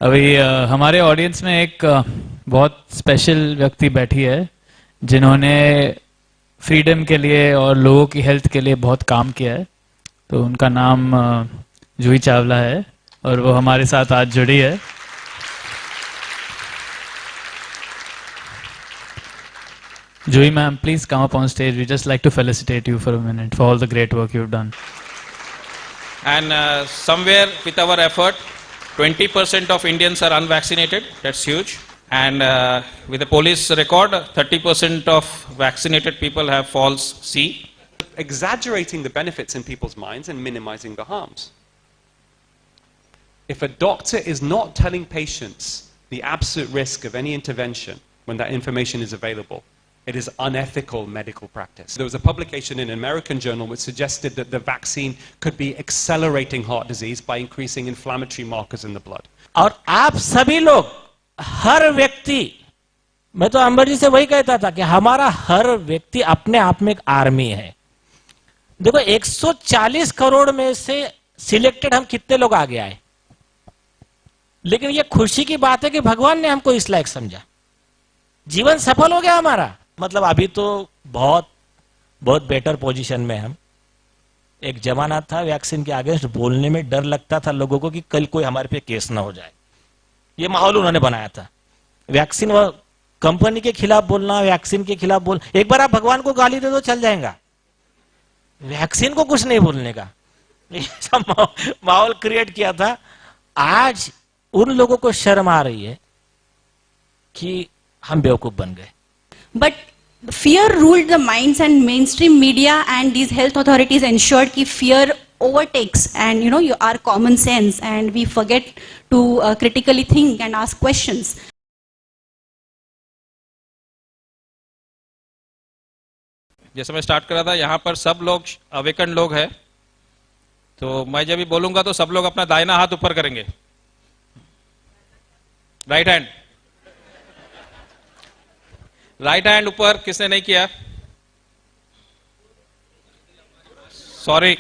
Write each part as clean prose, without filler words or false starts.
अभी हमारे ऑडियंस में एक बहुत स्पेशल व्यक्ति बैठी है जिन्होंने फ्रीडम के लिए और लोगों की हेल्थ के लिए बहुत काम किया है। तो उनका नाम जूही चावला है और वो हमारे साथ आज जुड़ी है। Juhi ma'am, please come up on stage. We just like to felicitate you for a minute for all the great work you've done. And somewhere with our effort, 20% of Indians are unvaccinated. That's huge. And with the police record, 30% of vaccinated people have false C. Exaggerating the benefits in people's minds and minimizing the harms. If a doctor is not telling patients the absolute risk of any intervention when that information is available, it is unethical medical practice. There was a publication in an American journal which suggested that the vaccine could be accelerating heart disease by increasing inflammatory markers in the blood. और आप सभी लोग, हर व्यक्ति, मैं तो अंबर जी से वही कहता था कि हमारा हर व्यक्ति अपने आप में एक आर्मी है। देखो 140 करोड़ में से सिलेक्टेड हम कितने लोग आगे आए, लेकिन ये खुशी की बात है कि भगवान ने हमको इस लायक समझा, जीवन सफल हो गया हमारा। मतलब अभी तो बहुत बेटर पोजीशन में हम। एक जमाना था वैक्सीन के अगेंस्ट बोलने में डर लगता था लोगों को कि कल कोई हमारे पे केस ना हो जाए। ये माहौल उन्होंने बनाया था। वैक्सीन व कंपनी के खिलाफ बोलना, वैक्सीन के खिलाफ बोल, एक बार आप भगवान को गाली दे दो चल जाएगा, वैक्सीन को कुछ नहीं बोलने का। माहौल क्रिएट किया था। आज उन लोगों को शर्म आ रही है कि हम बेवकूफ बन गए। But fear ruled the minds, and mainstream media and these health authorities ensured that fear overtakes and our common sense, and we forget to critically think and ask questions. जैसे मैं स्टार्ट कर रहा था, यहाँ पर सब लोग अवेकन लोग हैं, तो मैं जब भी बोलूंगा तो सब लोग अपना दाहिना हाथ ऊपर करेंगे, राइट हैंड ऊपर। किसने नहीं किया? सॉरी,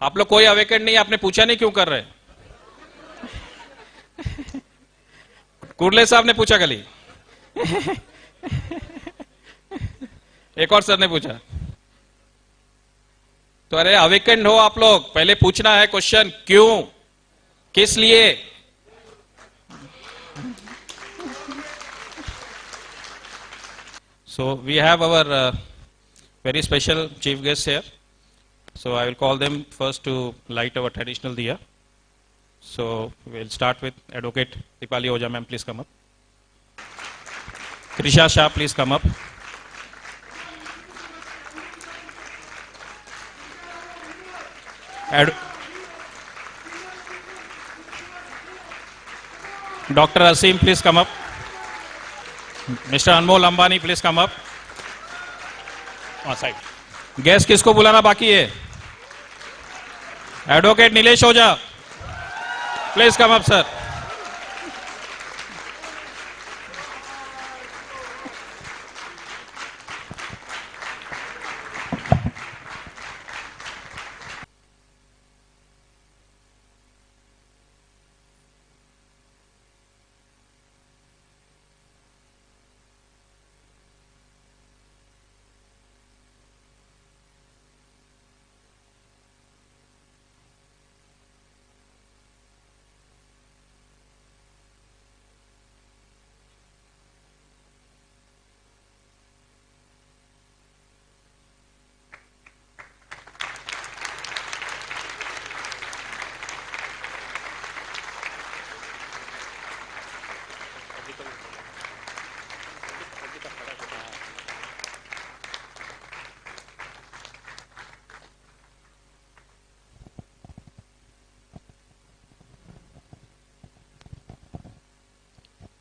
आप लोग कोई अवेकन नहीं, आपने पूछा नहीं क्यों कर रहे? कुर्ले साहब ने पूछा कली, एक और सर ने पूछा। तो अरे अवेकन हो आप लोग, पहले पूछना है क्वेश्चन, क्यों, किस लिए। So we have our very special chief guests here. So I will call them first to light our traditional diya. So we'll start with Advocate Dipali Ojha ma'am, please come up. Trisha Shah, please come up. Dr. Aseem, please come up. Mr. Anmol Ambani, please come up. On side. Guest किसको बुलाना बाकी है? Advocate Nilesh Ojha, please come up, sir.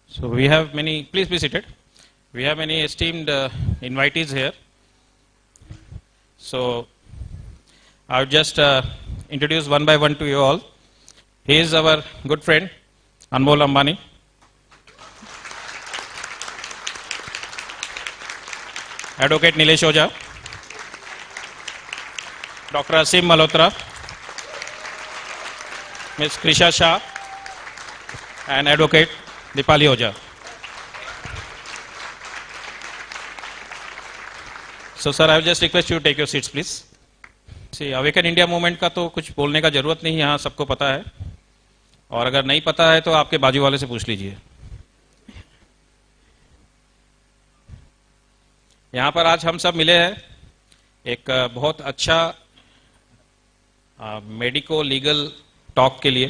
So we have many, please be seated. We have many esteemed invitees here. So I will just introduce one by one to you all. He is our good friend, Anmol Ambani. Advocate Nilesh Ojha. Dr. Aseem Malhotra. Ms. Trisha Shah. and Advocate Dipali Ojha. So sir, I will just request you to take your seats, please. See, Awaken India movement का तो कुछ बोलने का जरूरत नहीं, यहाँ सबको पता है, और अगर नहीं पता है तो आपके बाजू वाले से पूछ लीजिए. यहाँ पर आज हम सब मिले हैं एक बहुत अच्छा मेडिको लीगल टॉक के लिए.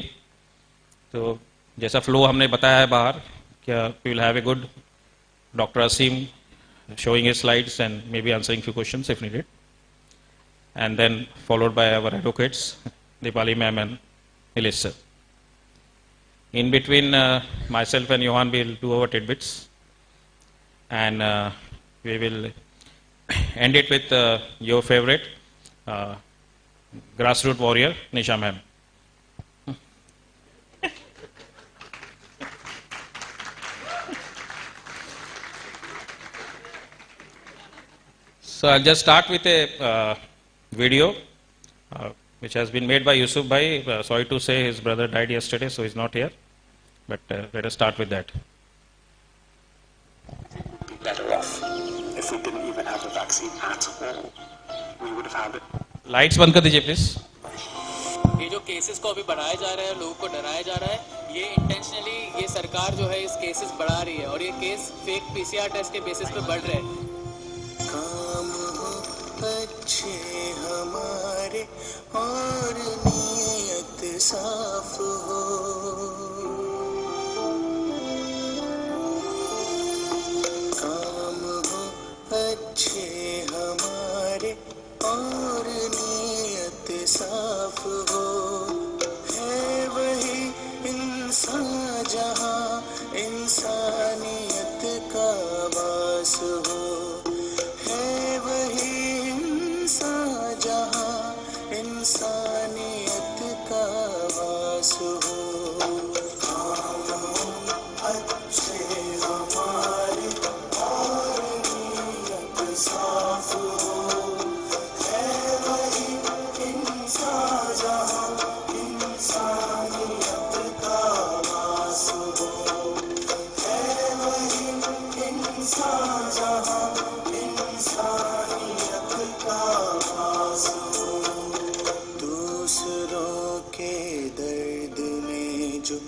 तो जैसा फ्लो हमने बताया है बाहर, क्या we will have a good doctor Aseem showing his slides and maybe answering few questions if needed, and then followed by our advocates Dipali ma'am and Nilesh sir. In between myself and Yohan will do our tidbits, and we will end it with your favorite grassroots warrior Nisha ma'am. So I'll just start with a video which has been made by Yusuf Bhai. Sorry to say his brother died yesterday, so he's not here. But let us start with that. We'd be better off if we didn't even have a vaccine at all. We would have had it. Lights बंद कर दीजिए please. ये जो cases को अभी बढ़ाया जा रहा है, लोगों को डराया जा रहा है, ये इंटेंशनली ये सरकार जो है इस केसेस बढ़ा रही है, और ये केस फेक पीसीआर टेस्ट के बेसिस पे बढ़ रहे हैं. काम हो अच्छे हमारे और नीयत साफ हो, काम हो अच्छे हमारे और नीयत साफ हो, है वही इंसान जहाँ इंसानियत का वास हो, है वही इंसान जहाँ इंसानियत का वास हो. अच्छे हमारे और नीयत साफ हो, है वही इंसान जहाँ इंसानियत का वास हो, है वही इंसान जहाँ इंसानियत का वास हो. दूसरों के दर्द में जो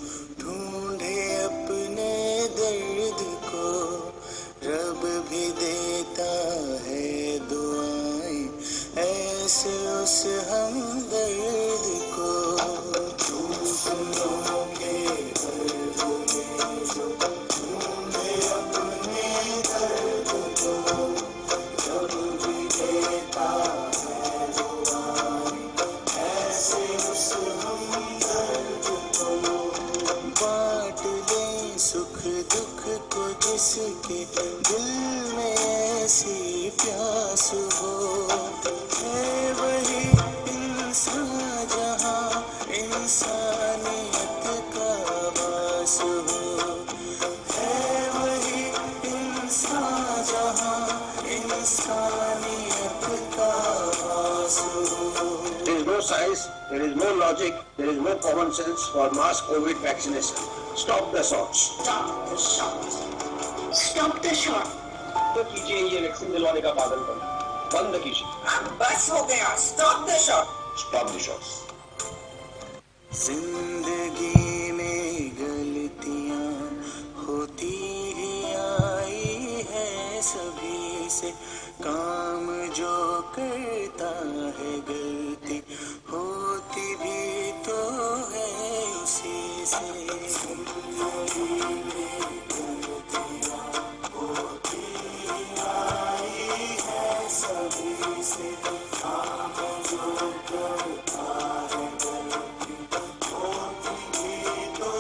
ढूंढे अपने दर्द को, रब भी देता है दुआएं ऐसे उस हमदर्द को. दूसरों के दर्द में जो ढूंढे अपने दर्द को, रब भी देता है दुआएं ऐसे उस हमदर्द को. बांट दें सुख दुख को जिसके दिल में ऐसी प्यास हो, है वही इंसान जहाँ इंसानियत का वास हो, है वही इंसान जहाँ इंसानियत का वास हो. There is no science, there is no logic, there is no common sense for mass COVID vaccination. Stop the shots. Stop the shot. Stop the shot. तो कीजिए ये वैक्सीन दिलवाने का पागलपन बंद कीजिए. बस हो गया. Stop the shot. Stop the shots. जिंदगी में गलतियाँ होती ही आई है सभी से, काम जो करता है गलती होती भी तो है उसी से. जिंदगी में गलतियाँ होती ही आई है सभी से, काम जो करता है गलती होती भी तो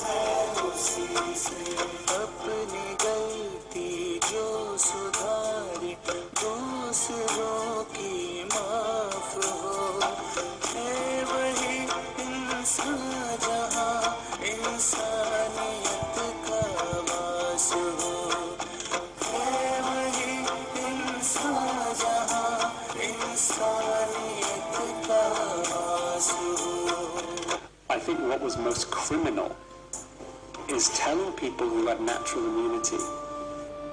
है उसी से. अपनी गलती जो सुधारे दूसरों की माफ हो, है वही इंसान जहाँ इंसानियत का वास हो, है वही इंसान जहाँ इंसानियत का वास हो. I think what was most criminal is telling people who had natural immunity.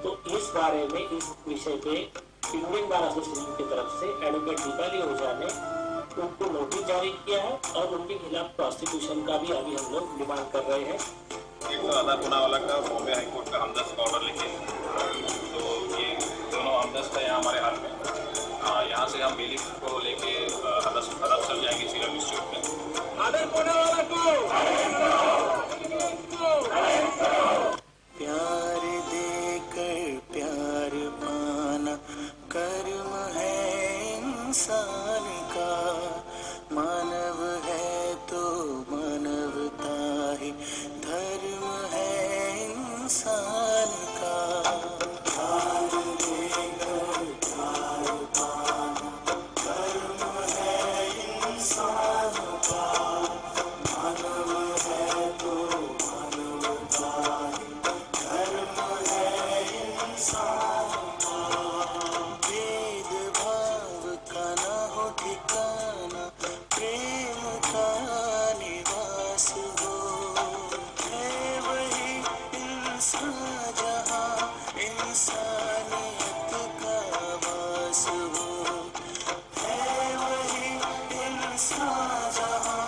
तो इस बारे में इस विषय पे इंडियन बार एसोसिएशन की तरफ से एडवोकेट दीपाली ओझा ने उनको नोटिस जारी किया है और उनके खिलाफ प्रोसिक्यूशन का भी अभी हम लोग डिमांड कर रहे हैं। एक तो आधा पुनावाला का बॉम्बे हाई कोर्ट का हमदस्त का ऑर्डर लिखे, तो ये दोनों हमदस्त है यहाँ हमारे हाथ में। यहाँ से हम बेली को लेके हदफ चल जाएंगे सीरम इंस्टीट्यूट में। आधा पुनावाला प्यार देकर प्यार पाना कर्म है इंसान का, मानव है तो मानवता ही धर्म है इंसान का। प्यार देकर प्यार पाना कर्म है इंसान का, मानव है तो मानवता ही धर्म है इंसान का। भेदभाव का न हो ठिकाना, प्रेम का निवास हो, है वही इंसान जहाँ इंसानियत का वास हो, है वही इंसान जहाँ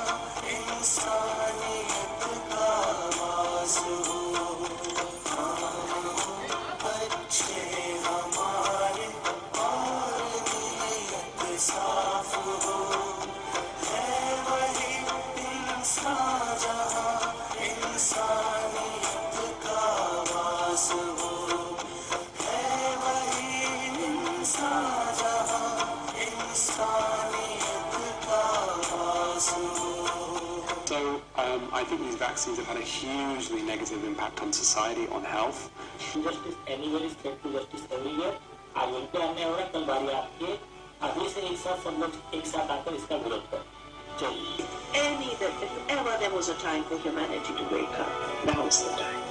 इंसानियत का वास हो। अच्छे हमारे और नीयत साफ हो, है वही इंसान जहाँ इंसानियत का वास हो, है वही इंसान जहाँ इंसानियत का वास हो। So I think these vaccines have had a hugely negative impact on society, on health. Justice anywhere is threat to justice everywhere। आज उनके आने हो रहा, कल बारी आपके। अभी से एक साथ सब लोग एक साथ आकर इसका विरोध करें। चलिए। If ever there was a time for humanity to wake up, now is the time.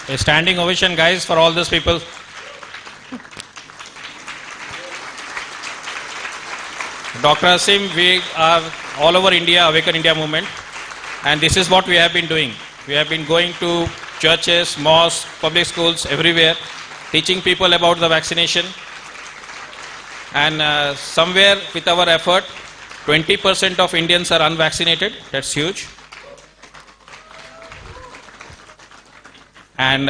A standing ovation, guys, for all those people. Dr. Aseem, we are all over India, Awaken India movement, and this is what we have been doing. We have been going to churches, mosques, public schools, everywhere, teaching people about the vaccination. And somewhere with our effort, 20% of Indians are unvaccinated. That's huge. And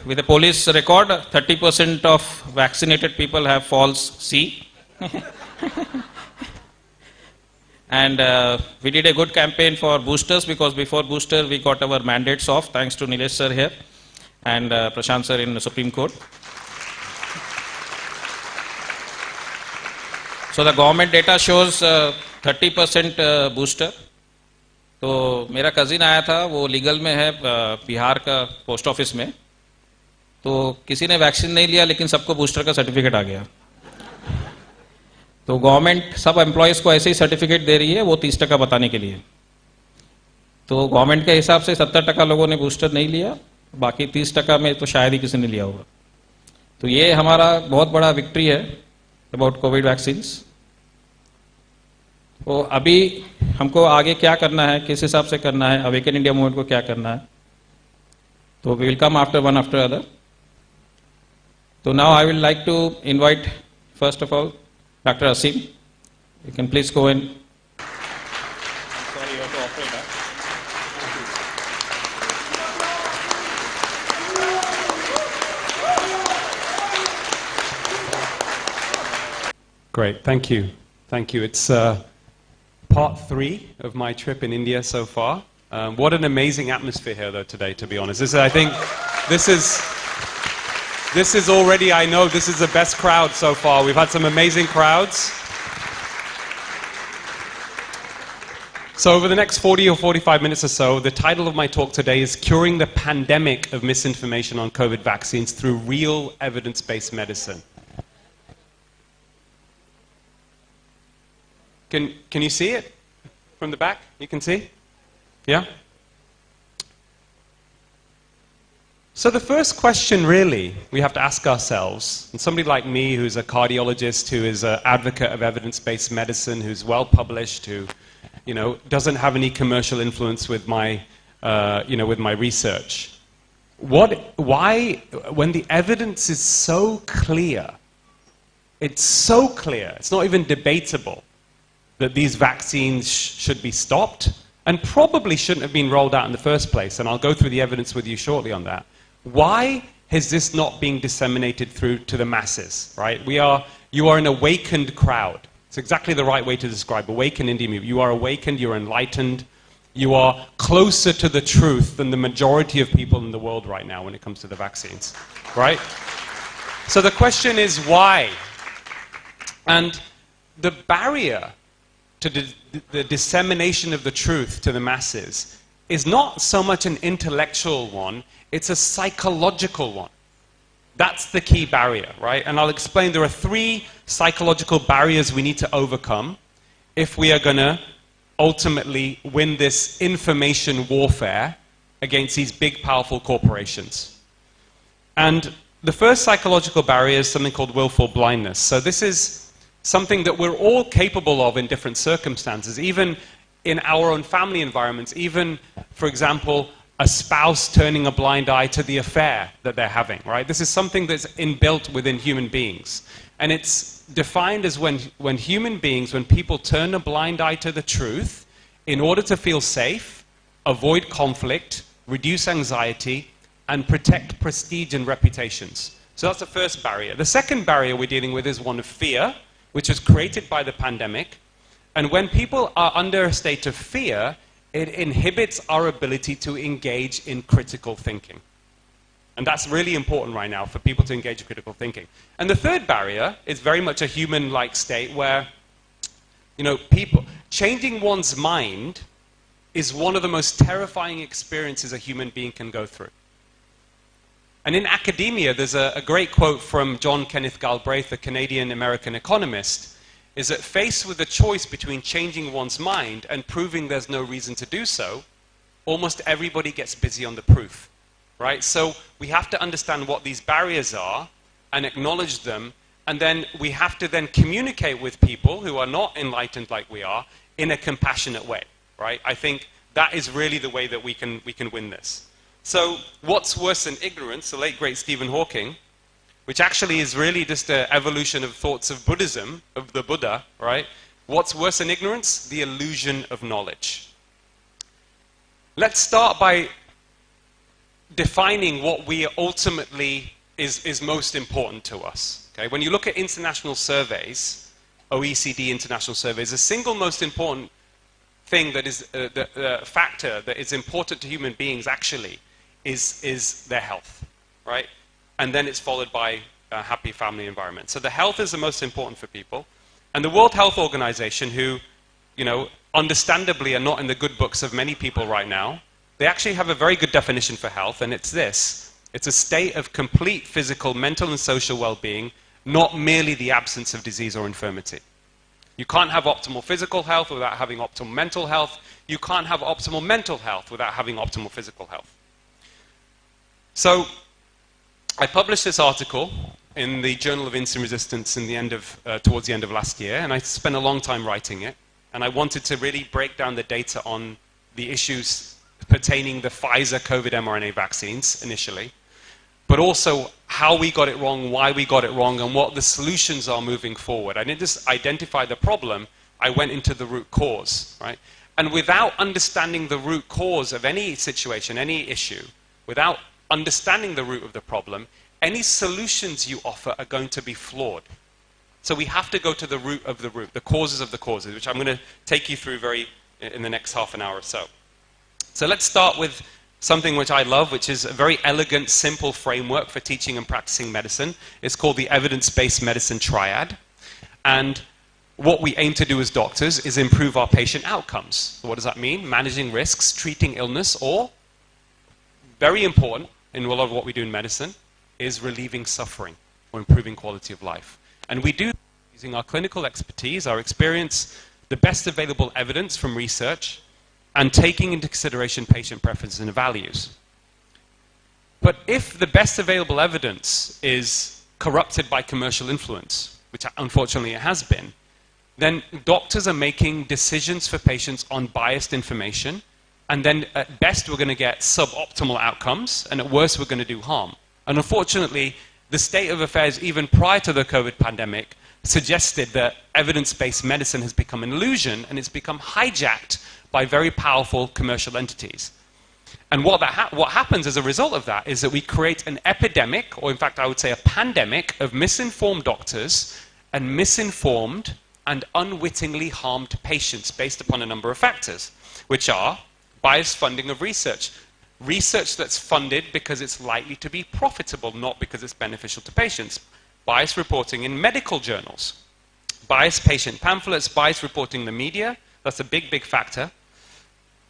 with the police record, 30% of vaccinated people have false C. And we did a good campaign for boosters, because before booster we got our mandates off, thanks to Nilesh sir here and Prashant sir in the Supreme Court. So the government data shows 30% booster. तो मेरा cousin आया था, वो legal में है बिहार का post office में, तो किसी ने वैक्सीन नहीं लिया लेकिन सबको बूस्टर का सर्टिफिकेट आ गया। तो गवर्नमेंट सब एम्प्लॉयज़ को ऐसे ही सर्टिफिकेट दे रही है, वो 30% बताने के लिए। तो गवर्नमेंट के हिसाब से 70% लोगों ने बूस्टर नहीं लिया, बाकी 30% में तो शायद ही किसी ने लिया होगा। तो ये हमारा बहुत बड़ा विक्ट्री है अबाउट कोविड वैक्सीन्स। तो अभी हमको आगे क्या करना है, किस हिसाब से करना है, अवेकन इंडिया मूवमेंट को क्या करना है, तो we will come after one after other. तो now I will like to invite first of all Dr. Aseem. You can please go in. Sorry, you have to operate. Great, thank you. Thank you. It's part 3 of my trip in India so far. What an amazing atmosphere here, though, today, to be honest. I think this is already, I know, this is the best crowd so far. We've had some amazing crowds. So over the next 40 or 45 minutes or so, the title of my talk today is Curing the Pandemic of Misinformation on COVID Vaccines Through Real Evidence-Based Medicine. Can you see it? from the back, you can see? Yeah? So the first question really we have to ask ourselves, and somebody like me who's a cardiologist, who is an advocate of evidence-based medicine, who's well published, who doesn't have any commercial influence with my with my research. Why, when the evidence is so clear, it's not even debatable that these vaccines should be stopped and probably shouldn't have been rolled out in the first place, and I'll go through the evidence with you shortly on that. Why is this not being disseminated through to the masses, right? You are an awakened crowd. It's exactly the right way to describe awakened Indian people. You are awakened, you're enlightened, you are closer to the truth than the majority of people in the world right now when it comes to the vaccines, right? So the question is why? And the barrier to the dissemination of the truth to the masses is not so much an intellectual one, it's a psychological one. That's the key barrier, right? And I'll explain there are 3 psychological barriers we need to overcome if we are going to ultimately win this information warfare against these big, powerful corporations. And the first psychological barrier is something called willful blindness. So this is something that we're all capable of in different circumstances, even in our own family environments, even, for example, a spouse turning a blind eye to the affair that they're having, right? This is something that's inbuilt within human beings. And it's defined as when human beings, when people turn a blind eye to the truth in order to feel safe, avoid conflict, reduce anxiety, and protect prestige and reputations. So that's the first barrier. The second barrier we're dealing with is one of fear, which was created by the pandemic. And when people are under a state of fear, it inhibits our ability to engage in critical thinking. And that's really important right now for people to engage in critical thinking. And the third barrier is very much a human-like state where, changing one's mind is one of the most terrifying experiences a human being can go through. And in academia, there's a great quote from John Kenneth Galbraith, a Canadian-American economist, is that faced with the choice between changing one's mind and proving there's no reason to do so, almost everybody gets busy on the proof, right? So we have to understand what these barriers are and acknowledge them, and then we have to then communicate with people who are not enlightened like we are in a compassionate way, right? I think that is really the way that we can win this. So what's worse than ignorance? The late great Stephen Hawking, which actually is really just an evolution of thoughts of Buddhism, of the Buddha, right? What's worse than ignorance? The illusion of knowledge. Let's start by defining what we ultimately is most important to us. Okay? When you look at international surveys, OECD international surveys, the single most important thing that is the factor that is important to human beings actually is their health, right? And then it's followed by a happy family environment. So the health is the most important for people. And the World Health Organization, who, understandably are not in the good books of many people right now, they actually have a very good definition for health, and it's this. It's a state of complete physical, mental, and social well-being, not merely the absence of disease or infirmity. You can't have optimal physical health without having optimal mental health. You can't have optimal mental health without having optimal physical health. So I published this article in the Journal of Insulin Resistance towards the end of last year, and I spent a long time writing it. And I wanted to really break down the data on the issues pertaining the Pfizer COVID mRNA vaccines initially, but also how we got it wrong, why we got it wrong, and what the solutions are moving forward. I didn't just identify the problem, I went into the root cause, right? And without understanding the root cause of any situation, any issue, without understanding the root of the problem, any solutions you offer are going to be flawed. So we have to go to the root, the causes of the causes, which I'm going to take you through in the next half an hour or so. So let's start with something which I love, which is a very elegant, simple framework for teaching and practicing medicine. It's called the evidence-based medicine triad. And what we aim to do as doctors is improve our patient outcomes. So what does that mean? Managing risks, treating illness, or, very important in a lot of what we do in medicine, is relieving suffering or improving quality of life. And we do using our clinical expertise, our experience, the best available evidence from research, and taking into consideration patient preferences and values. But if the best available evidence is corrupted by commercial influence, which unfortunately it has been, then doctors are making decisions for patients on biased information, and then at best we're going to get suboptimal outcomes, and at worst we're going to do harm. And unfortunately, the state of affairs even prior to the COVID pandemic suggested that evidence-based medicine has become an illusion, and it's become hijacked by very powerful commercial entities. And what happens as a result of that is that we create an epidemic, or in fact I would say a pandemic, of misinformed doctors and misinformed and unwittingly harmed patients based upon a number of factors, which are biased funding of research. Research that's funded because it's likely to be profitable, not because it's beneficial to patients. Biased reporting in medical journals. Biased patient pamphlets, biased reporting in the media. That's a big, big factor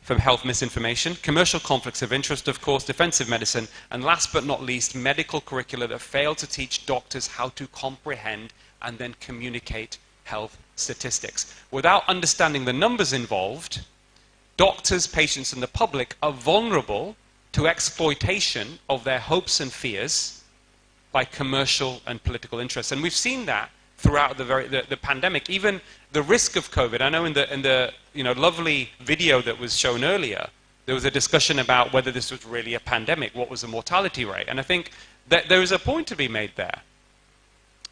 for health misinformation. Commercial conflicts of interest, of course, defensive medicine, and last but not least, medical curricula that fail to teach doctors how to comprehend and then communicate health statistics. Without understanding the numbers involved, doctors, patients, and the public are vulnerable to exploitation of their hopes and fears by commercial and political interests. And we've seen that throughout the pandemic. Even the risk of COVID, I know in the lovely video that was shown earlier, there was a discussion about whether this was really a pandemic, what was the mortality rate. And I think that there is a point to be made there.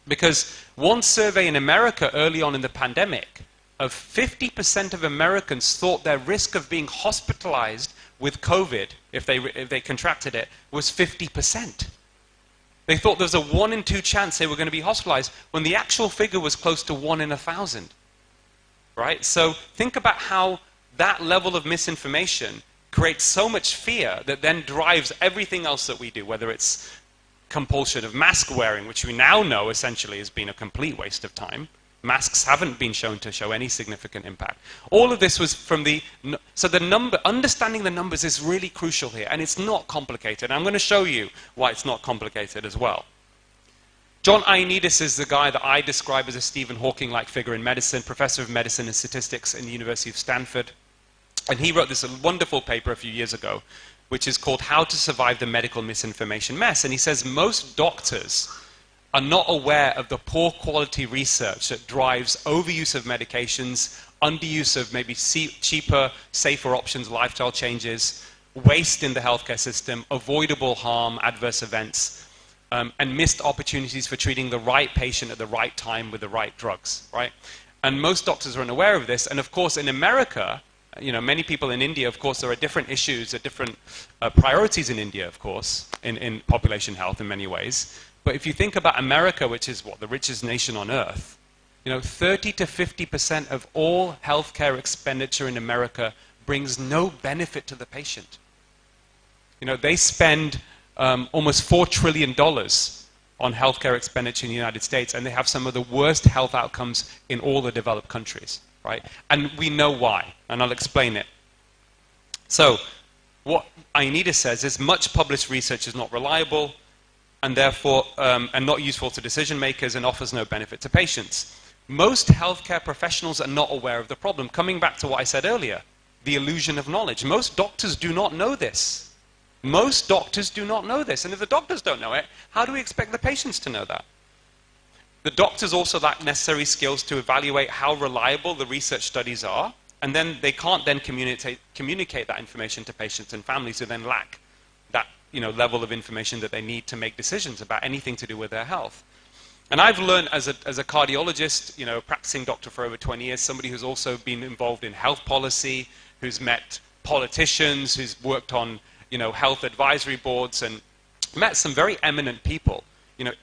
Because one survey in America early on in the pandemic, of 50% of Americans thought their risk of being hospitalized with COVID, if they contracted it, was 50%. They thought there was a 1 in 2 chance they were going to be hospitalized, when the actual figure was close to 1 in 1,000. Right? So think about how that level of misinformation creates so much fear that then drives everything else that we do, whether it's compulsion of mask wearing, which we now know essentially has been a complete waste of time. Masks haven't been shown to show any significant impact. All of this was from understanding the numbers is really crucial here, and it's not complicated. I'm going to show you why it's not complicated as well. John Ioannidis is the guy that I describe as a Stephen Hawking-like figure in medicine, professor of medicine and statistics in the University of Stanford. And he wrote this wonderful paper a few years ago, which is called How to Survive the Medical Misinformation Mess. And he says most doctors are not aware of the poor quality research that drives overuse of medications, underuse of maybe cheaper, safer options, lifestyle changes, waste in the healthcare system, avoidable harm, adverse events, and missed opportunities for treating the right patient at the right time with the right drugs, right? And most doctors are unaware of this. And of course, in America, many people in India, of course, there are different issues, there are different priorities in India, of course, in population health in many ways. But if you think about America, which is the richest nation on earth, 30 to 50% of all healthcare expenditure in America brings no benefit to the patient. They spend almost $4 trillion on healthcare expenditure in the United States, and they have some of the worst health outcomes in all the developed countries, right? And we know why, and I'll explain it. So, what Ioannidis says is much published research is not reliable, and therefore and not useful to decision makers, and offers no benefit to patients. Most healthcare professionals are not aware of the problem. Coming back to what I said earlier, the illusion of knowledge. Most doctors do not know this. Most doctors do not know this. And if the doctors don't know it, how do we expect the patients to know that? The doctors also lack necessary skills to evaluate how reliable the research studies are, and then they can't then communicate that information to patients and families who then lack that level of information that they need to make decisions about anything to do with their health. And I've learned as a cardiologist, practicing doctor for over 20 years, somebody who's also been involved in health policy, who's met politicians, who's worked on health advisory boards, and met some very eminent people.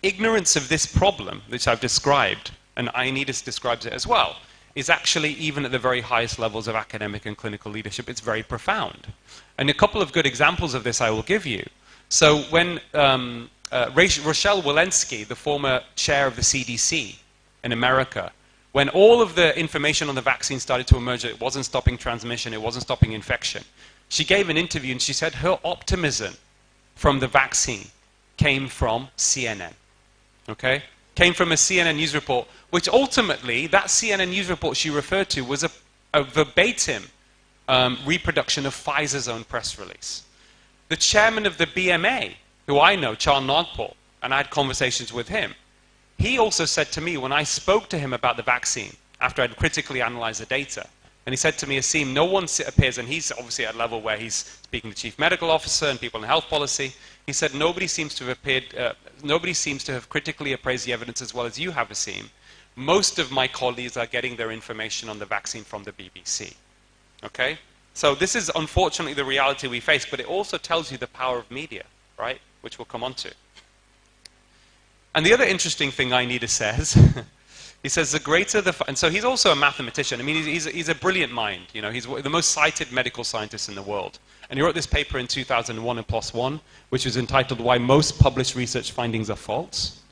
Ignorance of this problem, which I've described, and Ioannidis describes it as well, is actually, even at the very highest levels of academic and clinical leadership, it's very profound. And a couple of good examples of this I will give you. So when Rochelle Walensky, the former chair of the CDC in America, when all of the information on the vaccine started to emerge, it wasn't stopping transmission, it wasn't stopping infection, she gave an interview and she said her optimism from the vaccine came from CNN. Okay? came from a CNN news report, which ultimately, that CNN news report she referred to was a verbatim reproduction of Pfizer's own press release. The chairman of the BMA, who I know, Char Nagpal, and I had conversations with him, he also said to me when I spoke to him about the vaccine, after I'd critically analyzed the data, and he said to me, Aseem, no one appears, and he's obviously at a level where he's speaking to chief medical officer and people in health policy, he said nobody seems to have critically appraised the evidence as well as you have, Aseem. Most of my colleagues are getting their information on the vaccine from the BBC. Okay? So this is unfortunately the reality we face, but it also tells you the power of media, right? Which we'll come on to. And the other interesting thing Ioannidis says, he says the greater the... And so he's also a mathematician. I mean, he's a brilliant mind. You know, he's the most cited medical scientist in the world. And he wrote this paper in 2001 in PLOS ONE, which was entitled Why Most Published Research Findings Are False.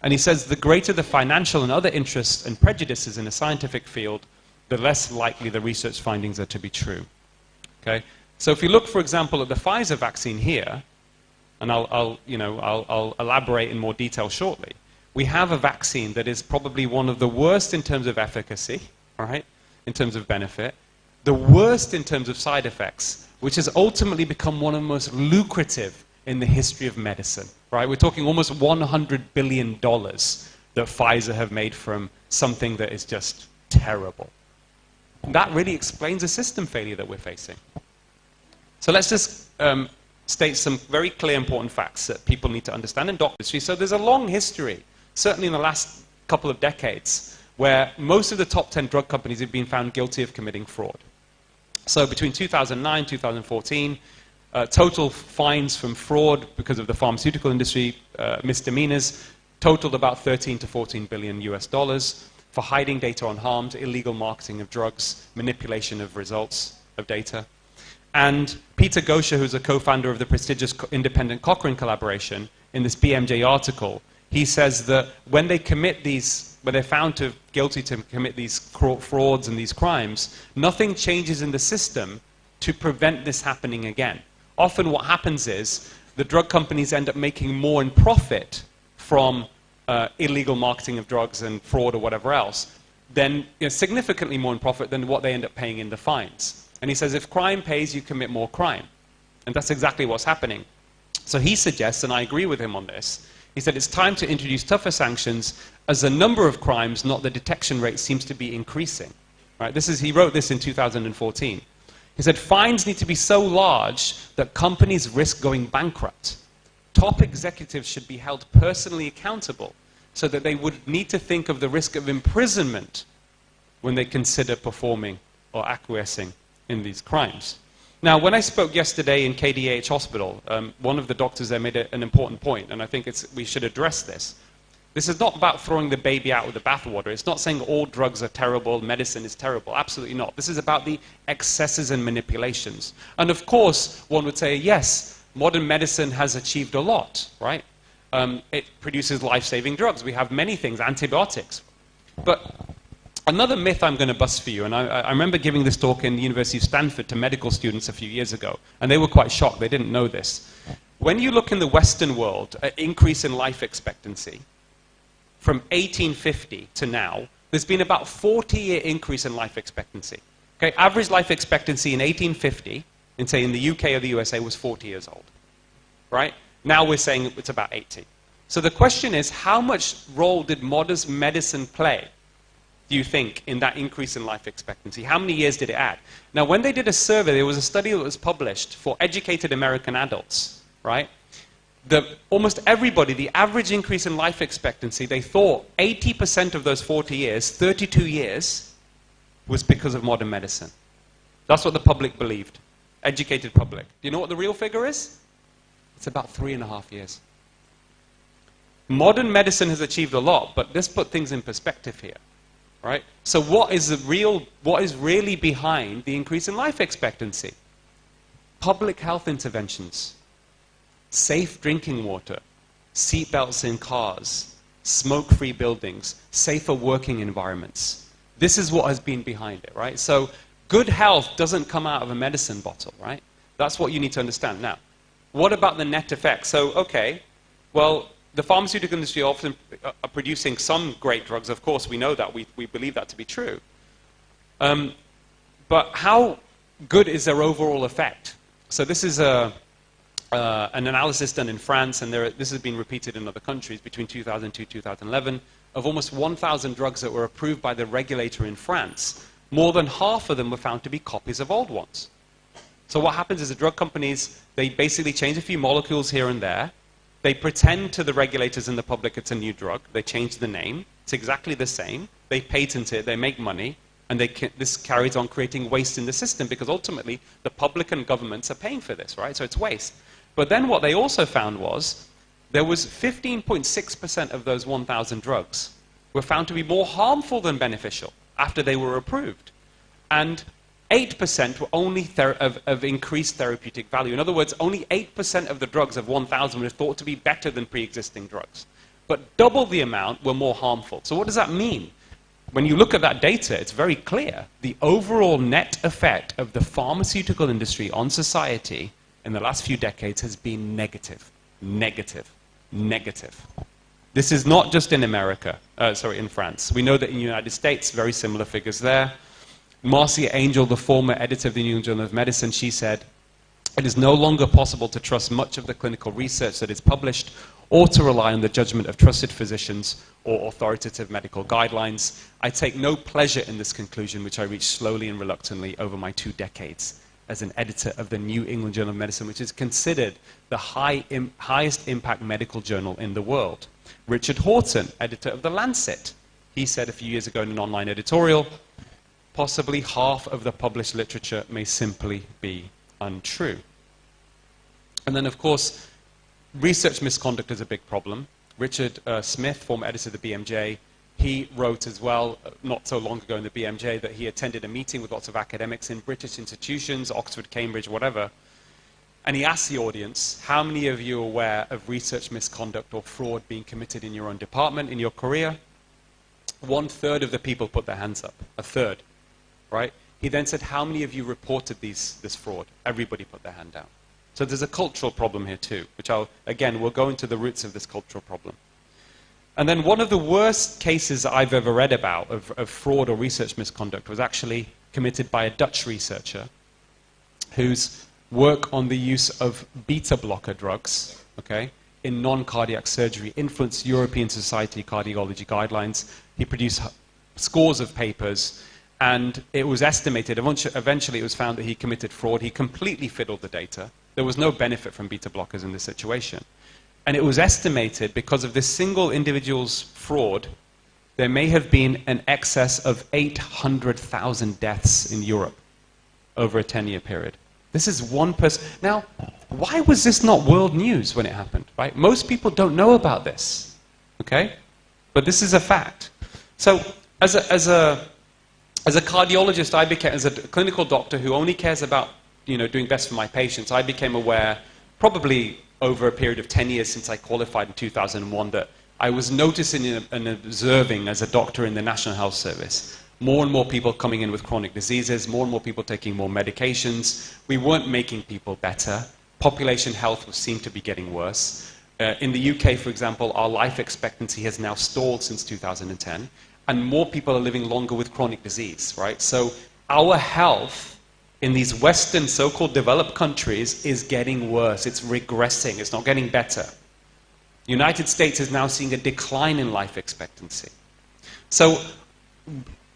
And he says the greater the financial and other interests and prejudices in a scientific field, the less likely the research findings are to be true. Okay? So if you look, for example, at the Pfizer vaccine here, and I'll elaborate in more detail shortly, we have a vaccine that is probably one of the worst in terms of efficacy, all right, in terms of benefit, the worst in terms of side effects, which has ultimately become one of the most lucrative in the history of medicine, right? We're talking almost $100 billion that Pfizer have made from something that is just terrible. That really explains the system failure that we're facing. So let's just state some very clear, important facts that people need to understand in doctors. So there's a long history, certainly in the last couple of decades, where most of the top 10 drug companies have been found guilty of committing fraud. So between 2009, 2014, total fines from fraud because of the pharmaceutical industry, misdemeanors, totaled about 13 to 14 billion US dollars for hiding data on harms, illegal marketing of drugs, manipulation of results of data. And Peter Gosha, who's a co-founder of the prestigious independent Cochrane collaboration, in this BMJ article, he says that when they commit these, when they're found guilty to commit these frauds and these crimes, nothing changes in the system to prevent this happening again. Often what happens is the drug companies end up making more in profit from illegal marketing of drugs and fraud or whatever else, then significantly more in profit than what they end up paying in the fines. And he says if crime pays, you commit more crime. And that's exactly what's happening. So he suggests, and I agree with him on this, he said it's time to introduce tougher sanctions as the number of crimes, not the detection rate, seems to be increasing. Right? He wrote this in 2014. He said fines need to be so large that companies risk going bankrupt. Top executives should be held personally accountable so that they would need to think of the risk of imprisonment when they consider performing or acquiescing in these crimes. Now, when I spoke yesterday in KDH Hospital, one of the doctors there made an important point, and I think we should address this. This is not about throwing the baby out with the bathwater. It's not saying all drugs are terrible, medicine is terrible. Absolutely not. This is about the excesses and manipulations. And of course, one would say, yes, modern medicine has achieved a lot, right? It produces life-saving drugs. We have many things, antibiotics. But another myth I'm going to bust for you, and I remember giving this talk in the University of Stanford to medical students a few years ago, and they were quite shocked. They didn't know this. When you look in the Western world, an increase in life expectancy, from 1850 to now, there's been about 40-year increase in life expectancy. Okay, average life expectancy in 1850, in say in the UK or the USA, was 40 years old. Right? Now we're saying it's about 80. So the question is, how much role did modern medicine play, do you think, in that increase in life expectancy? How many years did it add? Now, when they did a survey, there was a study that was published for educated American adults, right? Almost everybody, the average increase in life expectancy, they thought 80% of those 40 years, 32 years, was because of modern medicine. That's what the public believed, educated public. Do you know what the real figure is? It's about 3.5 years. Modern medicine has achieved a lot, but let's put things in perspective here. Right? So what is really behind the increase in life expectancy? Public health interventions, safe drinking water, seatbelts in cars, smoke-free buildings, safer working environments. This is what has been behind it, right? So good health doesn't come out of a medicine bottle, right? That's what you need to understand. Now, what about the net effect? So, okay, well, the pharmaceutical industry often are producing some great drugs. Of course, we know that. We believe that to be true. But how good is their overall effect? So this is an analysis done in France, and this has been repeated in other countries between 2002 and 2011, of almost 1,000 drugs that were approved by the regulator in France. More than half of them were found to be copies of old ones. So what happens is the drug companies, they basically change a few molecules here and there. They pretend to the regulators and the public it's a new drug. They change the name. It's exactly the same. They patent it. They make money. And this carries on creating waste in the system, because ultimately the public and governments are paying for this, right? So it's waste. But then what they also found was there was 15.6% of those 1,000 drugs were found to be more harmful than beneficial after they were approved. And 8% were only of increased therapeutic value. In other words, only 8% of the drugs of 1,000 were thought to be better than pre-existing drugs. But double the amount were more harmful. So what does that mean? When you look at that data, it's very clear. The overall net effect of the pharmaceutical industry on society in the last few decades has been negative. Negative. Negative. This is not just in America, in France. We know that in the United States, very similar figures there. Marcia Angel, the former editor of the New England Journal of Medicine, she said, "It is no longer possible to trust much of the clinical research that is published or to rely on the judgment of trusted physicians or authoritative medical guidelines. I take no pleasure in this conclusion, which I reached slowly and reluctantly over my 2 decades as an editor of the New England Journal of Medicine, which is considered the highest impact medical journal in the world." Richard Horton, editor of The Lancet, he said a few years ago in an online editorial, "Possibly half of the published literature may simply be untrue." And then, of course, research misconduct is a big problem. Richard Smith, former editor of the BMJ, he wrote as well, not so long ago in the BMJ, that he attended a meeting with lots of academics in British institutions, Oxford, Cambridge, whatever, and he asked the audience, how many of you are aware of research misconduct or fraud being committed in your own department, in your career? 1/3 of the people put their hands up, 1/3, right? He then said, how many of you reported this fraud? Everybody put their hand down. So there's a cultural problem here too, which we'll go into the roots of this cultural problem. And then one of the worst cases I've ever read about of fraud or research misconduct was actually committed by a Dutch researcher whose work on the use of beta blocker drugs, okay, in non-cardiac surgery influenced European Society Cardiology guidelines. He produced scores of papers, and it was estimated, eventually it was found that he committed fraud. He completely fiddled the data. There was no benefit from beta blockers in this situation. And it was estimated, because of this single individual's fraud, there may have been an excess of 800,000 deaths in Europe over a 10-year period. This is one person. Now, why was this not world news when it happened, right? Most people don't know about this, okay? But this is a fact. So, as a cardiologist, as a clinical doctor who only cares about, doing best for my patients, I became aware, probably over a period of 10 years since I qualified in 2001, that I was noticing and observing as a doctor in the National Health Service, more and more people coming in with chronic diseases, more and more people taking more medications. We weren't making people better. Population health seemed to be getting worse. In the UK, for example, our life expectancy has now stalled since 2010, and more people are living longer with chronic disease, right? So our health in these Western so-called developed countries is getting worse. It's regressing. It's not getting better. The United States is now seeing a decline in life expectancy. So,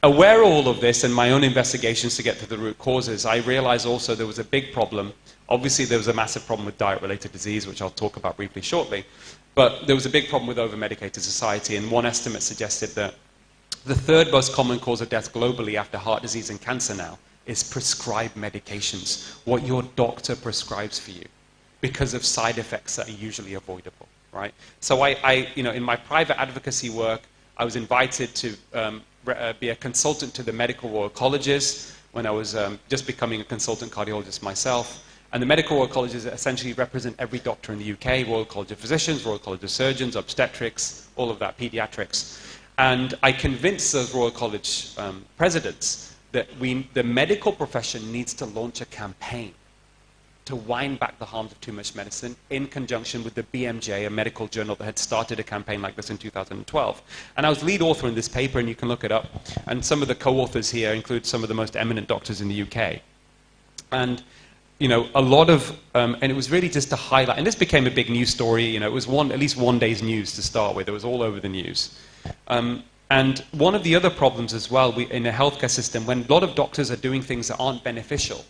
aware of all of this and my own investigations to get to the root causes, I realized also there was a big problem. Obviously, there was a massive problem with diet-related disease, which I'll talk about briefly shortly. But there was a big problem with over-medicated society, and one estimate suggested that the 3rd most common cause of death globally after heart disease and cancer now is prescribed medications, what your doctor prescribes for you, because of side effects that are usually avoidable, right? So in my private advocacy work, I was invited to be a consultant to the Medical Royal Colleges when I was just becoming a consultant cardiologist myself. And the Medical Royal Colleges essentially represent every doctor in the UK, Royal College of Physicians, Royal College of Surgeons, obstetrics, all of that, pediatrics. And I convinced those Royal College presidents that the medical profession needs to launch a campaign to wind back the harms of too much medicine in conjunction with the BMJ, a medical journal that had started a campaign like this in 2012. And I was lead author in this paper, and you can look it up. And some of the co-authors here include some of the most eminent doctors in the UK. And you know, a lot of, and it was really just to highlight, and this became a big news story, you know, it was at least one day's news to start with, it was all over the news. And one of the other problems as well in a healthcare system, when a lot of doctors are doing things that aren't beneficial,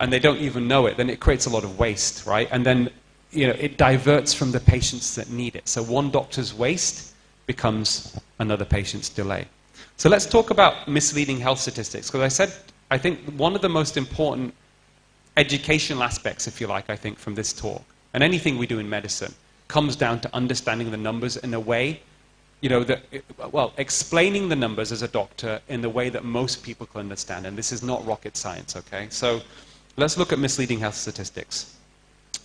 and they don't even know it, then it creates a lot of waste, right? And then, you know, it diverts from the patients that need it. So one doctor's waste becomes another patient's delay. So let's talk about misleading health statistics, because I think one of the most important educational aspects, if you like, I think, from this talk, and anything we do in medicine, comes down to understanding the numbers in a way, you know, explaining the numbers as a doctor in the way that most people can understand, and this is not rocket science, okay? So let's look at misleading health statistics.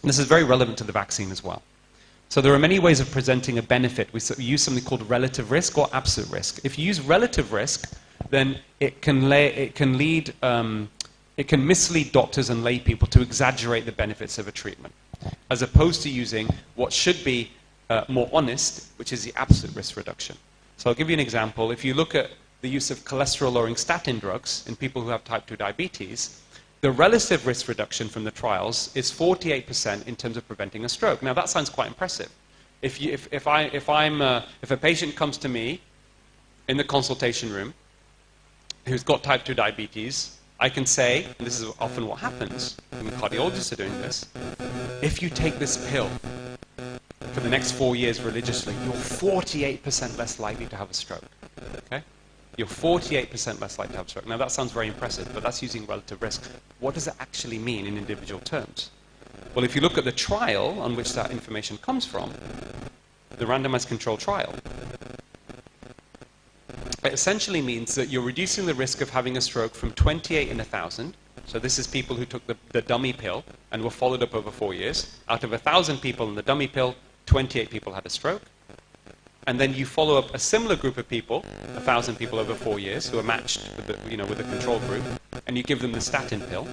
This is very relevant to the vaccine as well. So there are many ways of presenting a benefit. We use something called relative risk or absolute risk. If you use relative risk, then it can mislead doctors and lay people to exaggerate the benefits of a treatment, as opposed to using what should be more honest, which is the absolute risk reduction. So I'll give you an example. If you look at the use of cholesterol-lowering statin drugs in people who have type 2 diabetes, the relative risk reduction from the trials is 48% in terms of preventing a stroke. Now that sounds quite impressive. If a patient comes to me in the consultation room who's got type 2 diabetes, I can say, and this is often what happens when cardiologists are doing this, if you take this pill for the next 4 years religiously, you're 48% less likely to have a stroke. Okay? You're 48% less likely to have a stroke. Now that sounds very impressive, but that's using relative risk. What does it actually mean in individual terms? Well, if you look at the trial on which that information comes from, the randomized controlled trial, it essentially means that you're reducing the risk of having a stroke from 28 in 1,000. So this is people who took the dummy pill and were followed up over 4 years. Out of 1,000 people in the dummy pill, 28 people had a stroke. And then you follow up a similar group of people, 1,000 people over 4 years, who are matched with the control group, and you give them the statin pill.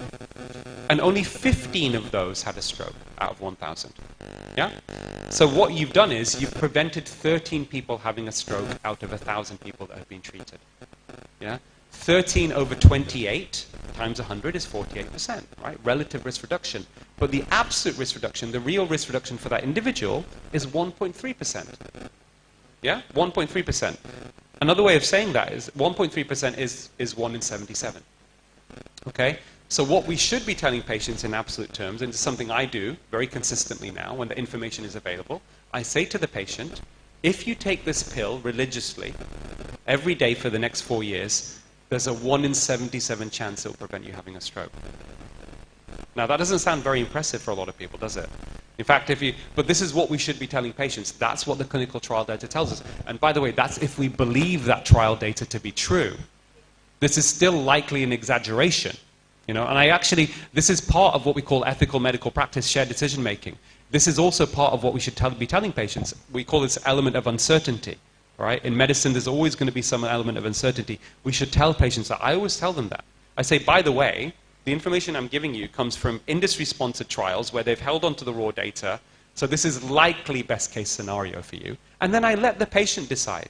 And only 15 of those had a stroke out of 1,000. Yeah? So what you've done is you've prevented 13 people having a stroke out of 1,000 people that have been treated. Yeah? 13 over 28 times 100 is 48%, right? Relative risk reduction. But the absolute risk reduction, the real risk reduction for that individual, is 1.3%. Yeah? 1.3%. Another way of saying that is 1.3% is 1 in 77. Okay? So what we should be telling patients in absolute terms, and it's something I do very consistently now when the information is available, I say to the patient, if you take this pill religiously every day for the next 4 years, there's a 1 in 77 chance it will prevent you having a stroke. Now that doesn't sound very impressive for a lot of people, does it? In fact, but this is what we should be telling patients. That's what the clinical trial data tells us. And by the way, that's if we believe that trial data to be true. This is still likely an exaggeration. You know, and this is part of what we call ethical medical practice, shared decision making. This is also part of what we should be telling patients. We call this element of uncertainty. Right? In medicine, there's always going to be some element of uncertainty. We should tell patients that. I always tell them that. I say, by the way, the information I'm giving you comes from industry-sponsored trials where they've held onto the raw data, so this is likely best-case scenario for you. And then I let the patient decide.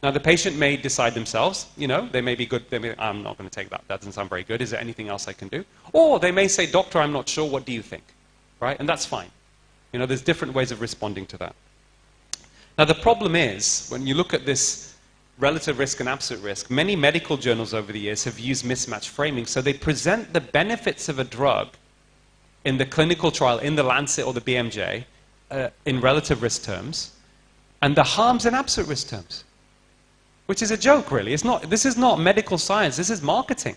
Now, the patient may decide themselves, you know, they may be good, I'm not going to take that, that doesn't sound very good, is there anything else I can do? Or they may say, doctor, I'm not sure, what do you think? Right? And that's fine. You know, there's different ways of responding to that. Now, the problem is, when you look at this relative risk and absolute risk, many medical journals over the years have used mismatch framing. So they present the benefits of a drug in the clinical trial, in the Lancet or the BMJ, in relative risk terms, and the harms in absolute risk terms. Which is a joke, really. This is not medical science, this is marketing.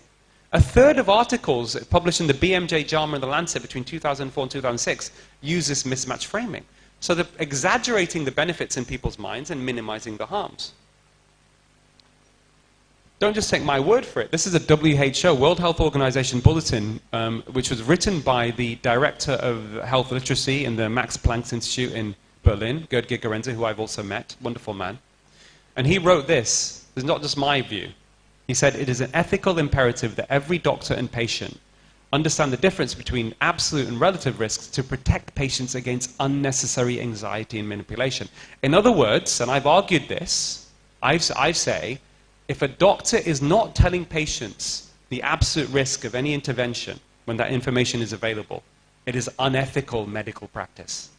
A third of articles published in the BMJ, JAMA, and the Lancet between 2004 and 2006 use this mismatch framing. So they're exaggerating the benefits in people's minds and minimizing the harms. Don't just take my word for it. This is a WHO, World Health Organization bulletin, which was written by the director of health literacy in the Max Planck Institute in Berlin, Gerd Gigerenzer, who I've also met, wonderful man. And he wrote this. It's not just my view. He said, it is an ethical imperative that every doctor and patient understand the difference between absolute and relative risks to protect patients against unnecessary anxiety and manipulation. In other words, and I've argued this, I say, if a doctor is not telling patients the absolute risk of any intervention when that information is available, it is unethical medical practice.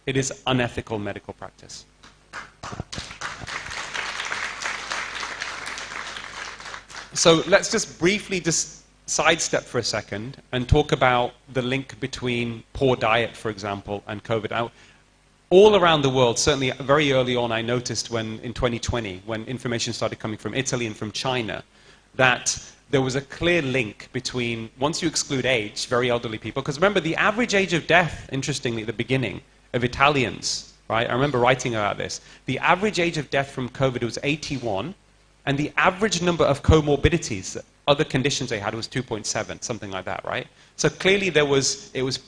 It is unethical medical practice. So let's just briefly sidestep for a second and talk about the link between poor diet, for example, and COVID. Now, all around the world, certainly very early on, I noticed when in 2020, when information started coming from Italy and from China, that there was a clear link between, once you exclude age, very elderly people, because remember the average age of death, interestingly, at the beginning, of Italians, right? I remember writing about this. The average age of death from COVID was 81, and the average number of comorbidities, other conditions they had, was 2.7, something like that, right? So clearly it was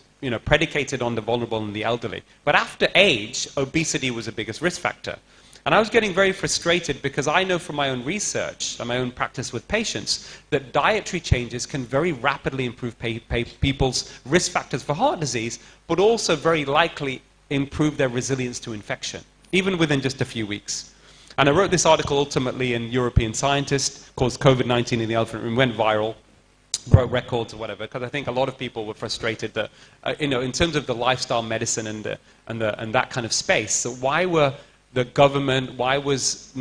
predicated on the vulnerable and the elderly. But after age, obesity was the biggest risk factor. And I was getting very frustrated because I know from my own research and my own practice with patients that dietary changes can very rapidly improve people's risk factors for heart disease, but also very likely improve their resilience to infection, even within just a few weeks. And I wrote this article ultimately in European Scientist called COVID-19 in the Elephant Room, went viral, broke records or whatever, because I think a lot of people were frustrated that, in terms of the lifestyle medicine and that kind of space, so why were the government, why was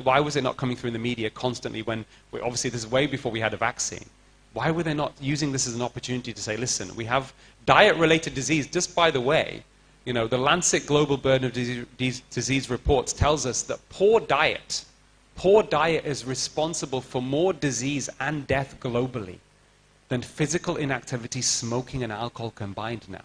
why was it not coming through in the media constantly when, obviously this is way before we had a vaccine. Why were they not using this as an opportunity to say, listen, we have diet-related disease, just by the way, the Lancet Global Burden of Disease reports tells us that poor diet is responsible for more disease and death globally than physical inactivity, smoking, and alcohol combined now.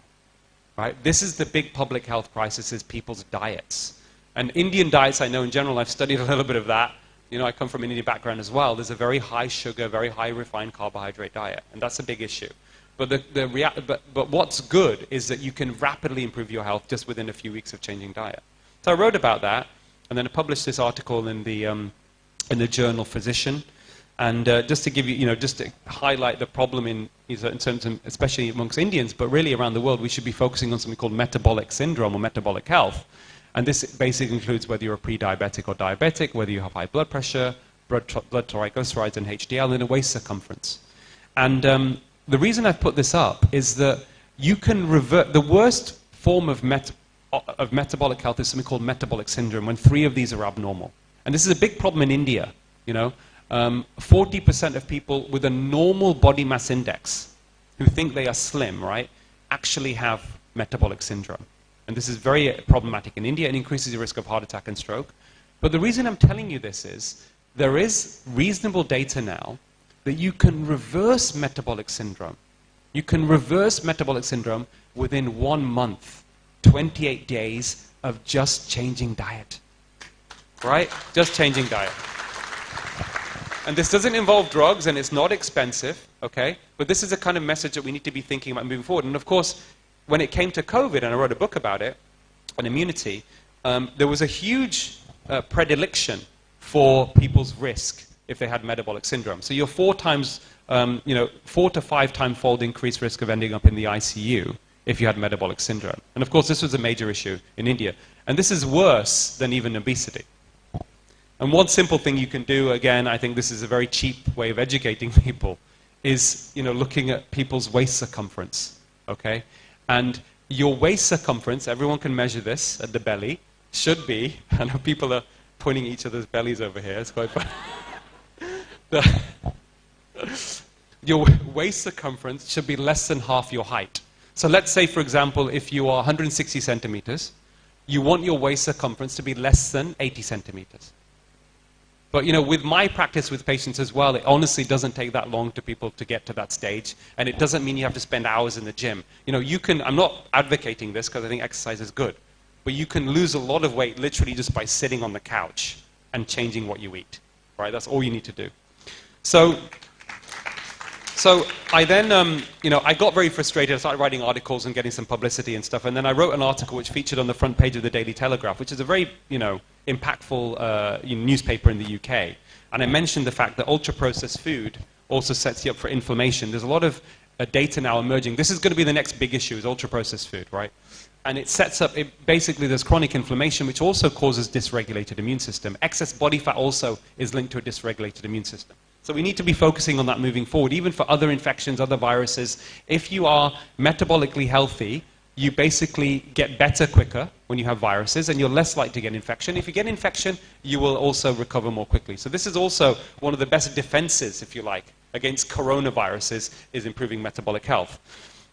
Right? This is the big public health crisis, is people's diets. And Indian diets, I know in general, I've studied a little bit of that. I come from an Indian background as well. There's a very high sugar, very high refined carbohydrate diet, and that's a big issue. But but what's good is that you can rapidly improve your health just within a few weeks of changing diet. So I wrote about that, and then I published this article in the journal Physician. And just to give you, just to highlight the problem in terms of, especially amongst Indians, but really around the world, we should be focusing on something called metabolic syndrome or metabolic health. And this basically includes whether you're a pre-diabetic or diabetic, whether you have high blood pressure, blood triglycerides and HDL, and a waist circumference. And the reason I've put this up is that you can revert, the worst form of metabolic health is something called metabolic syndrome, when 3 of these are abnormal. And this is a big problem in India, 40% of people with a normal body mass index who think they are slim, right, actually have metabolic syndrome. And this is very problematic in India. It increases the risk of heart attack and stroke. But the reason I'm telling you this is there is reasonable data now that you can reverse metabolic syndrome. You can reverse metabolic syndrome within 1 month, 28 days of just changing diet. Right? Just changing diet. And this doesn't involve drugs, and it's not expensive, okay? But this is the kind of message that we need to be thinking about moving forward. And of course, when it came to COVID, and I wrote a book about it, on immunity, there was a huge predilection for people's risk if they had metabolic syndrome. So you're 4 to 5 time fold increased risk of ending up in the ICU if you had metabolic syndrome. And of course, this was a major issue in India. And this is worse than even obesity. And one simple thing you can do, again, I think this is a very cheap way of educating people, is looking at people's waist circumference, okay? And your waist circumference, everyone can measure this at the belly, should be, I know people are pointing each other's bellies over here, it's quite fun. Your waist circumference should be less than half your height. So let's say, for example, if you are 160 centimeters, you want your waist circumference to be less than 80 centimeters. But with my practice with patients as well, it honestly doesn't take that long to people to get to that stage, and it doesn't mean you have to spend hours in the gym. I'm not advocating this because I think exercise is good, but you can lose a lot of weight literally just by sitting on the couch and changing what you eat, right? That's all you need to do. So I then, I got very frustrated. I started writing articles and getting some publicity and stuff, and then I wrote an article which featured on the front page of the Daily Telegraph, which is a very, impactful newspaper in the UK. And I mentioned the fact that ultra-processed food also sets you up for inflammation. There's a lot of data now emerging. This is going to be the next big issue, is ultra-processed food, right? And it sets up, basically there's chronic inflammation, which also causes dysregulated immune system. Excess body fat also is linked to a dysregulated immune system. So we need to be focusing on that moving forward, even for other infections, other viruses. If you are metabolically healthy, you basically get better quicker when you have viruses, and you're less likely to get infection. If you get infection, you will also recover more quickly. So this is also one of the best defenses, if you like, against coronaviruses, is improving metabolic health.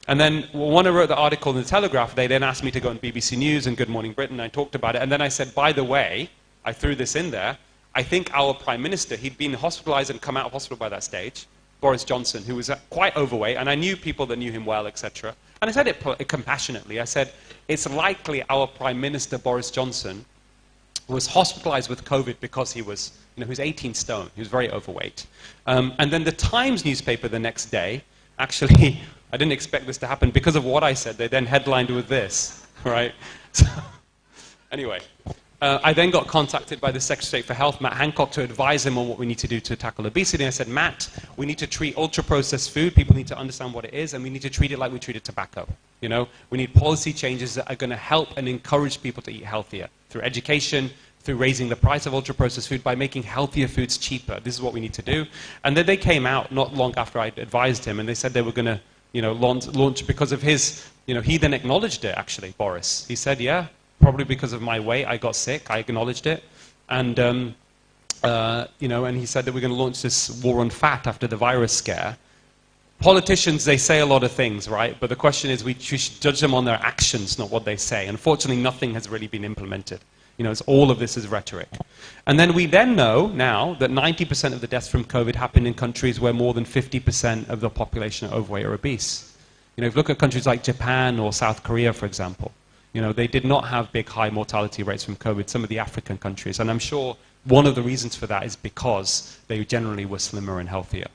And then when I wrote the article in the Telegraph, they then asked me to go on BBC News and Good Morning Britain, and I talked about it. And then I said, by the way, I threw this in there, I think our Prime Minister, he'd been hospitalized and come out of hospital by that stage, Boris Johnson, who was quite overweight, and I knew people that knew him well, etc. And I said it compassionately. I said, it's likely our Prime Minister, Boris Johnson, was hospitalized with COVID because he was, he was 18 stone. He was very overweight. And then the Times newspaper the next day, actually, I didn't expect this to happen because of what I said. They then headlined with this, right? So, anyway, I then got contacted by the Secretary of State for Health, Matt Hancock, to advise him on what we need to do to tackle obesity. And I said, Matt, we need to treat ultra-processed food. People need to understand what it is, and we need to treat it like we treated tobacco. We need policy changes that are going to help and encourage people to eat healthier through education, through raising the price of ultra-processed food, by making healthier foods cheaper. This is what we need to do. And then they came out not long after I advised him, and they said they were going to launch because of his, he then acknowledged it, actually, Boris. He said, yeah, probably because of my weight, I got sick, I acknowledged it. And, and he said that we're going to launch this war on fat after the virus scare. Politicians, they say a lot of things, right? But the question is, we should judge them on their actions, not what they say. Unfortunately, nothing has really been implemented. All of this is rhetoric. And then we then know now that 90% of the deaths from COVID happened in countries where more than 50% of the population are overweight or obese. If you look at countries like Japan or South Korea, for example, they did not have big, high mortality rates from COVID, some of the African countries. And I'm sure one of the reasons for that is because they generally were slimmer and healthier.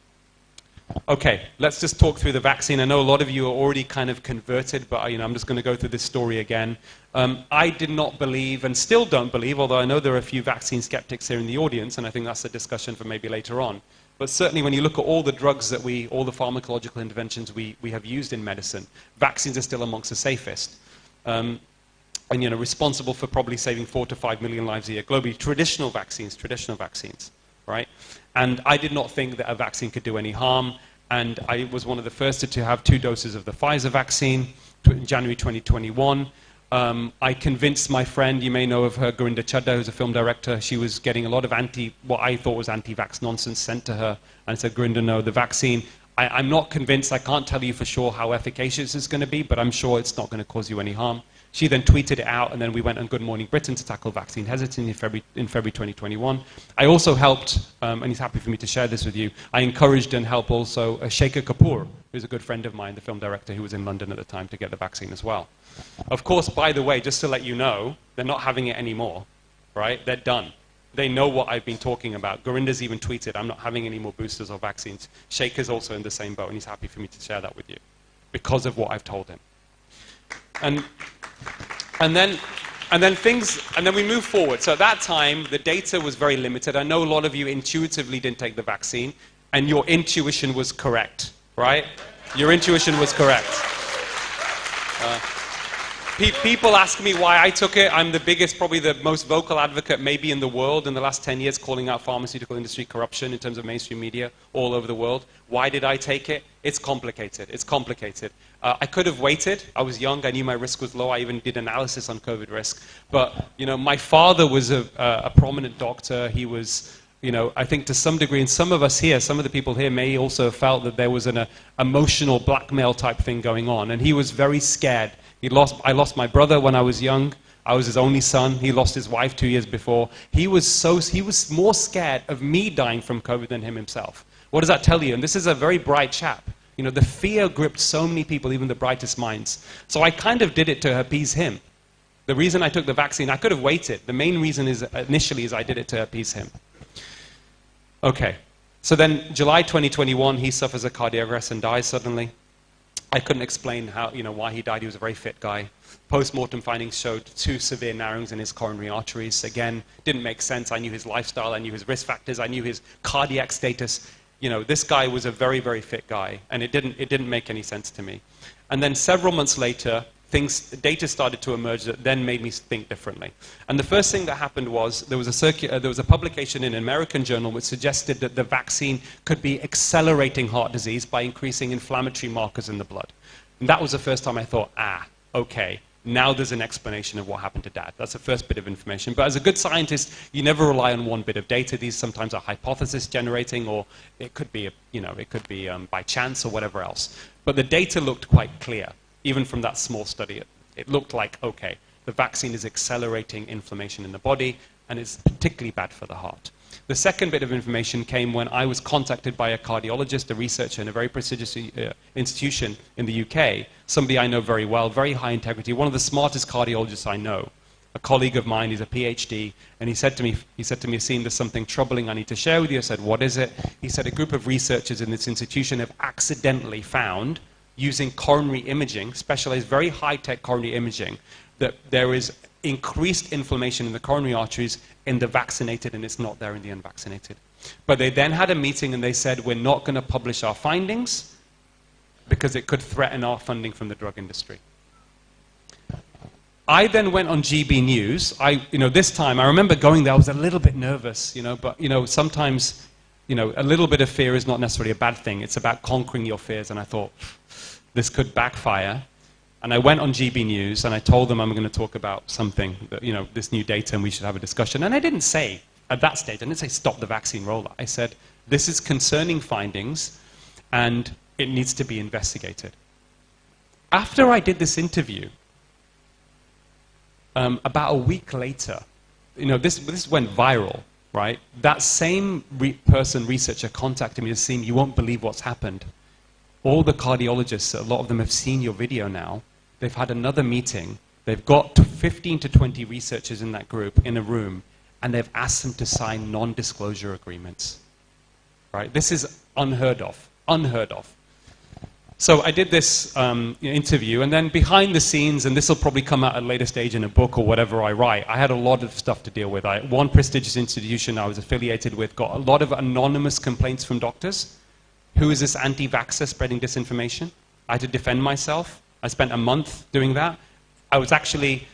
Okay, let's just talk through the vaccine. I know a lot of you are already kind of converted, but I'm just going to go through this story again. I did not believe, and still don't believe, although I know there are a few vaccine skeptics here in the audience, and I think that's a discussion for maybe later on. But certainly when you look at all the drugs that all the pharmacological interventions we have used in medicine, vaccines are still amongst the safest. And responsible for probably saving 4 to 5 million lives a year globally. Traditional vaccines, right? And I did not think that a vaccine could do any harm. And I was one of the first to have 2 doses of the Pfizer vaccine in January 2021. I convinced my friend, you may know of her, Gurinder Chadha, who's a film director. She was getting a lot of what I thought was anti-vax nonsense sent to her. And I said, Gurinder, no, the vaccine, I'm not convinced. I can't tell you for sure how efficacious it's going to be, but I'm sure it's not going to cause you any harm. She then tweeted it out, and then we went on Good Morning Britain to tackle vaccine hesitancy in February 2021. I also helped, and he's happy for me to share this with you, I encouraged and helped also Shekhar Kapoor, who's a good friend of mine, the film director who was in London at the time, to get the vaccine as well. Of course, by the way, just to let you know, they're not having it anymore, right? They're done. They know what I've been talking about. Gurinder's even tweeted, I'm not having any more boosters or vaccines. Shekhar's also in the same boat, and he's happy for me to share that with you because of what I've told him. And then we move forward. So at that time, the data was very limited. I know a lot of you intuitively didn't take the vaccine, and your intuition was correct, right? Your intuition was correct. People ask me why I took it. I'm the biggest, probably the most vocal advocate maybe in the world in the last 10 years, calling out pharmaceutical industry corruption in terms of mainstream media all over the world. Why did I take it? It's complicated. It's complicated. I could have waited. I was young. I knew my risk was low. I even did analysis on COVID risk. But, my father was a prominent doctor. He was, I think to some degree, and some of us here, some of the people here may also have felt that there was an emotional blackmail type thing going on. And he was very scared. I lost my brother when I was young. I was his only son. He lost his wife 2 years before. He was more scared of me dying from COVID than him himself. What does that tell you? And this is a very bright chap. The fear gripped so many people, even the brightest minds. So I kind of did it to appease him. The reason I took the vaccine, I could have waited. The main reason initially is I did it to appease him. Okay. So then July 2021, he suffers a cardiac arrest and dies suddenly. I couldn't explain why he died. He was a very fit guy. Post-mortem findings showed 2 severe narrowings in his coronary arteries. Again, didn't make sense. I knew his lifestyle. I knew his risk factors. I knew his cardiac status. you know, this guy was a very, very fit guy, and it didn't make any sense to me. And then several months later, data started to emerge that then made me think differently. And the first thing that happened was there was a publication in an American journal which suggested that the vaccine could be accelerating heart disease by increasing inflammatory markers in the blood. And that was the first time I thought, okay, now there's an explanation of what happened to Dad. That's the first bit of information. But as a good scientist, you never rely on one bit of data. These sometimes are hypothesis generating, or it could be, by chance or whatever else. But the data looked quite clear, even from that small study. It looked like, okay, the vaccine is accelerating inflammation in the body, and it's particularly bad for the heart. The second bit of information came when I was contacted by a cardiologist, a researcher in a very prestigious institution in the UK, somebody I know very well, very high integrity, one of the smartest cardiologists I know. A colleague of mine, he's a PhD, and he said to me, Aseem, there's something troubling I need to share with you. I said, what is it? He said, a group of researchers in this institution have accidentally found, using coronary imaging, specialized, very high-tech coronary imaging, that there is increased inflammation in the coronary arteries in the vaccinated, and it's not there in the unvaccinated. But they then had a meeting and they said, we're not going to publish our findings because it could threaten our funding from the drug industry. I then went on GB News. This time, I remember going there, I was a little bit nervous, but sometimes, a little bit of fear is not necessarily a bad thing. It's about conquering your fears, and I thought, this could backfire. And I went on GB News and I told them I'm going to talk about something, that, this new data, and we should have a discussion. And I didn't say, at that stage, I didn't say stop the vaccine rollout. I said, this is concerning findings and it needs to be investigated. After I did this interview, about a week later, this went viral, right? That same researcher contacted me to say, you won't believe what's happened. All the cardiologists, a lot of them have seen your video now. They've had another meeting. They've got 15 to 20 researchers in that group in a room, and they've asked them to sign non-disclosure agreements. Right? This is unheard of. Unheard of. So I did this interview, and then behind the scenes, and this will probably come out at a later stage in a book or whatever I write, I had a lot of stuff to deal with. One prestigious institution I was affiliated with got a lot of anonymous complaints from doctors. Who is this anti-vaxxer spreading disinformation? I had to defend myself. I spent a month doing that. I was actually,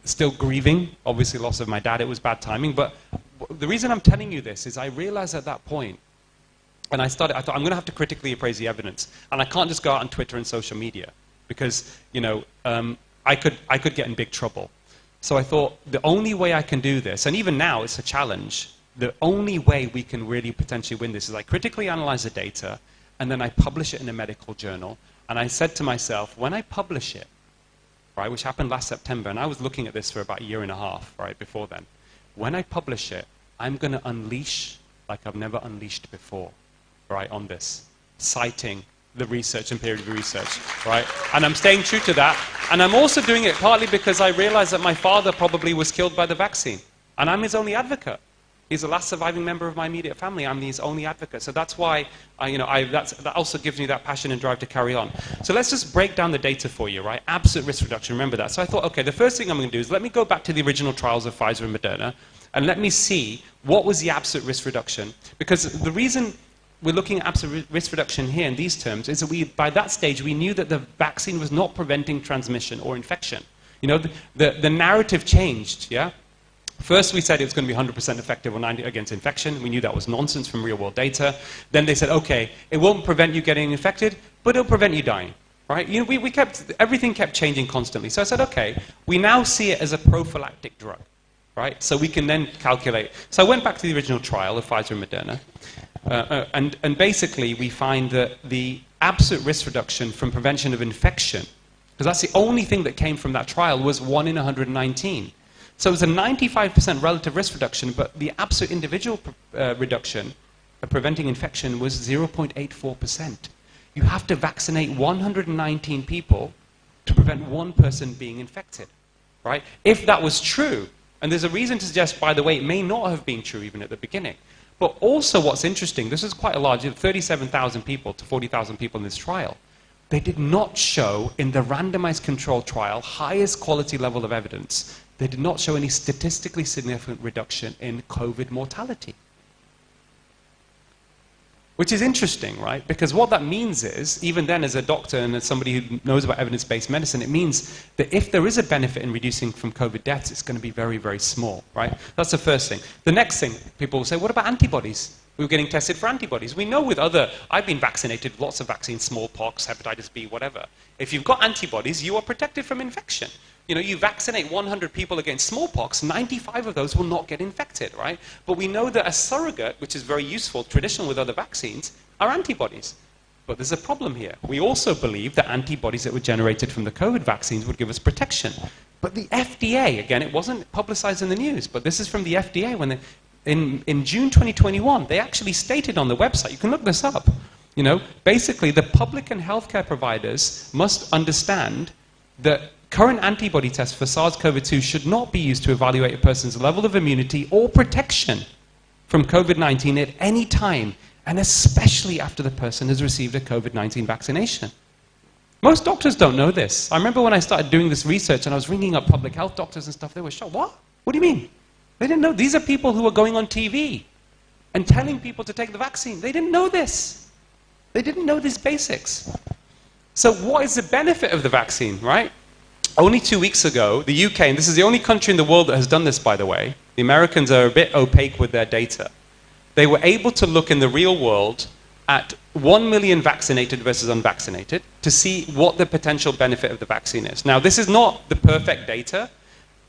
still grieving, obviously loss of my dad. It was bad timing. But the reason I'm telling you this is I realized at that point, and I thought, I'm going to have to critically appraise the evidence. And I can't just go out on Twitter and social media because, I could get in big trouble. So I thought the only way I can do this, and even now it's a challenge, the only way we can really potentially win this is I critically analyze the data, and then I publish it in a medical journal. And I said to myself, when I publish it, right, which happened last September, and I was looking at this for about a year and a half, right, before then. When I publish it, I'm going to unleash like I've never unleashed before, right, on this, citing the research and peer-reviewed research, right? And I'm staying true to that. And I'm also doing it partly because I realized that my father probably was killed by the vaccine, and I'm his only advocate. He's the last surviving member of my immediate family. I'm his only advocate. So that's why, that also gives me that passion and drive to carry on. So let's just break down the data for you, right? Absolute risk reduction, remember that. So I thought, okay, the first thing I'm going to do is let me go back to the original trials of Pfizer and Moderna, and let me see what was the absolute risk reduction. Because the reason we're looking at absolute risk reduction here in these terms is that by that stage, we knew that the vaccine was not preventing transmission or infection. The narrative changed, yeah? First, we said it was going to be 100% effective against infection. We knew that was nonsense from real-world data. Then they said, okay, it won't prevent you getting infected, but it'll prevent you dying. Right? Everything kept changing constantly. So I said, okay, we now see it as a prophylactic drug. Right? So we can then calculate. So I went back to the original trial of Pfizer and Moderna. And basically, we find that the absolute risk reduction from prevention of infection, because that's the only thing that came from that trial, was 1 in 119. So it was a 95% relative risk reduction, but the absolute individual reduction of preventing infection was 0.84%. You have to vaccinate 119 people to prevent one person being infected, right? If that was true, and there's a reason to suggest, by the way, it may not have been true even at the beginning. But also what's interesting, this is quite a large, 37,000 people to 40,000 people in this trial. They did not show in the randomized control trial, highest quality level of evidence, they did not show any statistically significant reduction in COVID mortality. Which is interesting, right? Because what that means is, even then as a doctor and as somebody who knows about evidence-based medicine, it means that if there is a benefit in reducing from COVID deaths, it's going to be very, very small, right? That's the first thing. The next thing, people will say, what about antibodies? We were getting tested for antibodies. We know with I've been vaccinated, lots of vaccines, smallpox, hepatitis B, whatever. If you've got antibodies, you are protected from infection. You know, you vaccinate 100 people against smallpox, 95 of those will not get infected, right? But we know that a surrogate, which is very useful, traditional with other vaccines, are antibodies. But there's a problem here. We also believe that antibodies that were generated from the COVID vaccines would give us protection. But the FDA, again, it wasn't publicized in the news, but this is from the FDA when in June 2021, they actually stated on the website, you can look this up, you know, basically the public and healthcare providers must understand that current antibody tests for SARS-CoV-2 should not be used to evaluate a person's level of immunity or protection from COVID-19 at any time, and especially after the person has received a COVID-19 vaccination. Most doctors don't know this. I remember when I started doing this research and I was ringing up public health doctors and stuff, they were shocked. What? What do you mean? They didn't know. These are people who are going on TV and telling people to take the vaccine. They didn't know this. They didn't know these basics. So what is the benefit of the vaccine, right? Only 2 weeks ago, the UK, and this is the only country in the world that has done this, by the way, the Americans are a bit opaque with their data. They were able to look in the real world at 1 million vaccinated versus unvaccinated to see what the potential benefit of the vaccine is. Now, this is not the perfect data,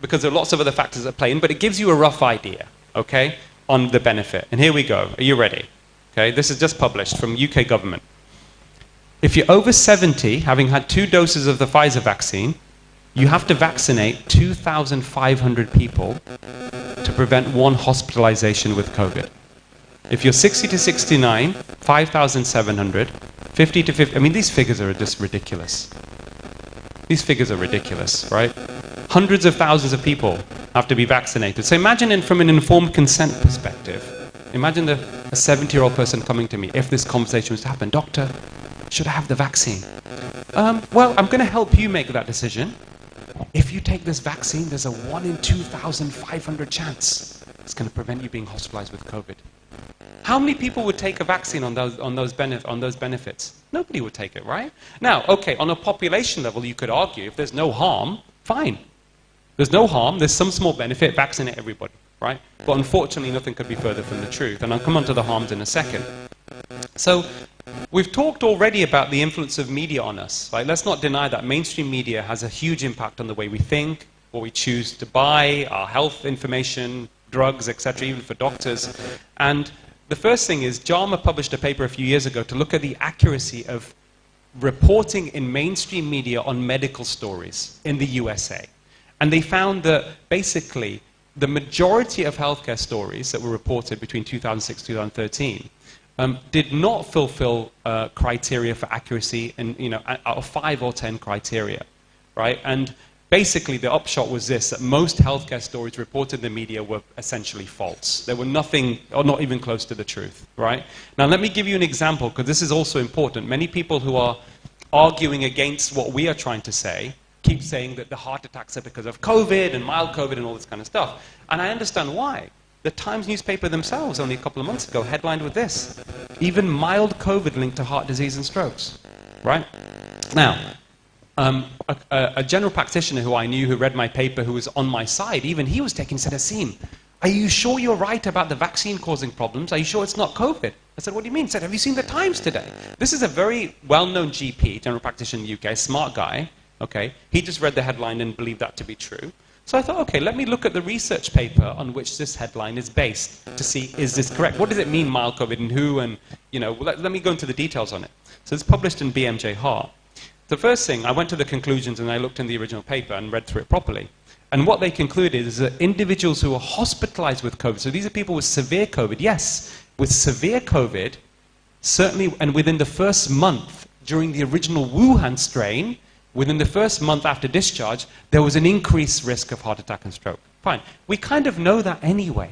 because there are lots of other factors that play in, but it gives you a rough idea, okay, on the benefit. And here we go. Are you ready? Okay, this is just published from UK government. If you're over 70, having had 2 doses of the Pfizer vaccine, you have to vaccinate 2,500 people to prevent 1 hospitalization with COVID. If you're 60 to 69, 5,700, 50 to 50, I mean, these figures are just ridiculous. These figures are ridiculous, right? Hundreds of thousands of people have to be vaccinated. So imagine from an informed consent perspective, imagine a 70-year-old person coming to me, if this conversation was to happen, doctor, should I have the vaccine? Well, I'm going to help you make that decision. If you take this vaccine, there's a 1 in 2,500 chance it's going to prevent you being hospitalized with COVID. How many people would take a vaccine on those benefits? Nobody would take it, right? Now, okay, on a population level, you could argue, if there's no harm, fine. There's no harm, there's some small benefit, vaccinate everybody, right? But unfortunately, nothing could be further from the truth, and I'll come on to the harms in a second. So, we've talked already about the influence of media on us, right? Let's not deny that mainstream media has a huge impact on the way we think, what we choose to buy, our health information, drugs, etc., even for doctors. And the first thing is, JAMA published a paper a few years ago to look at the accuracy of reporting in mainstream media on medical stories in the USA. And they found that basically the majority of healthcare stories that were reported between 2006 and 2013 did not fulfill criteria for accuracy, and out of 5 or 10 criteria, right? And basically the upshot was this, that most healthcare stories reported in the media were essentially false. They were nothing, or not even close to the truth, right? Now let me give you an example, because this is also important. Many people who are arguing against what we are trying to say keep saying that the heart attacks are because of COVID and mild COVID and all this kind of stuff. And I understand why. The Times newspaper themselves, only a couple of months ago, headlined with this. Even mild COVID linked to heart disease and strokes, right? Now, a general practitioner who I knew, who read my paper, who was on my side, even he was taking, said, Aseem, are you sure you're right about the vaccine causing problems? Are you sure it's not COVID? I said, what do you mean? He said, have you seen the Times today? This is a very well-known GP, general practitioner in the UK, smart guy, okay? He just read the headline and believed that to be true. So I thought, okay, let me look at the research paper on which this headline is based to see, is this correct? What does it mean, mild COVID, and who, and, let me go into the details on it. So it's published in BMJ Heart. The first thing, I went to the conclusions and I looked in the original paper and read through it properly. And what they concluded is that individuals who are hospitalized with COVID, so these are people with severe COVID, yes, with severe COVID, certainly, and within the first month, during the original Wuhan strain, within the first month after discharge, there was an increased risk of heart attack and stroke. Fine. We kind of know that anyway.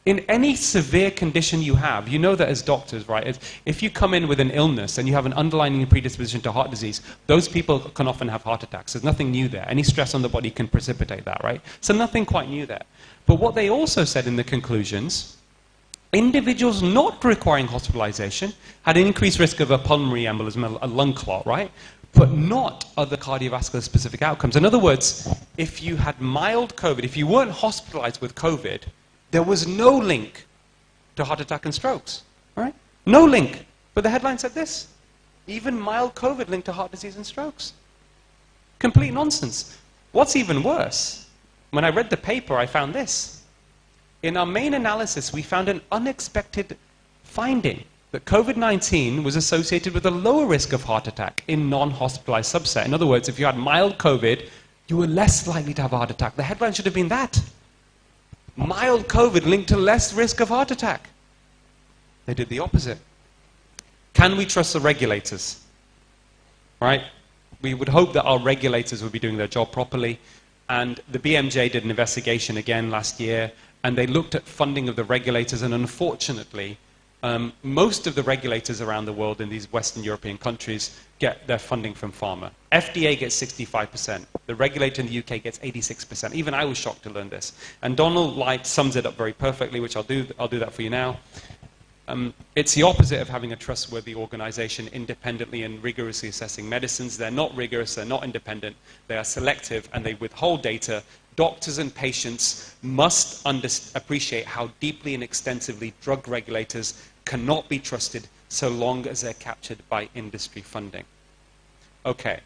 In any severe condition you have, you know that as doctors, right? If you come in with an illness and you have an underlying predisposition to heart disease, those people can often have heart attacks. There's nothing new there. Any stress on the body can precipitate that, right? So nothing quite new there. But what they also said in the conclusions Individuals not requiring hospitalization had an increased risk of a pulmonary embolism, a lung clot, right? But not other cardiovascular specific outcomes. In other words, if you had mild COVID, if you weren't hospitalized with COVID, there was no link to heart attack and strokes, right? No link. But the headline said this: even mild COVID linked to heart disease and strokes. Complete nonsense. What's even worse, when I read the paper, I found this. In our main analysis, we found an unexpected finding that COVID-19 was associated with a lower risk of heart attack in non-hospitalized subset. In other words, if you had mild COVID, you were less likely to have a heart attack. The headline should have been that. Mild COVID linked to less risk of heart attack. They did the opposite. Can we trust the regulators? Right? We would hope that our regulators would be doing their job properly. And the BMJ did an investigation again last year, and they looked at funding of the regulators, and unfortunately, most of the regulators around the world in these Western European countries get their funding from pharma. FDA gets 65%. The regulator in the UK gets 86%. Even I was shocked to learn this. And Donald Light sums it up very perfectly, which I'll do that for you now. It's the opposite of having a trustworthy organization independently and rigorously assessing medicines. They're not rigorous, they're not independent, they are selective, and they withhold data. Doctors and patients must appreciate how deeply and extensively drug regulators cannot be trusted so long as they're captured by industry funding. Okay,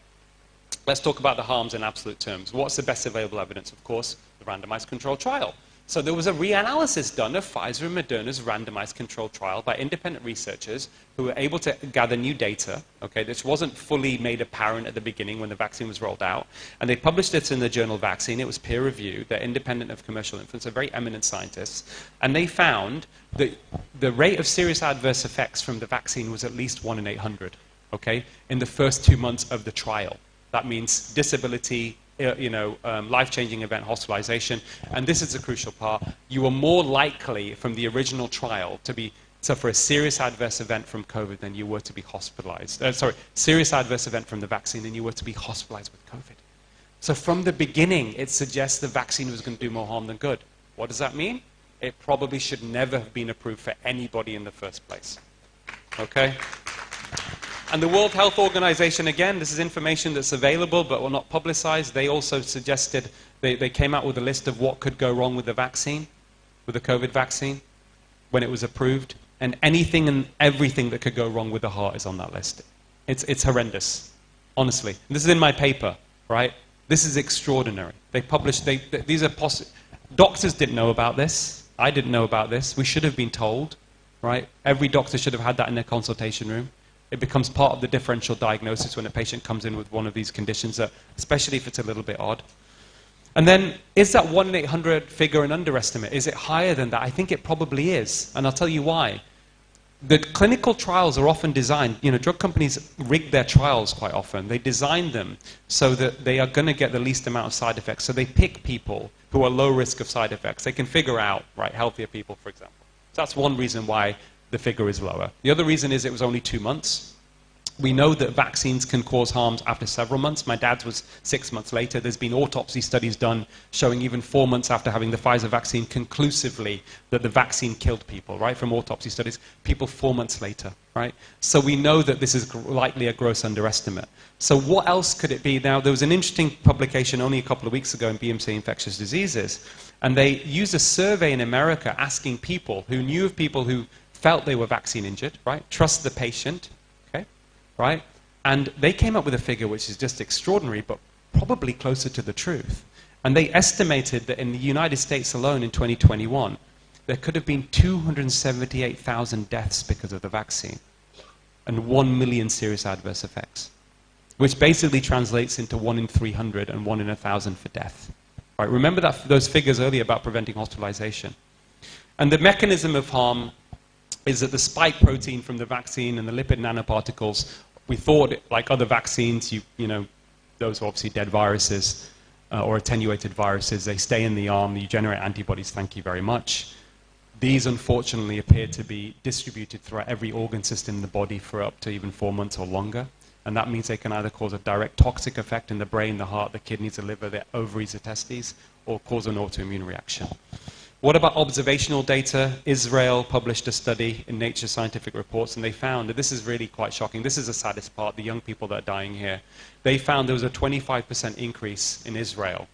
let's talk about the harms in absolute terms. What's the best available evidence? Of course, the randomized controlled trial. So there was a reanalysis done of Pfizer and Moderna's randomized controlled trial by independent researchers who were able to gather new data. Okay, this wasn't fully made apparent at the beginning when the vaccine was rolled out. And they published it in the journal Vaccine. It was peer-reviewed. They're independent of commercial influence. They're very eminent scientists. And they found that the rate of serious adverse effects from the vaccine was at least 1 in 800, okay, in the first 2 months of the trial. That means disability, life-changing event, hospitalization. And this is the crucial part. You were more likely from the original trial to suffer a serious adverse event from COVID than you were to be hospitalized. Serious adverse event from the vaccine than you were to be hospitalized with COVID. So from the beginning, it suggests the vaccine was going to do more harm than good. What does that mean? It probably should never have been approved for anybody in the first place. Okay? And the World Health Organization, again, this is information that's available but will not publicized. They also suggested, they came out with a list of what could go wrong with the vaccine, with the COVID vaccine, when it was approved. And anything and everything that could go wrong with the heart is on that list. It's horrendous, honestly. And this is in my paper, right? This is extraordinary. They published, these are doctors didn't know about this. I didn't know about this. We should have been told, right? Every doctor should have had that in their consultation room. It becomes part of the differential diagnosis when a patient comes in with one of these conditions, especially if it's a little bit odd. And then, is that 1 in 800 figure an underestimate? Is it higher than that? I think it probably is, and I'll tell you why. The clinical trials are often designed, drug companies rig their trials quite often. They design them so that they are going to get the least amount of side effects. So they pick people who are low risk of side effects. They can figure out, right, healthier people, for example. So that's one reason why the figure is lower. The other reason is it was only 2 months. We know that vaccines can cause harms after several months. My dad's was 6 months later. There's been autopsy studies done showing even 4 months after having the Pfizer vaccine conclusively that the vaccine killed people, right? From autopsy studies, people 4 months later, right? So we know that this is likely a gross underestimate. So what else could it be? Now, there was an interesting publication only a couple of weeks ago in BMC Infectious Diseases, and they used a survey in America asking people who knew of people who felt they were vaccine injured, right? Trust the patient, okay, right? And they came up with a figure which is just extraordinary, but probably closer to the truth. And they estimated that in the United States alone in 2021, there could have been 278,000 deaths because of the vaccine and 1 million serious adverse effects, which basically translates into 1 in 300 and 1 in 1,000 for death. Right? Remember those figures earlier about preventing hospitalization. And the mechanism of harm is that the spike protein from the vaccine and the lipid nanoparticles, we thought, like other vaccines, those are obviously dead viruses or attenuated viruses. They stay in the arm. You generate antibodies. Thank you very much. These, unfortunately, appear to be distributed throughout every organ system in the body for up to even 4 months or longer. And that means they can either cause a direct toxic effect in the brain, the heart, the kidneys, the liver, the ovaries, the testes, or cause an autoimmune reaction. What about observational data? Israel published a study in Nature Scientific Reports, and they found that this is really quite shocking. This is the saddest part, the young people that are dying here. They found there was a 25% increase in Israel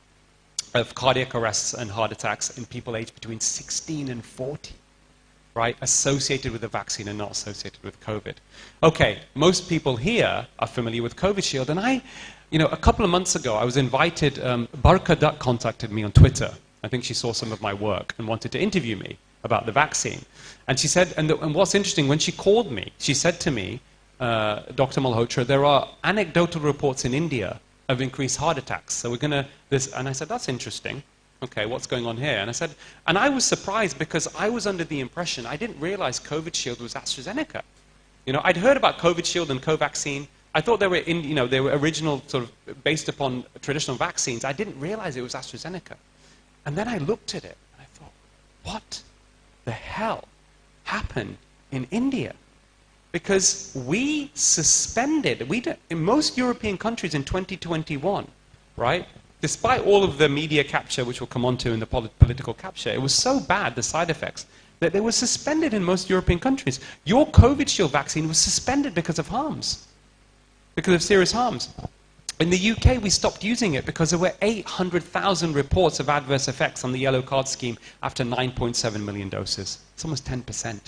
of cardiac arrests and heart attacks in people aged between 16 and 40, right? Associated with the vaccine and not associated with COVID. Okay, most people here are familiar with COVID Shield, and a couple of months ago, I was invited, Barka Duck contacted me on Twitter. I think she saw some of my work and wanted to interview me about the vaccine. And she said, and what's interesting, when she called me, she said to me, Dr. Malhotra, there are anecdotal reports in India of increased heart attacks. So we're going to, and I said, that's interesting. Okay, what's going on here? And I said, and I was surprised because I was under the impression, I didn't realize COVID Shield was AstraZeneca. I'd heard about COVID Shield and Covaxin. I thought they were, they were original, sort of based upon traditional vaccines. I didn't realize it was AstraZeneca. And then I looked at it and I thought, what the hell happened in India? Because we suspended, in most European countries in 2021, right? Despite all of the media capture, which we'll come on to in the political capture, it was so bad, the side effects, that they were suspended in most European countries. Your COVID Shield vaccine was suspended because of harms, because of serious harms. In the UK, we stopped using it because there were 800,000 reports of adverse effects on the yellow card scheme after 9.7 million doses. It's almost 10%.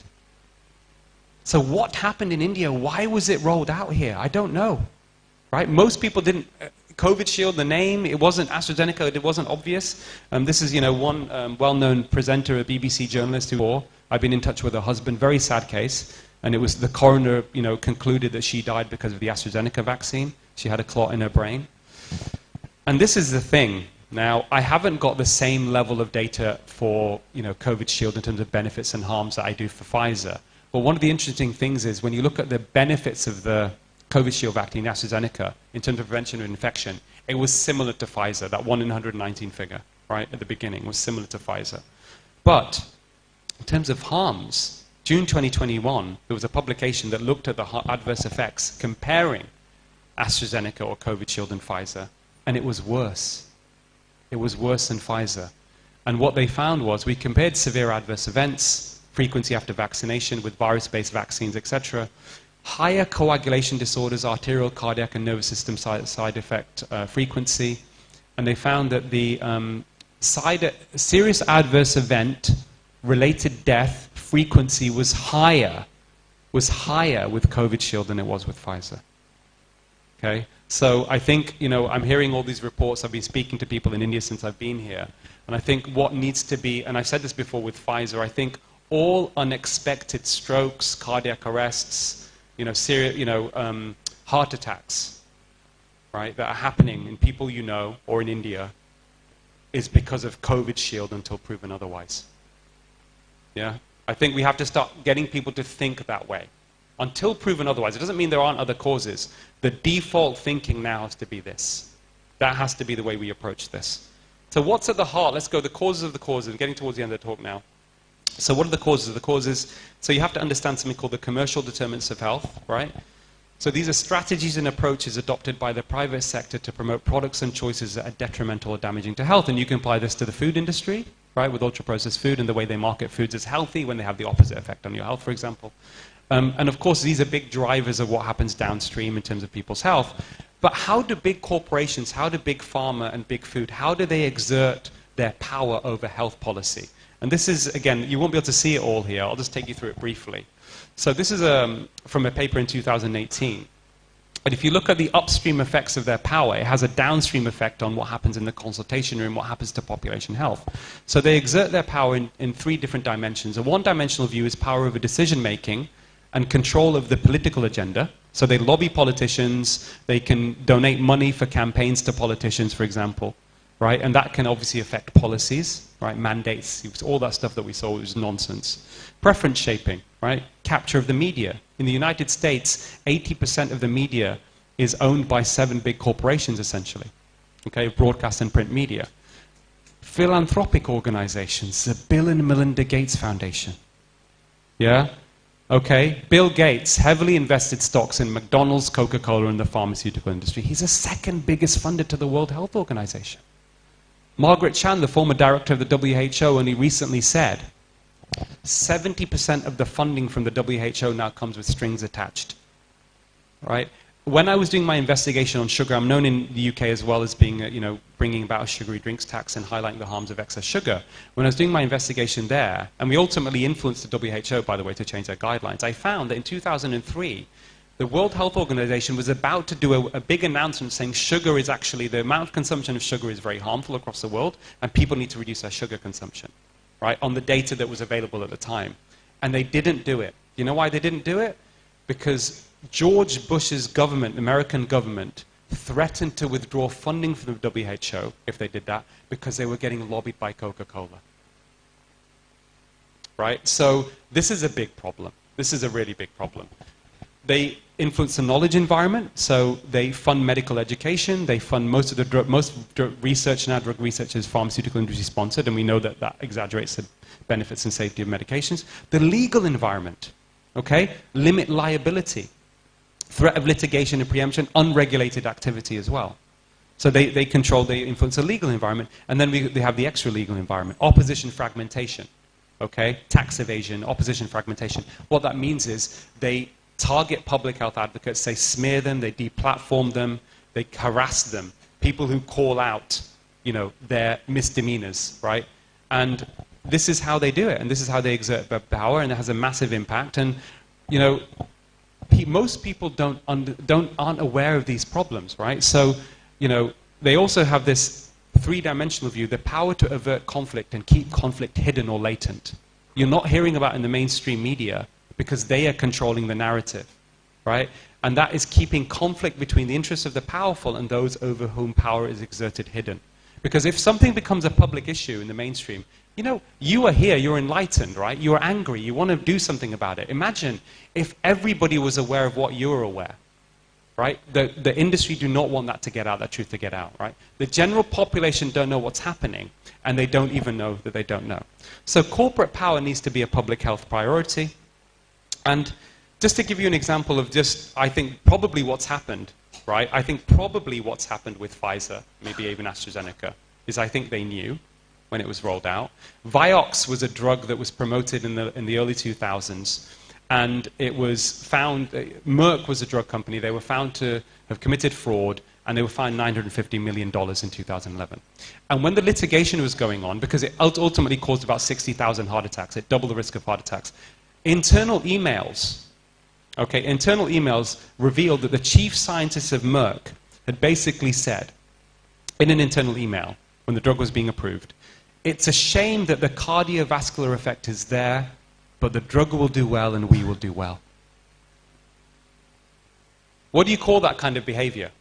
So what happened in India? Why was it rolled out here? I don't know. Right? Most people didn't... COVID Shield, the name, it wasn't AstraZeneca, it wasn't obvious. This is, one well-known presenter, a BBC journalist who... I've been in touch with her husband, very sad case. And it was the coroner, concluded that she died because of the AstraZeneca vaccine. She had a clot in her brain. And this is the thing. Now, I haven't got the same level of data for, COVID Shield in terms of benefits and harms that I do for Pfizer. But one of the interesting things is when you look at the benefits of the COVID Shield vaccine, AstraZeneca, in terms of prevention of infection, it was similar to Pfizer. That 1 in 119 figure, right, at the beginning was similar to Pfizer. But in terms of harms, June 2021, there was a publication that looked at the adverse effects comparing AstraZeneca or COVID Shield and Pfizer, and it was worse. It was worse than Pfizer. And what they found was we compared severe adverse events, frequency after vaccination with virus-based vaccines, etc., higher coagulation disorders, arterial, cardiac, and nervous system side effect frequency, and they found that the serious adverse event related death frequency was higher with COVID Shield than it was with Pfizer. Okay, so I think, I'm hearing all these reports. I've been speaking to people in India since I've been here, and I think what needs to be, and I've said this before with Pfizer, I think all unexpected strokes, cardiac arrests, heart attacks, right, that are happening in people or in India, is because of COVID Shield until proven otherwise. Yeah, I think we have to start getting people to think that way. Until proven otherwise. It doesn't mean there aren't other causes. The default thinking now has to be this. That has to be the way we approach this. So what's at the heart? Let's go the causes of the causes. I'm getting towards the end of the talk now. So what are the causes of the causes? So you have to understand something called the commercial determinants of health, right? So these are strategies and approaches adopted by the private sector to promote products and choices that are detrimental or damaging to health. And you can apply this to the food industry, right, with ultra-processed food and the way they market foods as healthy when they have the opposite effect on your health, for example. And of course, these are big drivers of what happens downstream in terms of people's health. But how do big corporations, how do big pharma and big food, how do they exert their power over health policy? And this is, again, you won't be able to see it all here. I'll just take you through it briefly. So this is from a paper in 2018. But if you look at the upstream effects of their power, it has a downstream effect on what happens in the consultation room, what happens to population health. So they exert their power in 3 different dimensions. A one-dimensional view is power over decision-making and control of the political agenda. So they lobby politicians, they can donate money for campaigns to politicians, for example, right? And that can obviously affect policies, right? Mandates, all that stuff that we saw was nonsense. Preference shaping, right? Capture of the media. In the United States, 80% of the media is owned by 7 big corporations, essentially, okay? Broadcast and print media. Philanthropic organizations, the Bill and Melinda Gates Foundation, yeah? Okay, Bill Gates heavily invested stocks in McDonald's, Coca-Cola, and the pharmaceutical industry. He's the 2nd biggest funder to the World Health Organization. Margaret Chan, the former director of the WHO, only recently said 70% of the funding from the WHO now comes with strings attached. Right? When I was doing my investigation on sugar, I'm known in the UK as well as being, bringing about a sugary drinks tax and highlighting the harms of excess sugar. When I was doing my investigation there, and we ultimately influenced the WHO, by the way, to change their guidelines, I found that in 2003, the World Health Organization was about to do a big announcement saying sugar is actually, the amount of consumption of sugar is very harmful across the world, and people need to reduce their sugar consumption, right, on the data that was available at the time. And they didn't do it. You know why they didn't do it? Because George Bush's government, American government, threatened to withdraw funding from the WHO if they did that because they were getting lobbied by Coca-Cola. Right? So this is a big problem. This is a really big problem. They influence the knowledge environment, so they fund medical education, they fund most of the drug research now, drug research is pharmaceutical industry sponsored, and we know that that exaggerates the benefits and safety of medications. The legal environment, okay, limit liability. Threat of litigation and preemption, unregulated activity as well. So they influence the legal environment, and then they have the extra-legal environment. Opposition fragmentation, okay? Tax evasion, opposition fragmentation. What that means is they target public health advocates, they smear them, they deplatform them, they harass them. People who call out, their misdemeanors, right? And this is how they do it, and this is how they exert their power, and it has a massive impact. And, most people aren't aware of these problems, right? So, they also have this three-dimensional view, the power to avert conflict and keep conflict hidden or latent. You're not hearing about it in the mainstream media because they are controlling the narrative, right? And that is keeping conflict between the interests of the powerful and those over whom power is exerted hidden. Because if something becomes a public issue in the mainstream, you are here, you're enlightened, right? You're angry, you want to do something about it. Imagine if everybody was aware of what you're aware, right? The industry do not want that to get out, that truth to get out, right? The general population don't know what's happening, and they don't even know that they don't know. So corporate power needs to be a public health priority. And just to give you an example of I think, probably what's happened, right? I think probably what's happened with Pfizer, maybe even AstraZeneca, is I think they knew when it was rolled out. Vioxx was a drug that was promoted in the early 2000s, and it was found, Merck was a drug company, they were found to have committed fraud, and they were fined $950 million in 2011. And when the litigation was going on, because it ultimately caused about 60,000 heart attacks, it doubled the risk of heart attacks, internal emails revealed that the chief scientist of Merck had basically said, in an internal email, when the drug was being approved, it's a shame that the cardiovascular effect is there, but the drug will do well and we will do well. What do you call that kind of behavior?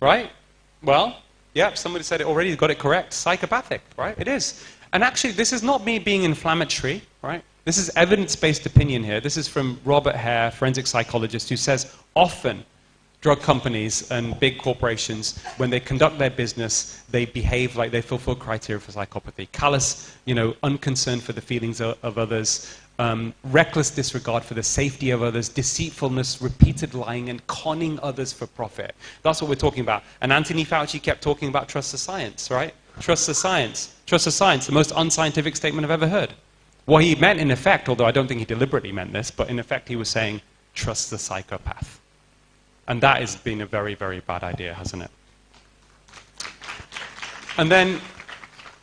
Right? Well, yeah, somebody said it already, got it correct. Psychopathic, right? It is. And actually, this is not me being inflammatory, right? This is evidence-based opinion here. This is from Robert Hare, forensic psychologist, who says often drug companies and big corporations, when they conduct their business, they behave like they fulfill criteria for psychopathy. Callous, unconcern for the feelings of others, reckless disregard for the safety of others, deceitfulness, repeated lying, and conning others for profit. That's what we're talking about. And Anthony Fauci kept talking about trust the science, right? Trust the science. Trust the science, the most unscientific statement I've ever heard. What he meant in effect, although I don't think he deliberately meant this, but in effect he was saying, trust the psychopath. And that has been a very, very bad idea, hasn't it? And then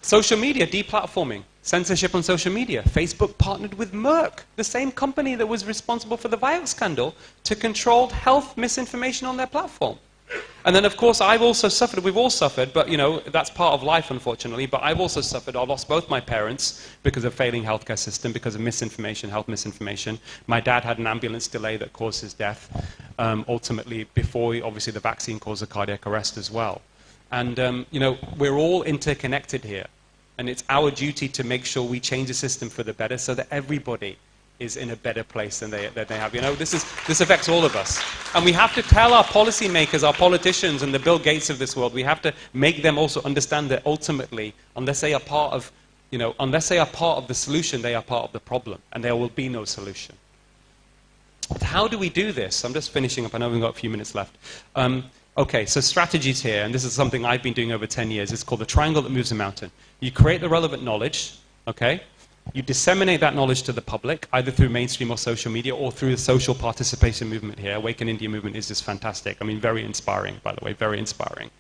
social media, deplatforming, censorship on social media. Facebook partnered with Merck, the same company that was responsible for the Vioxx scandal, to control health misinformation on their platform. And then, of course, I've also suffered, we've all suffered, but, that's part of life, unfortunately, but I've also suffered. I lost both my parents because of failing healthcare system, because of misinformation, health misinformation. My dad had an ambulance delay that caused his death, ultimately, before, obviously, the vaccine caused a cardiac arrest as well. And, we're all interconnected here, and it's our duty to make sure we change the system for the better so that everybody is in a better place than they have. This affects all of us. And we have to tell our policymakers, our politicians, and the Bill Gates of this world, we have to make them also understand that ultimately, unless they are part of the solution, they are part of the problem, and there will be no solution. How do we do this? I'm just finishing up. I know we've got a few minutes left. Okay, so strategies here, and this is something I've been doing over 10 years. It's called the triangle that moves a mountain. You create the relevant knowledge, okay? You disseminate that knowledge to the public, either through mainstream or social media, or through the social participation movement here. Awaken India movement is just fantastic. I mean, very inspiring, by the way, very inspiring.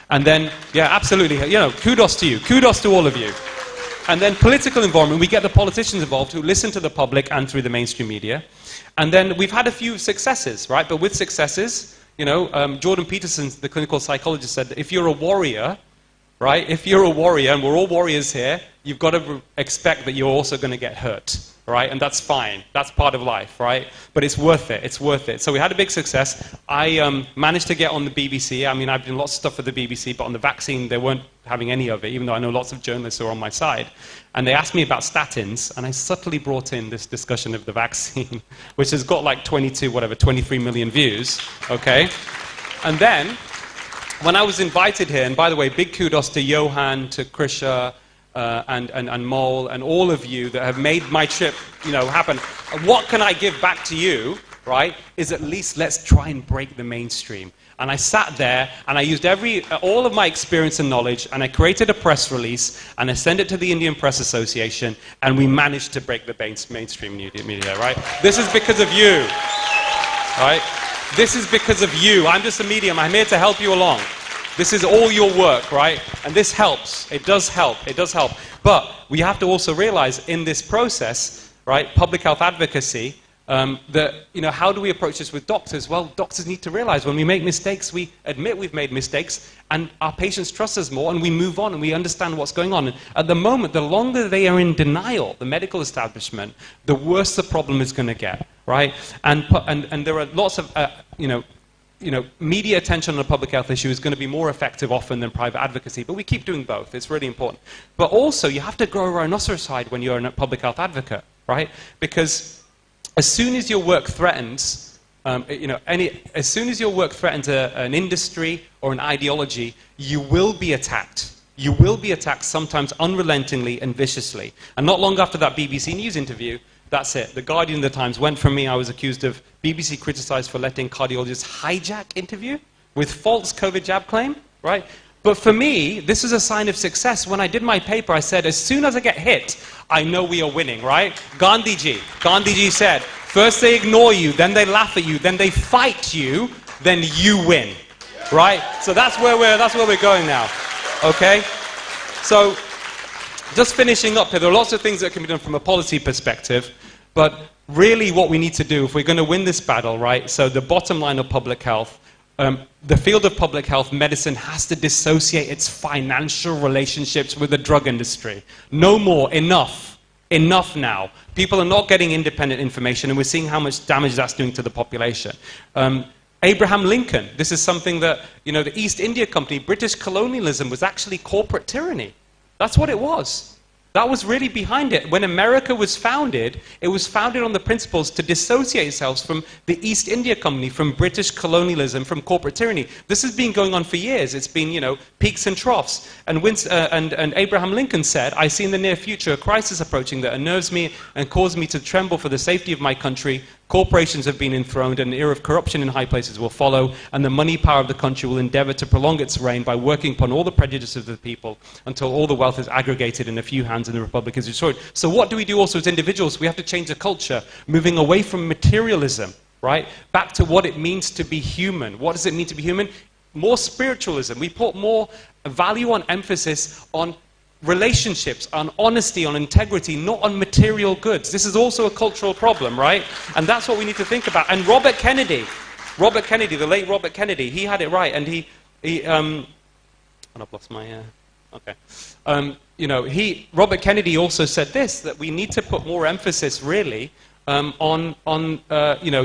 And then, yeah, absolutely, you know, kudos to you. Kudos to all of you. And then political involvement, we get the politicians involved who listen to the public and through the mainstream media. And then we've had a few successes, right? But with successes, you know, Jordan Peterson, the clinical psychologist, said that if you're a warrior, right, if you're a warrior, and we're all warriors here, you've got to expect that you're also going to get hurt, right? And that's fine. That's part of life, right? But it's worth it. It's worth it. So we had a big success. I managed to get on the BBC. I mean, I've done lots of stuff for the BBC, but on the vaccine, they weren't having any of it, even though I know lots of journalists who are on my side. And they asked me about statins, and I subtly brought in this discussion of the vaccine, which has got like 23 million views, okay? And then, when I was invited here, and by the way, big kudos to Yohan, to Trisha, and Mole, and all of you that have made my trip, you know, happen. What can I give back to you, right, is at least let's try and break the mainstream. And I sat there, and I used all of my experience and knowledge, and I created a press release, and I sent it to the Indian Press Association, and we managed to break the mainstream media, right? This is because of you, right? This is because of you. I'm just a medium. I'm here to help you along. This is all your work, right? And this helps. It does help. It does help. But we have to also realize in this process, right, public health advocacy, that, you know, how do we approach this with doctors? Well, doctors need to realize when we make mistakes, we admit we've made mistakes, and our patients trust us more, and we move on, and we understand what's going on. And at the moment, the longer they are in denial, the medical establishment, the worse the problem is going to get, right? And there are lots of, media attention on a public health issue is going to be more effective often than private advocacy, but we keep doing both. It's really important. But also, you have to grow a rhinoceros hide when you're a public health advocate, right? Because as soon as your work threatens, as soon as your work threatens an industry or an ideology, you will be attacked. You will be attacked sometimes unrelentingly and viciously. And not long after that BBC News interview, that's it. The Guardian and the Times went from me. I was accused of BBC criticized for letting cardiologists hijack interview with false COVID jab claim, right? But for me, this is a sign of success. When I did my paper, I said, as soon as I get hit, I know we are winning, right? Gandhiji said, first they ignore you, then they laugh at you, then they fight you, then you win, right? So that's where we're going now, okay? So just finishing up here, there are lots of things that can be done from a policy perspective, but really what we need to do, if we're going to win this battle, right, so the bottom line of public health, the field of public health medicine has to dissociate its financial relationships with the drug industry. No more, enough. Enough now. People are not getting independent information, and we're seeing how much damage that's doing to the population. Abraham Lincoln, this is something that, you know, the East India Company, British colonialism was actually corporate tyranny. That's what it was. That was really behind it. When America was founded, it was founded on the principles to dissociate itself from the East India Company, from British colonialism, from corporate tyranny. This has been going on for years. It's been, you know, peaks and troughs. And Abraham Lincoln said, I see in the near future a crisis approaching that unnerves me and causes me to tremble for the safety of my country. Corporations have been enthroned, and an era of corruption in high places will follow, and the money power of the country will endeavor to prolong its reign by working upon all the prejudices of the people until all the wealth is aggregated in a few hands and the republic is destroyed. So what do we do also as individuals? We have to change the culture, moving away from materialism, right, back to what it means to be human. What does it mean to be human? More spiritualism. We put more value on emphasis on relationships, on honesty, on integrity, not on material goods. This is also a cultural problem, right? And that's what we need to think about. And Robert Kennedy, the late Robert Kennedy, he had it right, and and I've lost my, Robert Kennedy also said this, that we need to put more emphasis, really, on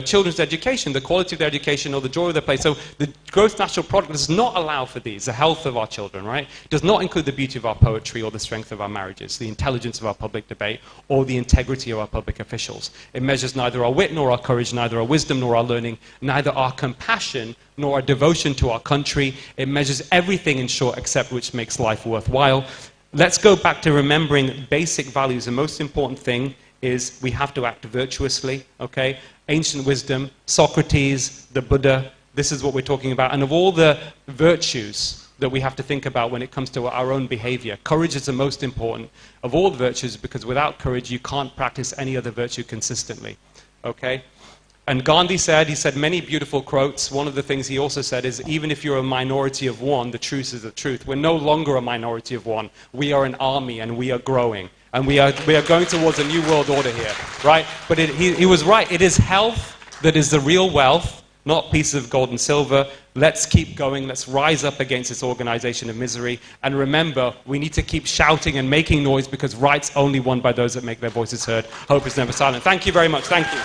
children's education, the quality of their education or the joy of their play. So the gross national product does not allow for these, the health of our children, right? It does not include the beauty of our poetry or the strength of our marriages, the intelligence of our public debate or the integrity of our public officials. It measures neither our wit nor our courage, neither our wisdom nor our learning, neither our compassion nor our devotion to our country. It measures everything, in short, except which makes life worthwhile. Let's go back to remembering basic values. The most important thing is we have to act virtuously, okay? Ancient wisdom, Socrates, the Buddha, this is what we're talking about. And of all the virtues that we have to think about when it comes to our own behavior, courage is the most important of all the virtues, because without courage you can't practice any other virtue consistently. Okay? And Gandhi said, he said many beautiful quotes. One of the things he also said is, even if you're a minority of one, the truth is the truth. We're no longer a minority of one. We are an army, and we are growing. And we are going towards a new world order here, right? But he was right. It is health that is the real wealth, not pieces of gold and silver. Let's keep going. Let's rise up against this organization of misery. And remember, we need to keep shouting and making noise, because right's only won by those that make their voices heard. Hope is never silent. Thank you very much. Thank you.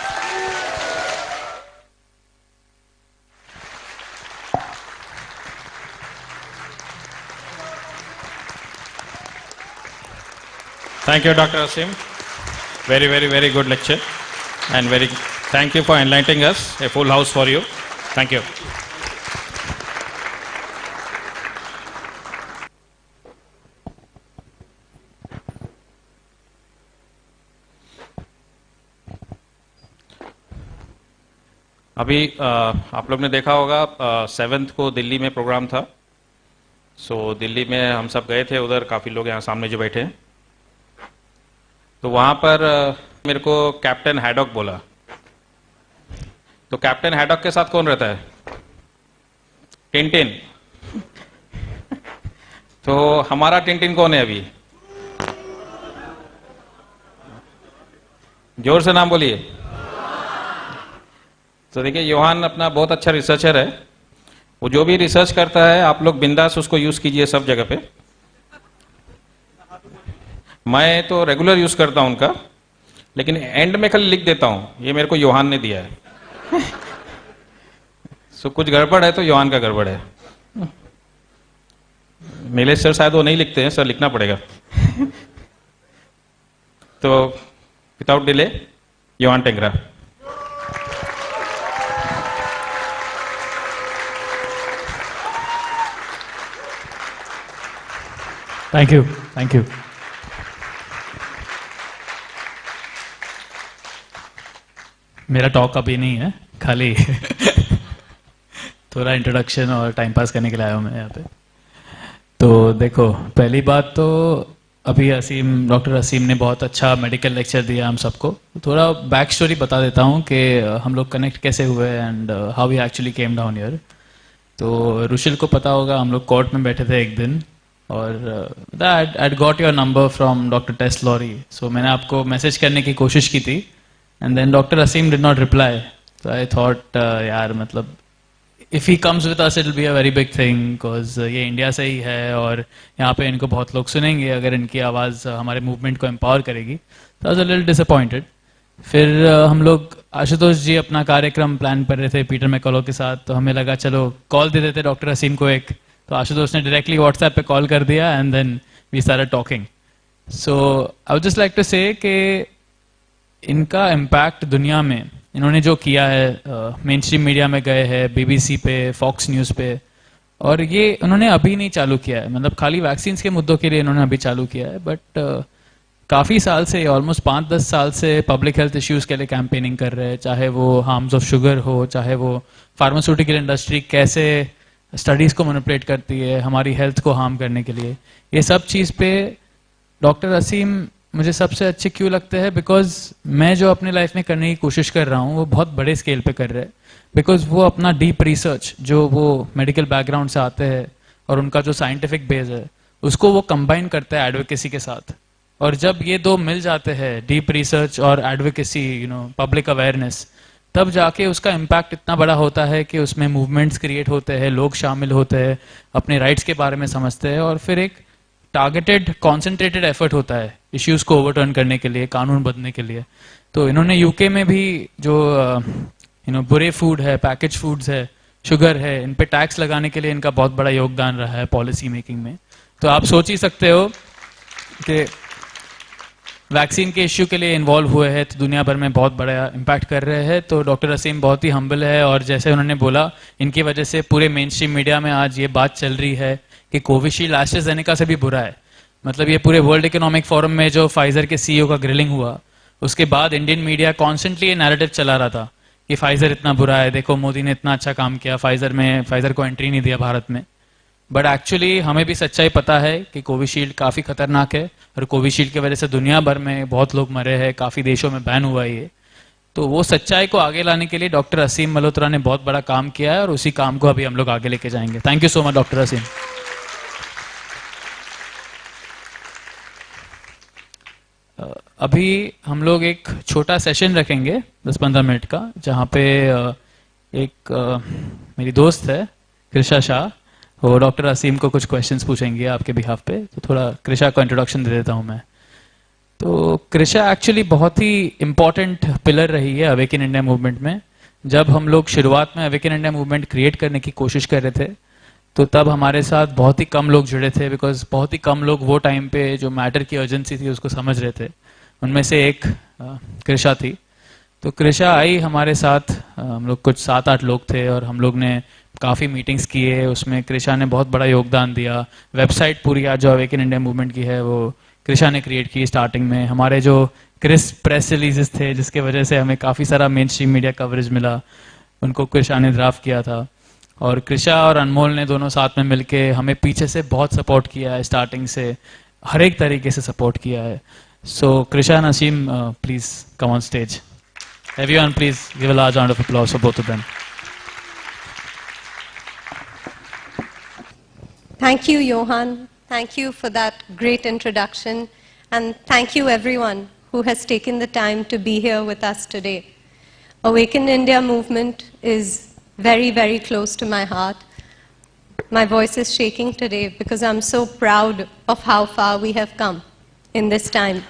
Thank you, Dr. Aseem. Very, very, very good lecture. And thank you for enlightening us. A full house for you. Thank you. अभी आप लोग ने देखा होगा 7th को दिल्ली में programme था. सो दिल्ली में हम सब गए थे. उधर काफ़ी लोग यहाँ सामने जो बैठे हैं. तो वहाँ पर मेरे को कैप्टन हैडॉक बोला. तो कैप्टन हैडॉक के साथ कौन रहता है? टिनटिन. तो हमारा टिनटिन कौन है अभी? जोर से नाम बोलिए. तो देखिए, योहान अपना बहुत अच्छा रिसर्चर है. वो जो भी रिसर्च करता है, आप लोग बिंदास उसको यूज कीजिए सब जगह पे. मैं तो रेगुलर यूज करता हूं उनका, लेकिन एंड में खाली लिख देता हूं, ये मेरे को योहान ने दिया है. सो कुछ गड़बड़ है तो योहान का गड़बड़ है. नीलेश सर शायद वो नहीं लिखते हैं, सर लिखना पड़ेगा. तो without delay, Yohan Tengra. Thank you. Thank you. मेरा टॉक अभी नहीं है, खाली थोड़ा इंट्रोडक्शन और टाइम पास करने के लिए आया हूँ मैं यहाँ पे. तो देखो, पहली बात तो अभी डॉक्टर असीम ने बहुत अच्छा मेडिकल लेक्चर दिया हम सबको. थोड़ा बैक स्टोरी बता देता हूँ कि हम लोग कनेक्ट कैसे हुए and how we actually came down here. तो रुशिल को पता होगा, हम लोग कोर्ट में बैठे थे एक दिन, और I got your number from doctor Tess Lawrie. So मैंने आपको मैसेज करने की कोशिश की थी, and then Dr. Aseem did not reply. So I thought, यार मतलब if he comes with us, it will be a very big thing, because ये इंडिया से ही है और यहाँ पे इनको बहुत लोग सुनेंगे अगर इनकी आवाज़ हमारे मूवमेंट को एम्पावर करेगी. So I was a little disappointed. फिर हम लोग आशुतोष जी अपना कार्यक्रम प्लान कर रहे थे पीटर मैकॉलो के साथ, तो हमें लगा चलो कॉल दे देते डॉक्टर असीम को एक. तो आशुतोष ने डायरेक्टली व्हाट्सएप पे कॉल कर दिया and then we started talking. So I would just like to say कि इनका इम्पैक्ट दुनिया में, इन्होंने जो किया है, मेन स्ट्रीम मीडिया में गए हैं, बीबीसी पे, फॉक्स न्यूज़ पे, और ये उन्होंने अभी नहीं चालू किया है, मतलब खाली वैक्सीन के मुद्दों के लिए इन्होंने अभी चालू किया है, बट काफ़ी साल से, ऑलमोस्ट 5-10 साल से पब्लिक हेल्थ इश्यूज़ के लिए कैंपेनिंग कर रहे हैं. चाहे वो हार्म्स ऑफ शुगर हो, चाहे वो फार्मास्यूटिकल इंडस्ट्री कैसे स्टडीज़ को मैनिपुलेट करती है हमारी हेल्थ को हार्म करने के लिए, ये सब चीज़ पे डॉक्टर असीम मुझे सबसे अच्छे क्यों लगते हैं, बिकॉज मैं जो अपने लाइफ में करने की कोशिश कर रहा हूँ वो बहुत बड़े स्केल पे कर रहे हैं. बिकॉज वो अपना डीप रिसर्च, जो वो मेडिकल बैकग्राउंड से आते हैं और उनका जो साइंटिफिक बेस है, उसको वो कंबाइन करते हैं एडवोकेसी के साथ. और जब ये दो मिल जाते हैं, डीप रिसर्च और एडवोकेसी, पब्लिक अवेयरनेस, तब जाके उसका इम्पैक्ट इतना बड़ा होता है कि उसमें मूवमेंट्स क्रिएट होते हैं, लोग शामिल होते हैं, अपने राइट्स के बारे में समझते हैं, और फिर एक टारगेटेड कॉन्सेंट्रेटेड एफर्ट होता है इश्यूज को ओवरटर्न करने के लिए, कानून बदलने के लिए. तो इन्होंने यूके में भी जो बुरे फूड है, पैकेज फूड्स है, शुगर है, इन पे टैक्स लगाने के लिए इनका बहुत बड़ा योगदान रहा है पॉलिसी मेकिंग में. तो आप सोच ही सकते हो कि वैक्सीन के इश्यू के लिए इन्वॉल्व हुए हैं तो दुनिया भर में बहुत बड़ा इम्पैक्ट कर रहे हैं. तो डॉक्टर असीम बहुत ही हम्बल है, और जैसे उन्होंने बोला, इनकी वजह से पूरे मेन स्ट्रीम मीडिया में आज ये बात चल रही है कि कोविशील्ड एस्ट्राजेनेका से भी बुरा है. मतलब ये पूरे वर्ल्ड इकोनॉमिक फोरम में जो फाइजर के सीईओ का ग्रिलिंग हुआ, उसके बाद इंडियन मीडिया कॉन्स्टेंटली ये नैरेटिव चला रहा था कि फाइजर इतना बुरा है, देखो मोदी ने इतना अच्छा काम किया, फाइजर को एंट्री नहीं दिया भारत में। बट एक्चुअली हमें भी सच्चाई पता है कि कोविशील्ड काफ़ी खतरनाक है, और कोविशील्ड की वजह से दुनिया भर में बहुत लोग मरे हैं, काफ़ी देशों में बैन हुआ है ये। तो वो सच्चाई को आगे लाने के लिए डॉक्टर असीम मल्होत्रा ने बहुत बड़ा काम किया है, और उसी काम को अभी हम लोग आगे लेके जाएंगे। Thank you so much doctor Aseem. अभी हम लोग एक छोटा सेशन रखेंगे 10-15 मिनट का, जहाँ पे एक मेरी दोस्त है कृषा शाह, वो डॉक्टर असीम को कुछ क्वेश्चंस पूछेंगे आपके बिहाफ पे। तो थोड़ा कृषा को इंट्रोडक्शन दे देता हूँ मैं। तो कृषा एक्चुअली बहुत ही इम्पोर्टेंट पिलर रही है अवेकन इंडिया मूवमेंट में। जब हम लोग शुरुआत में अवेकन इंडिया मूवमेंट क्रिएट करने की कोशिश कर रहे थे, तो तब हमारे साथ बहुत ही कम लोग जुड़े थे, बिकॉज बहुत ही कम लोग वो टाइम पे जो मैटर की अर्जेंसी थी उसको समझ रहे थे। उनमें से एक कृषा थी। तो कृषा आई हमारे साथ, हम लोग कुछ 7-8 लोग थे, और हम लोग ने काफ़ी मीटिंग्स किए। उसमें कृषा ने बहुत बड़ा योगदान दिया। वेबसाइट पूरी आज जो अवेकन इंडिया मूवमेंट की है वो कृषा ने क्रिएट की स्टार्टिंग में। हमारे जो क्रिस्प प्रेस रिलीजेस थे, जिसके वजह से हमें काफ़ी सारा मेन स्ट्रीम मीडिया कवरेज मिला, उनको कृषा ने ड्राफ्ट किया था। और कृषा और अनमोल ने दोनों साथ में मिलके हमें पीछे से बहुत सपोर्ट किया है, स्टार्टिंग से हर एक तरीके से सपोर्ट किया है। So Krisha and Aseem, please come on stage. Everyone, please give a large round of applause for both of them. Thank you, Yohan. Thank you for that great introduction. And thank you, everyone who has taken the time to be here with us today. Awaken India movement is very, very close to my heart. My voice is shaking today because I'm so proud of how far we have come in this time.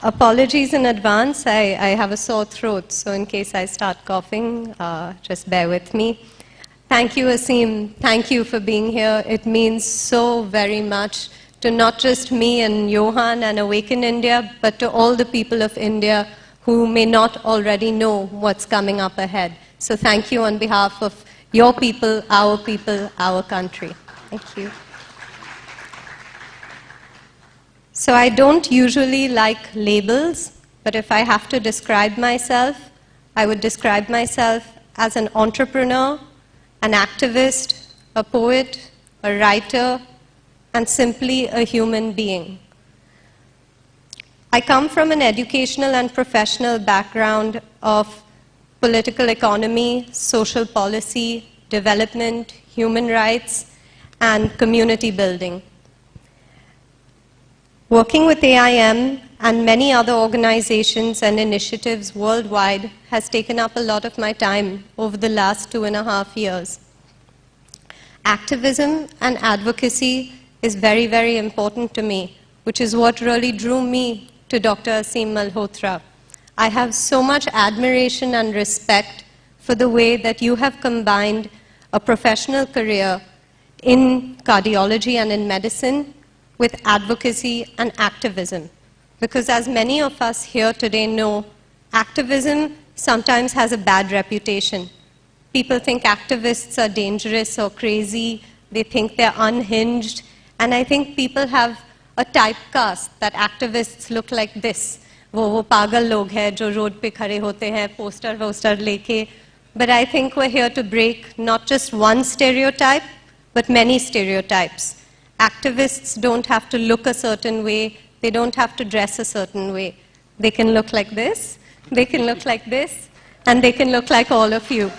Apologies in advance, I have a sore throat, so in case I start coughing, just bear with me. Thank you, Aseem. Thank you for being here. It means so very much to not just me and Yohan and Awaken India, but to all the people of India who may not already know what's coming up ahead. So thank you on behalf of your people, our country. Thank you. So I don't usually like labels, but if I have to describe myself, I would describe myself as an entrepreneur, an activist, a poet, a writer, and simply a human being. I come from an educational and professional background of political economy, social policy, development, human rights, and community building. Working with AIM and many other organizations and initiatives worldwide has taken up a lot of my time over the last 2.5 years. Activism and advocacy is very, very important to me, which is what really drew me to Dr. Aseem Malhotra. I have so much admiration and respect for the way that you have combined a professional career in cardiology and in medicine with advocacy and activism. Because as many of us here today know, activism sometimes has a bad reputation. People think activists are dangerous or crazy, they think they're unhinged, and I think people have a typecast that activists look like this. वो पागल लोग हैं जो road पे खड़े होते हैं poster वोस्टर लेके. But I think we're here to break not just one stereotype, but many stereotypes. Activists don't have to look a certain way, they don't have to dress a certain way. They can look like this, they can look like this, and they can look like all of you.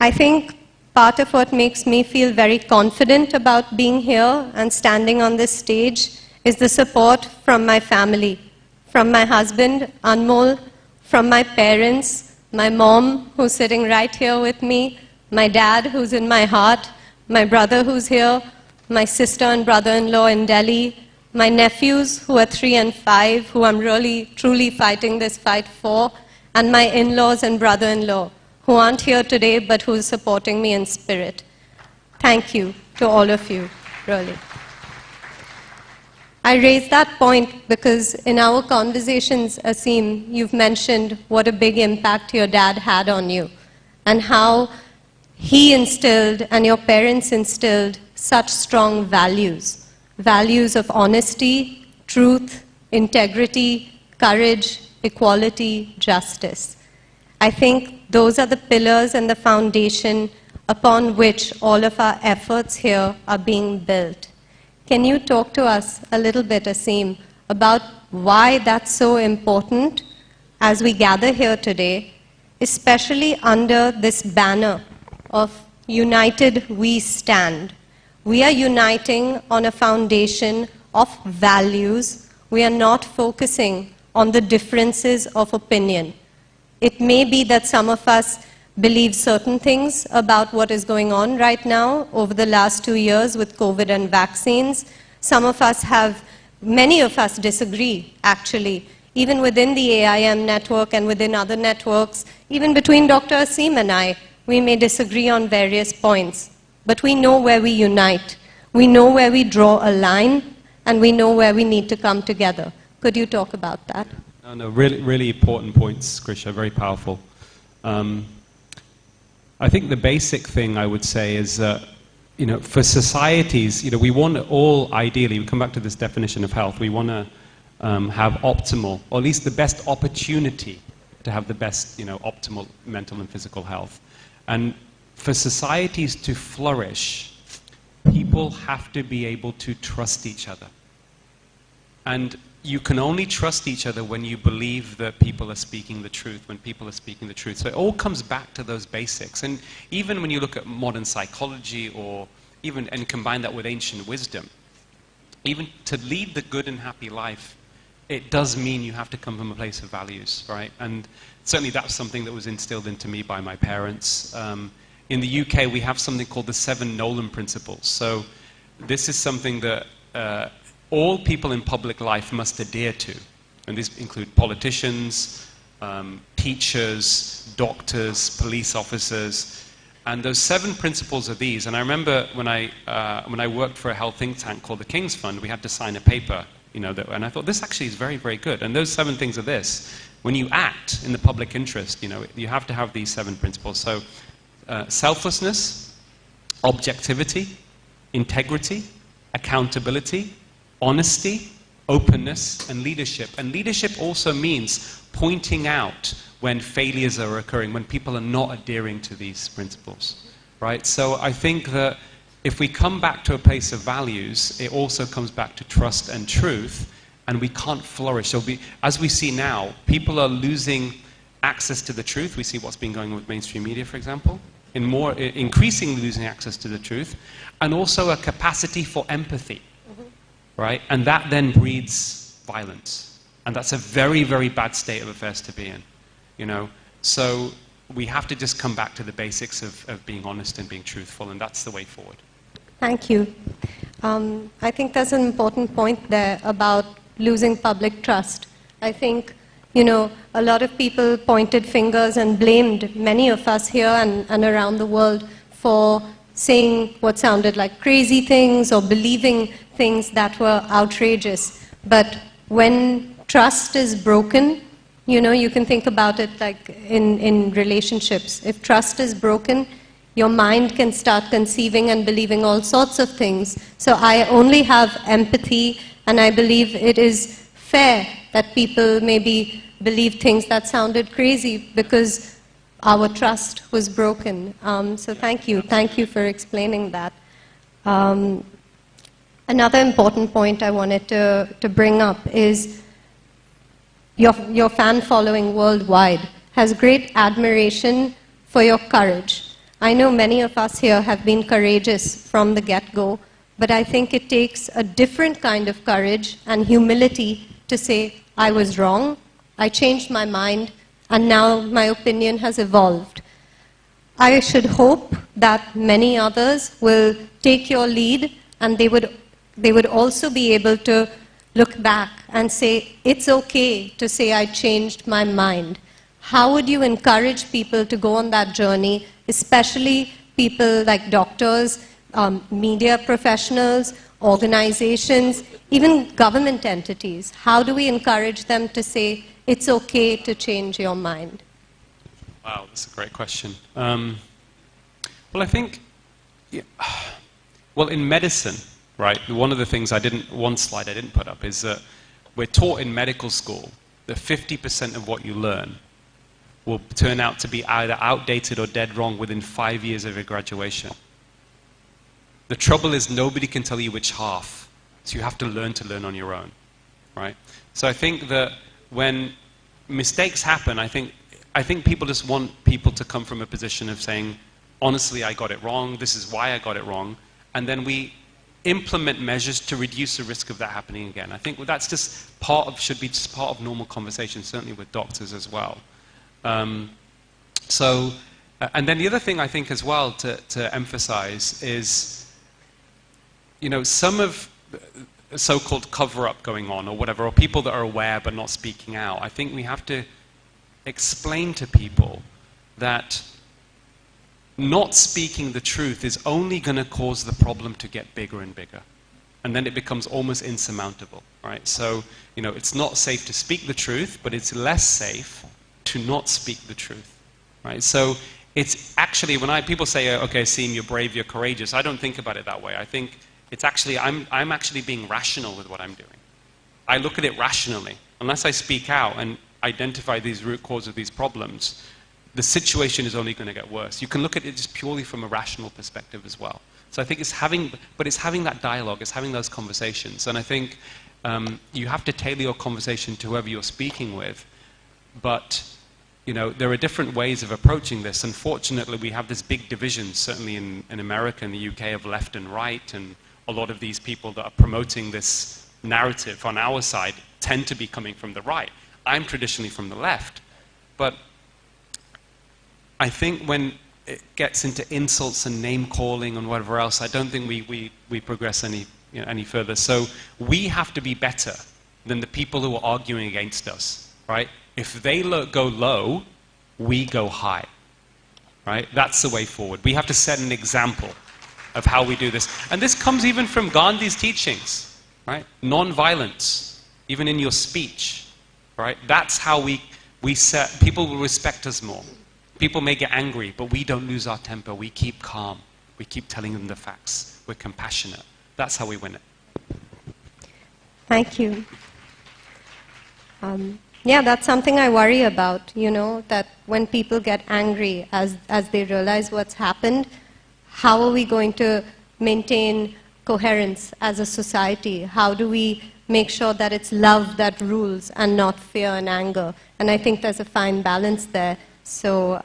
I think part of what makes me feel very confident about being here and standing on this stage is the support from my family, from my husband, Anmol, from my parents, my mom, who's sitting right here with me, my dad, who's in my heart, my brother, who's here, my sister and brother-in-law in Delhi, my nephews, who are 3 and 5, who I'm really, truly fighting this fight for, and my in-laws and brother-in-law, who aren't here today, but who's supporting me in spirit. Thank you to all of you, really. I raise that point because in our conversations, Aseem, you've mentioned what a big impact your dad had on you, and how he instilled and your parents instilled such strong values. Values of honesty, truth, integrity, courage, equality, justice. I think those are the pillars and the foundation upon which all of our efforts here are being built. Can you talk to us a little bit, Aseem, about why that's so important as we gather here today, especially under this banner of United We Stand? We are uniting on a foundation of values. We are not focusing on the differences of opinion. It may be that some of us believe certain things about what is going on right now over the last 2 years with COVID and vaccines. Some of us have, many of us disagree, actually, even within the AIM network and within other networks, even between Dr. Aseem and I, we may disagree on various points, but we know where we unite. We know where we draw a line, and we know where we need to come together. Could you talk about that? No, really, really important points, Krisha, very powerful. I think the basic thing I would say is that, for societies, we want to all, ideally, we come back to this definition of health, we want to have optimal, or at least the best opportunity to have the best, optimal mental and physical health. And for societies to flourish, people have to be able to trust each other. And you can only trust each other when you believe that people are speaking the truth, when people are speaking the truth. So it all comes back to those basics. And even when you look at modern psychology or even, and combine that with ancient wisdom, even to lead the good and happy life, it does mean you have to come from a place of values, right? And certainly that's something that was instilled into me by my parents. In the UK, we have something called the 7 Nolan Principles. So this is something that all people in public life must adhere to. And these include politicians, teachers, doctors, police officers. And those 7 principles are these. And I remember when I worked for a health think tank called the King's Fund, we had to sign a paper, and I thought, this actually is very, very good. And those 7 things are this. When you act in the public interest, you have to have these 7 principles. So selflessness, objectivity, integrity, accountability, honesty, openness, and leadership. And leadership also means pointing out when failures are occurring, when people are not adhering to these principles, right? So I think that if we come back to a place of values, it also comes back to trust and truth, and we can't flourish. So as we see now, people are losing access to the truth. We see what's been going on with mainstream media, for example, increasingly losing access to the truth, and also a capacity for empathy. Right? And that then breeds violence. And that's a very, very bad state of affairs to be in. So we have to just come back to the basics of being honest and being truthful, and that's the way forward. Thank you. I think that's an important point there about losing public trust. I think, a lot of people pointed fingers and blamed many of us here and around the world for saying what sounded like crazy things or believing things that were outrageous. But when trust is broken, you can think about it like in relationships. If trust is broken, your mind can start conceiving and believing all sorts of things. So I only have empathy, and I believe it is fair that people maybe believe things that sounded crazy because our trust was broken. So thank you. Thank you for explaining that. Another important point I wanted to bring up is your fan following worldwide has great admiration for your courage. I know many of us here have been courageous from the get-go, but I think it takes a different kind of courage and humility to say, I was wrong, I changed my mind, and now my opinion has evolved. I should hope that many others will take your lead, and they would also be able to look back and say, it's okay to say I changed my mind. How would you encourage people to go on that journey, especially people like doctors, media professionals, organizations, even government entities? How do we encourage them to say, it's okay to change your mind? Wow, that's a great question. Well, I think Well, in medicine, right, one of the things one slide I didn't put up is that we're taught in medical school that 50% of what you learn will turn out to be either outdated or dead wrong within 5 years of your graduation. The trouble is nobody can tell you which half, so you have to learn on your own, right? So I think that when mistakes happen, I think people just want people to come from a position of saying, honestly, I got it wrong, this is why I got it wrong, and then we implement measures to reduce the risk of that happening again. I think that's just should be just part of normal conversation, certainly with doctors as well. And then the other thing I think as well to emphasize is, you know, some of so-called cover-up going on or whatever, or people that are aware but not speaking out. I think we have to explain to people that not speaking the truth is only going to cause the problem to get bigger and bigger. And then it becomes almost insurmountable, right? So, you know, it's not safe to speak the truth, but it's less safe to not speak the truth, right? So it's actually, when people say, okay, Aseem, you're brave, you're courageous, I don't think about it that way. I think it's actually, I'm actually being rational with what I'm doing. I look at it rationally. Unless I speak out and identify these root causes of these problems, the situation is only going to get worse. You can look at it just purely from a rational perspective as well. So I think it's having that dialogue, it's having those conversations. And I think you have to tailor your conversation to whoever you're speaking with. But, you know, there are different ways of approaching this. Unfortunately, we have this big division, certainly in America and the UK, of left and right. And a lot of these people that are promoting this narrative on our side tend to be coming from the right. I'm traditionally from the left. But I think when it gets into insults and name-calling and whatever else, I don't think we progress any further. So we have to be better than the people who are arguing against us, right? If they go low, we go high, right? That's the way forward. We have to set an example of how we do this. And this comes even from Gandhi's teachings, right? Non-violence, even in your speech, right? That's how we set, people will respect us more. People may get angry, but we don't lose our temper. We keep calm. We keep telling them the facts. We're compassionate. That's how we win it. Thank you. Yeah, that's something I worry about, you know, that when people get angry as they realize what's happened, how are we going to maintain coherence as a society? How do we make sure that it's love that rules and not fear and anger? And I think there's a fine balance there. So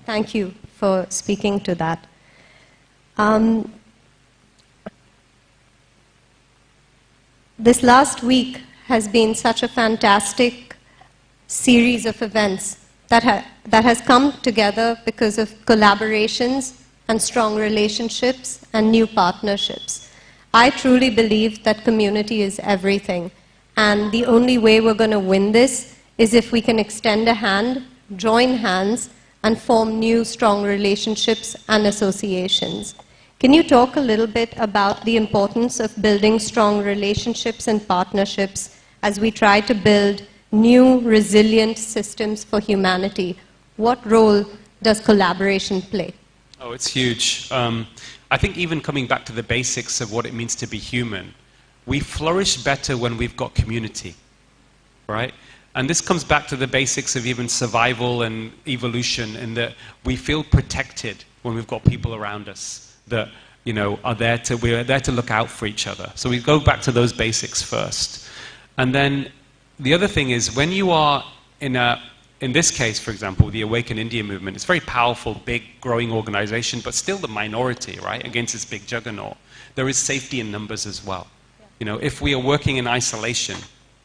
thank you for speaking to that. This last week has been such a fantastic series of events that has come together because of collaborations and strong relationships and new partnerships. I truly believe that community is everything. And the only way we're going to win this is if we can extend a hand, join hands, and form new strong relationships and associations. Can you talk a little bit about the importance of building strong relationships and partnerships as we try to build new resilient systems for humanity? What role does collaboration play? Oh, it's huge. I think even coming back to the basics of what it means to be human, we flourish better when we've got community, right? And this comes back to the basics of even survival and evolution, in that we feel protected when we've got people around us that, you know, we're there to look out for each other. So we go back to those basics first. And then the other thing is, when you are in this case, for example, the Awaken India movement, it's a very powerful, big, growing organization, but still the minority, right, against this big juggernaut. There is safety in numbers as well. Yeah. You know, if we are working in isolation,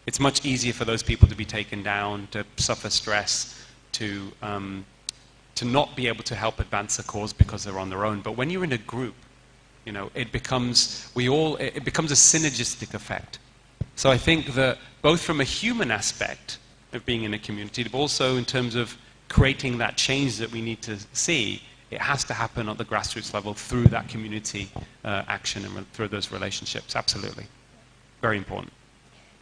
it's much easier for those people to be taken down, to suffer stress, to not be able to help advance the cause because they're on their own. But when you're in a group, you know, it becomes a synergistic effect. So I think that both from a human aspect of being in a community, but also in terms of creating that change that we need to see, it has to happen at the grassroots level through that community action and through those relationships. Absolutely. Very important.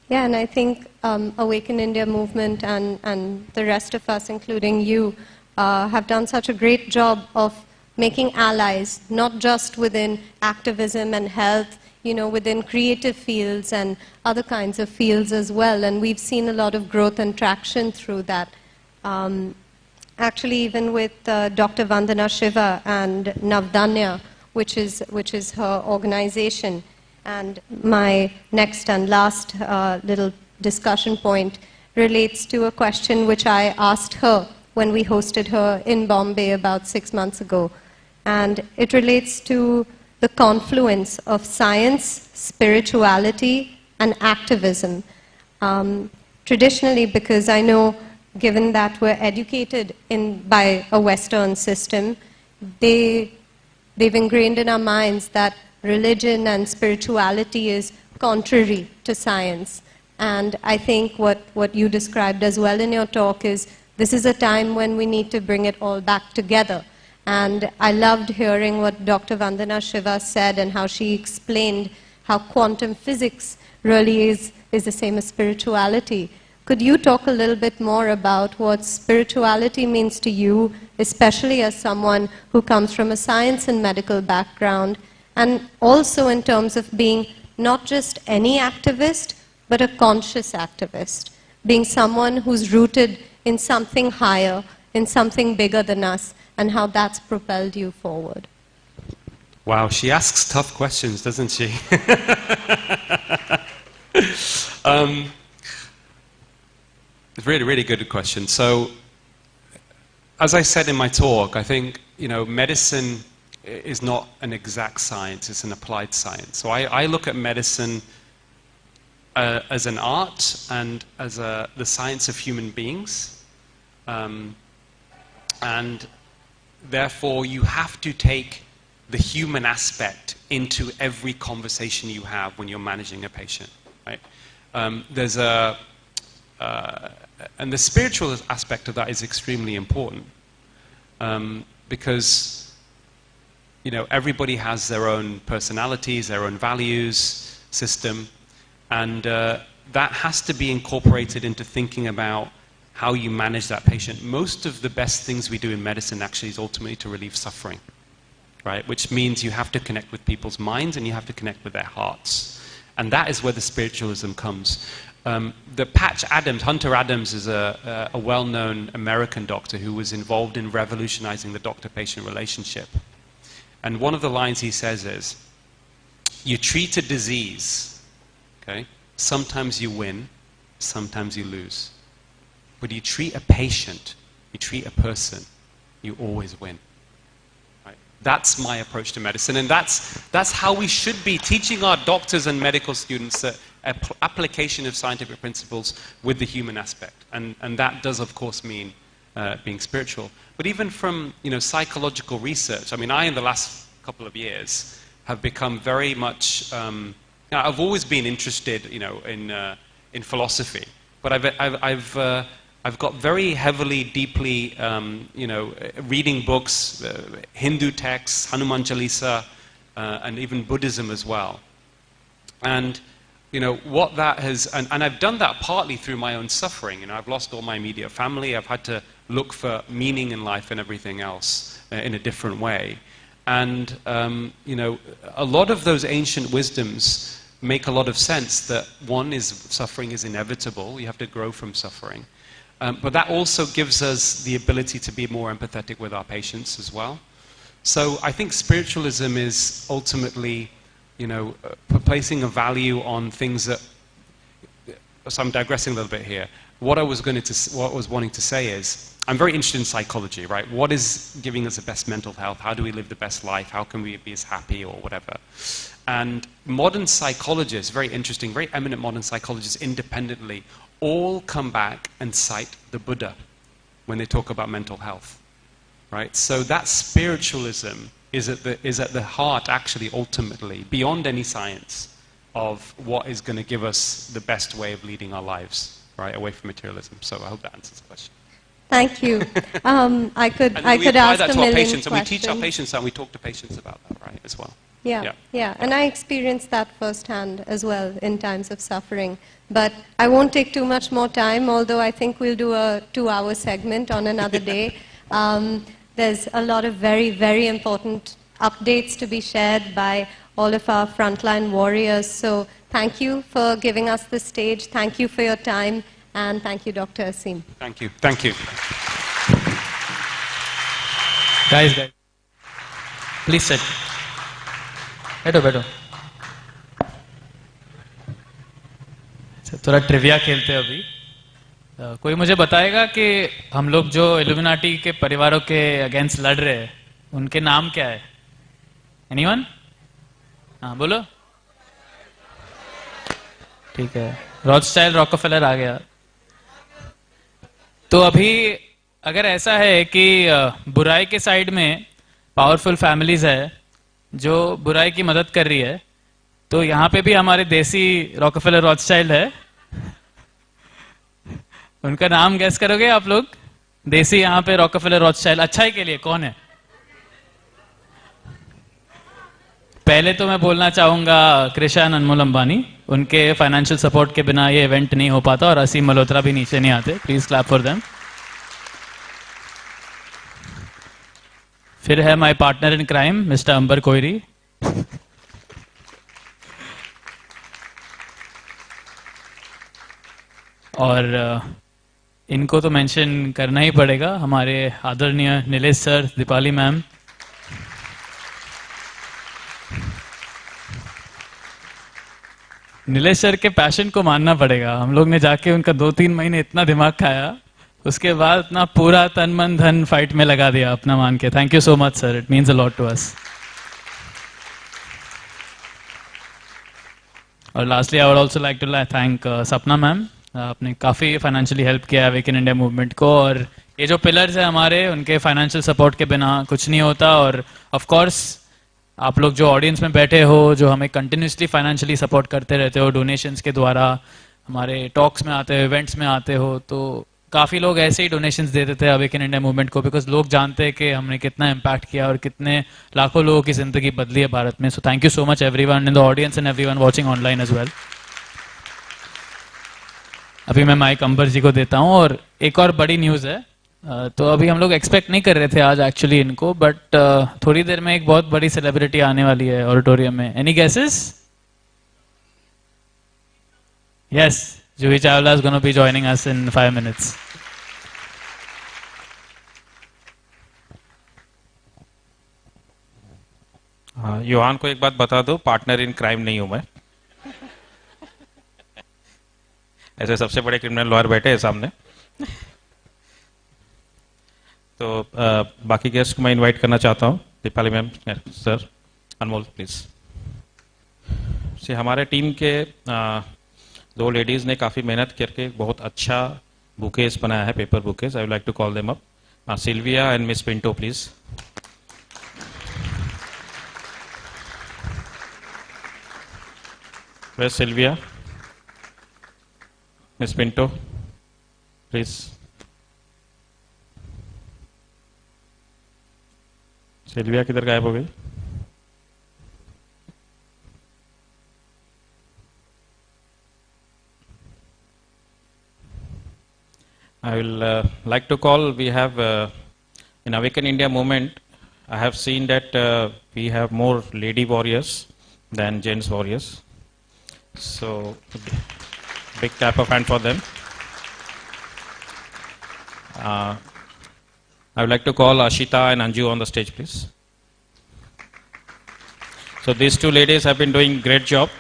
Yeah, and I think Awaken India movement and the rest of us, including you, have done such a great job of making allies, not just within activism and health, you know, within creative fields and other kinds of fields as well. And we've seen a lot of growth and traction through that. Actually, even with Dr. Vandana Shiva and Navdanya, which is her organization. And my next and last little discussion point relates to a question which I asked her when we hosted her in Bombay about 6 months ago. And it relates to the confluence of science, spirituality, and activism. Traditionally, because I know, given that we're educated by a Western system, they've ingrained in our minds that religion and spirituality is contrary to science. And I think what you described as well in your talk is this is a time when we need to bring it all back together. And I loved hearing what Dr. Vandana Shiva said and how she explained how quantum physics really is the same as spirituality. Could you talk a little bit more about what spirituality means to you, especially as someone who comes from a science and medical background, and also in terms of being not just any activist, but a conscious activist, being someone who's rooted in something higher, in something bigger than us, and how that's propelled you forward? Wow, she asks tough questions, doesn't she? Really, really good question. So, as I said in my talk, I think, you know, medicine is not an exact science, it's an applied science. So I look at medicine as an art and as the science of human beings. And therefore, you have to take the human aspect into every conversation you have when you're managing a patient, right? And the spiritual aspect of that is extremely important because, you know, everybody has their own personalities, their own values system, and that has to be incorporated into thinking about how you manage that patient. Most of the best things we do in medicine actually is ultimately to relieve suffering, right? Which means you have to connect with people's minds and you have to connect with their hearts. And that is where the spiritualism comes. The Patch Adams, Hunter Adams, is a well-known American doctor who was involved in revolutionizing the doctor-patient relationship. And one of the lines he says is, you treat a disease, okay? Sometimes you win, sometimes you lose. But you treat a patient, you treat a person, you always win. Right? That's my approach to medicine, and that's how we should be teaching our doctors and medical students that application of scientific principles with the human aspect. And that does, of course, mean being spiritual. But even from, you know, psychological research, I mean, in the last couple of years have become very much, I've always been interested, you know, in philosophy, but I've got very heavily, deeply, you know, reading books, Hindu texts, Hanuman Chalisa, and even Buddhism as well. And you know, what that has, and I've done that partly through my own suffering. You know, I've lost all my immediate family. I've had to look for meaning in life and everything else in a different way. And, you know, a lot of those ancient wisdoms make a lot of sense that one is suffering is inevitable. You have to grow from suffering. But that also gives us the ability to be more empathetic with our patients as well. So I think spiritualism is ultimately, you know, placing a value on things that, so I'm digressing a little bit here. What I was wanting to say is, I'm very interested in psychology, right? What is giving us the best mental health? How do we live the best life? How can we be as happy or whatever? And modern psychologists, very interesting, very eminent modern psychologists independently, all come back and cite the Buddha when they talk about mental health, right? So that spiritualism is at the heart, actually, ultimately, beyond any science, of what is going to give us the best way of leading our lives, right, away from materialism. So I hope that answers the question. Thank you. I could ask a million questions. And we teach our patients and we talk to patients about that, right, as well. Yeah. And I experienced that firsthand as well in times of suffering. But I won't take too much more time, although I think we'll do a 2-hour segment on another day. there's a lot of very, very important updates to be shared by all of our frontline warriors. So thank you for giving us the stage. Thank you for your time. And thank you, Dr. Aseem. Thank you. Thank you. Guys, please sit. बैठो. थोड़ा trivia खेलते हैं अभी. कोई मुझे बताएगा कि हम लोग जो इल्यूमिनाटी के परिवारों के अगेंस्ट लड़ रहे हैं उनके नाम क्या है? एनीवन? हाँ बोलो. ठीक है. रॉथस्चाइल्ड, रॉकफेलर आ गया. तो अभी अगर ऐसा है कि बुराई के साइड में पावरफुल फैमिलीज है जो बुराई की मदद कर रही है, तो यहाँ पे भी हमारे देसी रॉकफेलर, रॉथस्चाइल्ड है. उनका नाम गैस करोगे आप लोग? देसी यहाँ पे रॉकफेलर, रॉथस्चाइल्ड अच्छाई के लिए कौन है? पहले तो मैं बोलना चाहूंगा त्रिशा एंड अनमोल अंबानी. उनके फाइनेंशियल सपोर्ट के बिना ये इवेंट नहीं हो पाता और असीम मल्होत्रा भी नीचे नहीं आते. Please clap for them. फिर है my partner in crime mister Amber Koiri. और इनको तो मेंशन करना ही पड़ेगा, हमारे आदरणीय Nilesh sir, Deepali ma'am. Nilesh sir के पैशन को मानना पड़ेगा. हम लोग ने जाके उनका 2-3 महीने इतना दिमाग खाया, उसके बाद अपना पूरा तन मन धन फाइट में लगा दिया अपना मान के. Thank you so much sir, it means a lot to us. और lastly I would also like to thank Sapna ma'am. आपने काफ़ी फाइनेंशियली हेल्प किया है वेक इन इंडिया मूवमेंट को, और ये जो पिलर्स है हमारे, उनके फाइनेंशियल सपोर्ट के बिना कुछ नहीं होता. और ऑफ कोर्स आप लोग जो ऑडियंस में बैठे हो, जो हमें कंटिन्यूसली फाइनेंशियली सपोर्ट करते रहते हो डोनेशंस के द्वारा, हमारे टॉक्स में आते हो, इवेंट्स में आते हो, तो काफ़ी लोग ऐसे ही डोनेशंस दे देते हैं वेक इन इंडिया मूवमेंट को, बिकॉज लोग जानते हैं कि हमने कितना इम्पैक्ट किया और कितने लाखों लोगों की जिंदगी बदली है भारत में. So thank you so much everyone in the audience and everyone watching online as well. अभी मैं माइक अंबर जी को देता हूं. और एक और बड़ी न्यूज़ है. तो अभी हम लोग एक्सपेक्ट नहीं कर रहे थे आज एक्चुअली इनको, बट थोड़ी देर में एक बहुत बड़ी सेलिब्रिटी आने वाली है ऑडिटोरियम में. Any guesses? Yes, Juhi Chawla is going to be joining us in 5 minutes. Yohan को एक बात बता दो, पार्टनर इन क्राइम नहीं हूं मैं. ऐसे सबसे बड़े क्रिमिनल लॉयर बैठे हैं सामने. तो बाकी गेस्ट को मैं इनवाइट करना चाहता हूं. Deepali ma'am, sir, Anmol please. हमारे टीम के 2 लेडीज ने काफी मेहनत करके बहुत अच्छा बुकेस बनाया है, paper bouquets. I would like to call them up. Sylvia and miss Pinto please. Where's Sylvia? Miss Pinto, please. Sylvia किधर गायब हो गई? I will like to call. We have in Awaken India movement, I have seen that we have more lady warriors than gents warriors. So, big tap of hand for them. I would like to call Ashita and Anju on the stage, please. So, these 2 ladies have been doing great job.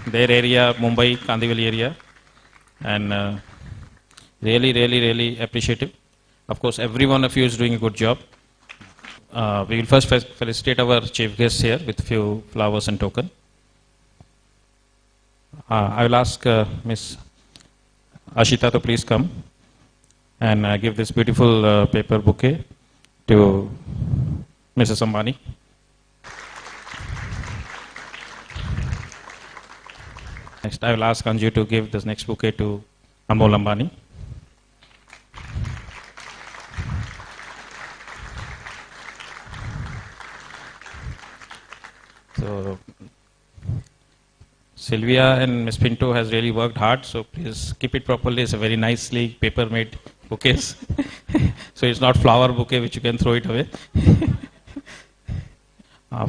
Their area, Mumbai, Kandivali area, and really appreciative. Of course, every one of you is doing a good job. We will first felicitate our chief guest here with a few flowers and token. I will ask Miss Ashita to please come and give this beautiful paper bouquet to Mrs. Ambani. Next, I will ask Anju to give this next bouquet to Amol Ambani. So, Sylvia and Miss Pinto has really worked hard, so please keep it properly. It's a very nicely paper-made bouquets. So it's not flower bouquet which you can throw it away.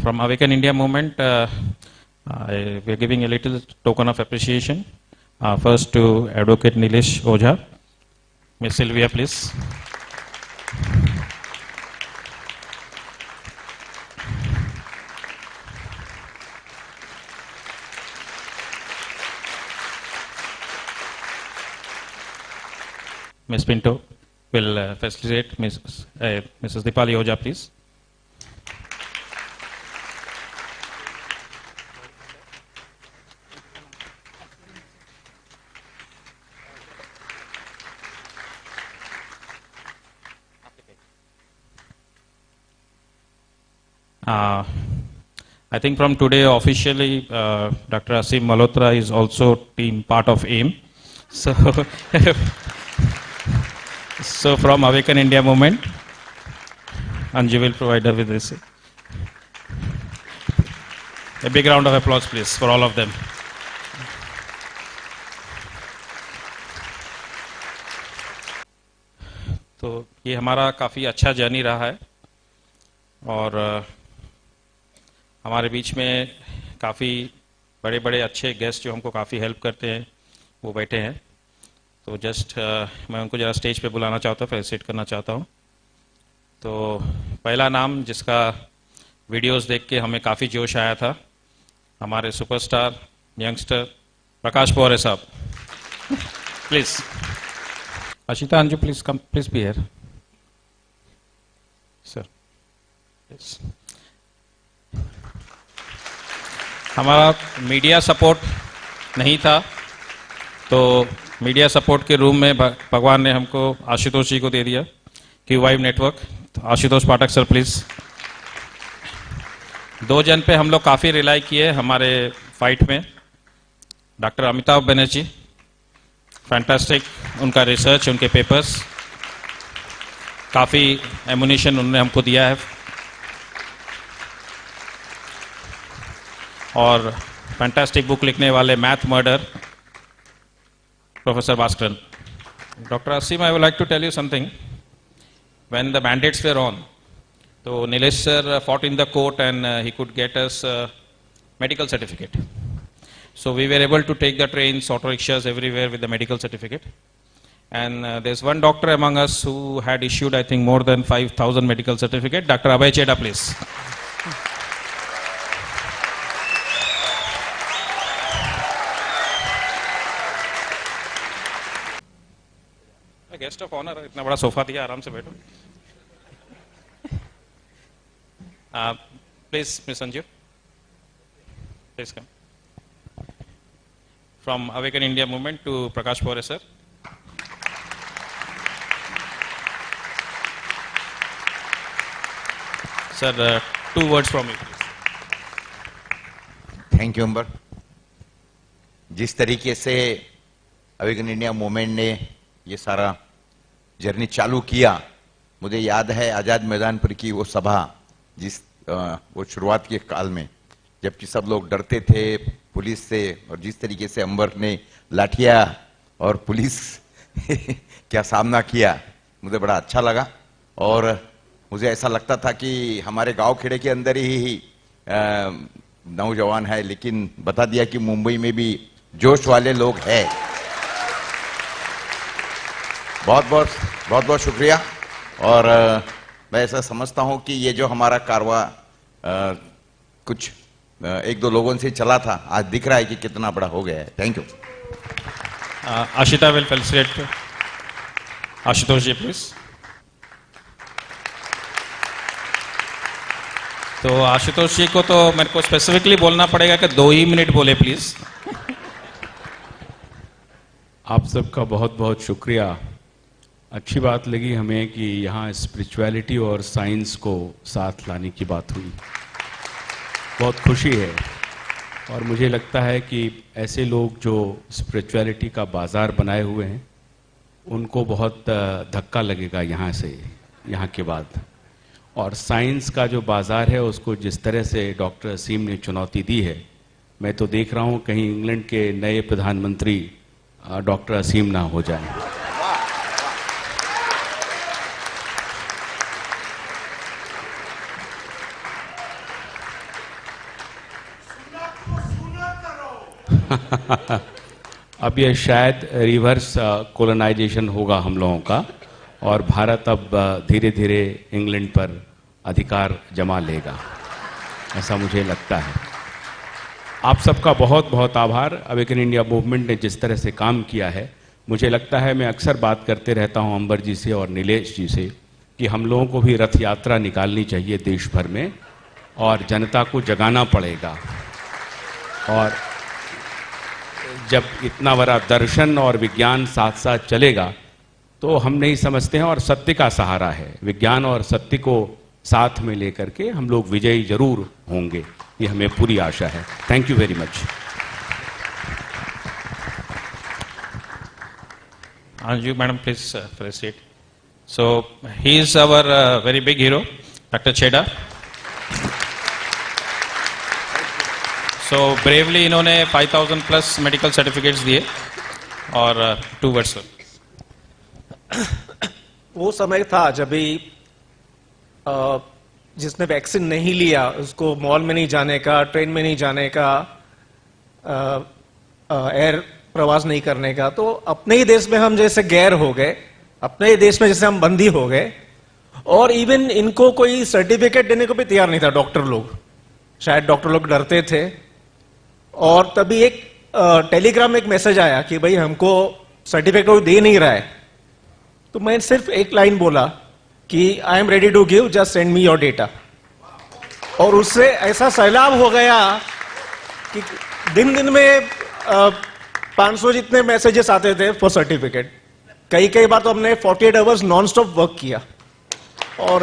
From Awaken India movement, we are giving a little token of appreciation. First to Advocate Nilesh Ojha. Miss Sylvia, please. Ms. Pinto will facilitate. Mrs. Dipali Ojha, please. I think from today officially Dr. Aseem Malhotra is also part of AIM. So, so from Awaken India movement, Anju will provide her with this. A big round of applause please for all of them. तो ये हमारा काफ़ी अच्छा journey रहा है और हमारे बीच में काफ़ी बड़े बड़े अच्छे गेस्ट जो हमको काफ़ी हेल्प करते हैं वो बैठे हैं। तो जस्ट मैं उनको ज़रा स्टेज पे बुलाना चाहता हूँ, फेलिसिटेट करना चाहता हूँ। तो पहला नाम जिसका वीडियोस देख के हमें काफ़ी जोश आया था, हमारे सुपरस्टार यंगस्टर प्रकाश पोहरे साहब। Please Ashita Anju please come, please be here sir. हमारा मीडिया सपोर्ट नहीं था, तो मीडिया सपोर्ट के रूम में भगवान ने हमको आशुतोष जी को दे दिया, क्यू वाइव नेटवर्क। तो आशुतोष पाठक सर प्लीज। दो जन पे हम लोग काफ़ी रिलाई किए हमारे फाइट में। डॉक्टर अमिताभ बनर्जी, फैंटास्टिक उनका रिसर्च, उनके पेपर्स, काफ़ी एमुनिशन उन्होंने हमको दिया है। और फैंटास्टिक बुक लिखने वाले math murder Professor Bhaskaran. Dr. Aseem, I would like to tell you something. When the mandates were on, so Nilesh sir fought in the court and he could get us medical certificate. So we were able to take the trains, auto rickshaws everywhere with the medical certificate. And there's one doctor among us who had issued, I think, more than 5,000 medical certificate. Dr. Abhay Cheda, please. Guest of honour, इतना बड़ा sofa दिया, आराम से बैठो। Please miss Anju, please come. From awaken India movement to Prakash Pohare sir. Sir 2 words from you please. Thank you Amber. जिस तरीके से awaken India movement ने ये सारा जर्नी चालू किया, मुझे याद है आज़ाद मैदान पर की वो सभा, वो शुरुआत के काल में जबकि सब लोग डरते थे पुलिस से, और जिस तरीके से अंबर ने लाठियां और पुलिस क्या सामना किया, मुझे बड़ा अच्छा लगा। और मुझे ऐसा लगता था कि हमारे गांव खेड़े के अंदर ही नौजवान है, लेकिन बता दिया कि मुंबई में भी जोश वाले लोग हैं। बहुत बहुत शुक्रिया। और मैं ऐसा समझता हूं कि ये जो हमारा कारवा कुछ 1-2 लोगों से चला था, आज दिख रहा है कि कितना बड़ा हो गया है। Thank you. Ashita will felicitate Ashutosh ji please. तो आशुतोष जी को तो मेरे को स्पेसिफिकली बोलना पड़ेगा कि 2 ही मिनट बोले प्लीज। आप सबका बहुत बहुत शुक्रिया। अच्छी बात लगी हमें कि यहाँ स्पिरिचुअलिटी और साइंस को साथ लाने की बात हुई, बहुत खुशी है। और मुझे लगता है कि ऐसे लोग जो स्पिरिचुअलिटी का बाज़ार बनाए हुए हैं, उनको बहुत धक्का लगेगा यहाँ के बाद। और साइंस का जो बाज़ार है उसको जिस तरह से डॉक्टर असीम ने चुनौती दी है, मैं तो देख रहा हूँ कहीं इंग्लैंड के नए प्रधानमंत्री डॉक्टर असीम ना हो जाए। अब ये शायद रिवर्स कोलोनाइजेशन होगा हम लोगों का, और भारत अब धीरे धीरे इंग्लैंड पर अधिकार जमा लेगा, ऐसा मुझे लगता है। आप सबका बहुत बहुत आभार। अवेकन इंडिया मूवमेंट ने जिस तरह से काम किया है, मुझे लगता है, मैं अक्सर बात करते रहता हूं अंबर जी से और नीलेश जी से, कि हम लोगों को भी रथ यात्रा निकालनी चाहिए देश भर में, और जनता को जगाना पड़ेगा। और जब इतना बड़ा दर्शन और विज्ञान साथ साथ चलेगा तो हम नहीं समझते हैं, और सत्य का सहारा है, विज्ञान और सत्य को साथ में लेकर के हम लोग विजयी जरूर होंगे, ये हमें पूरी आशा है। Thank you very much. You, madam, please proceed. So he is our very big hero, Dr. Cheda. So bravely इन्होंने 5000 plus medical certificates दिए, और 2 words sir. वो समय था जब भी जिसने वैक्सीन नहीं लिया उसको मॉल में नहीं जाने का, ट्रेन में नहीं जाने का, एयर प्रवास नहीं करने का। तो अपने ही देश में हम जैसे गैर हो गए, अपने ही देश में जैसे हम बंदी हो गए, और इवन इनको कोई सर्टिफिकेट देने को भी तैयार नहीं था डॉक्टर लोग। शायद डॉक्टर लोग डरते थे, और तभी एक टेलीग्राम एक मैसेज आया कि भाई हमको सर्टिफिकेट कोई दे नहीं रहा है। तो मैं सिर्फ एक लाइन बोला कि I am ready to give, just send me your data. और उससे ऐसा सैलाब हो गया कि दिन दिन में 500 जितने मैसेजेस आते थे फॉर सर्टिफिकेट। कई बार तो हमने 48 आवर्स नॉन स्टॉप वर्क किया। और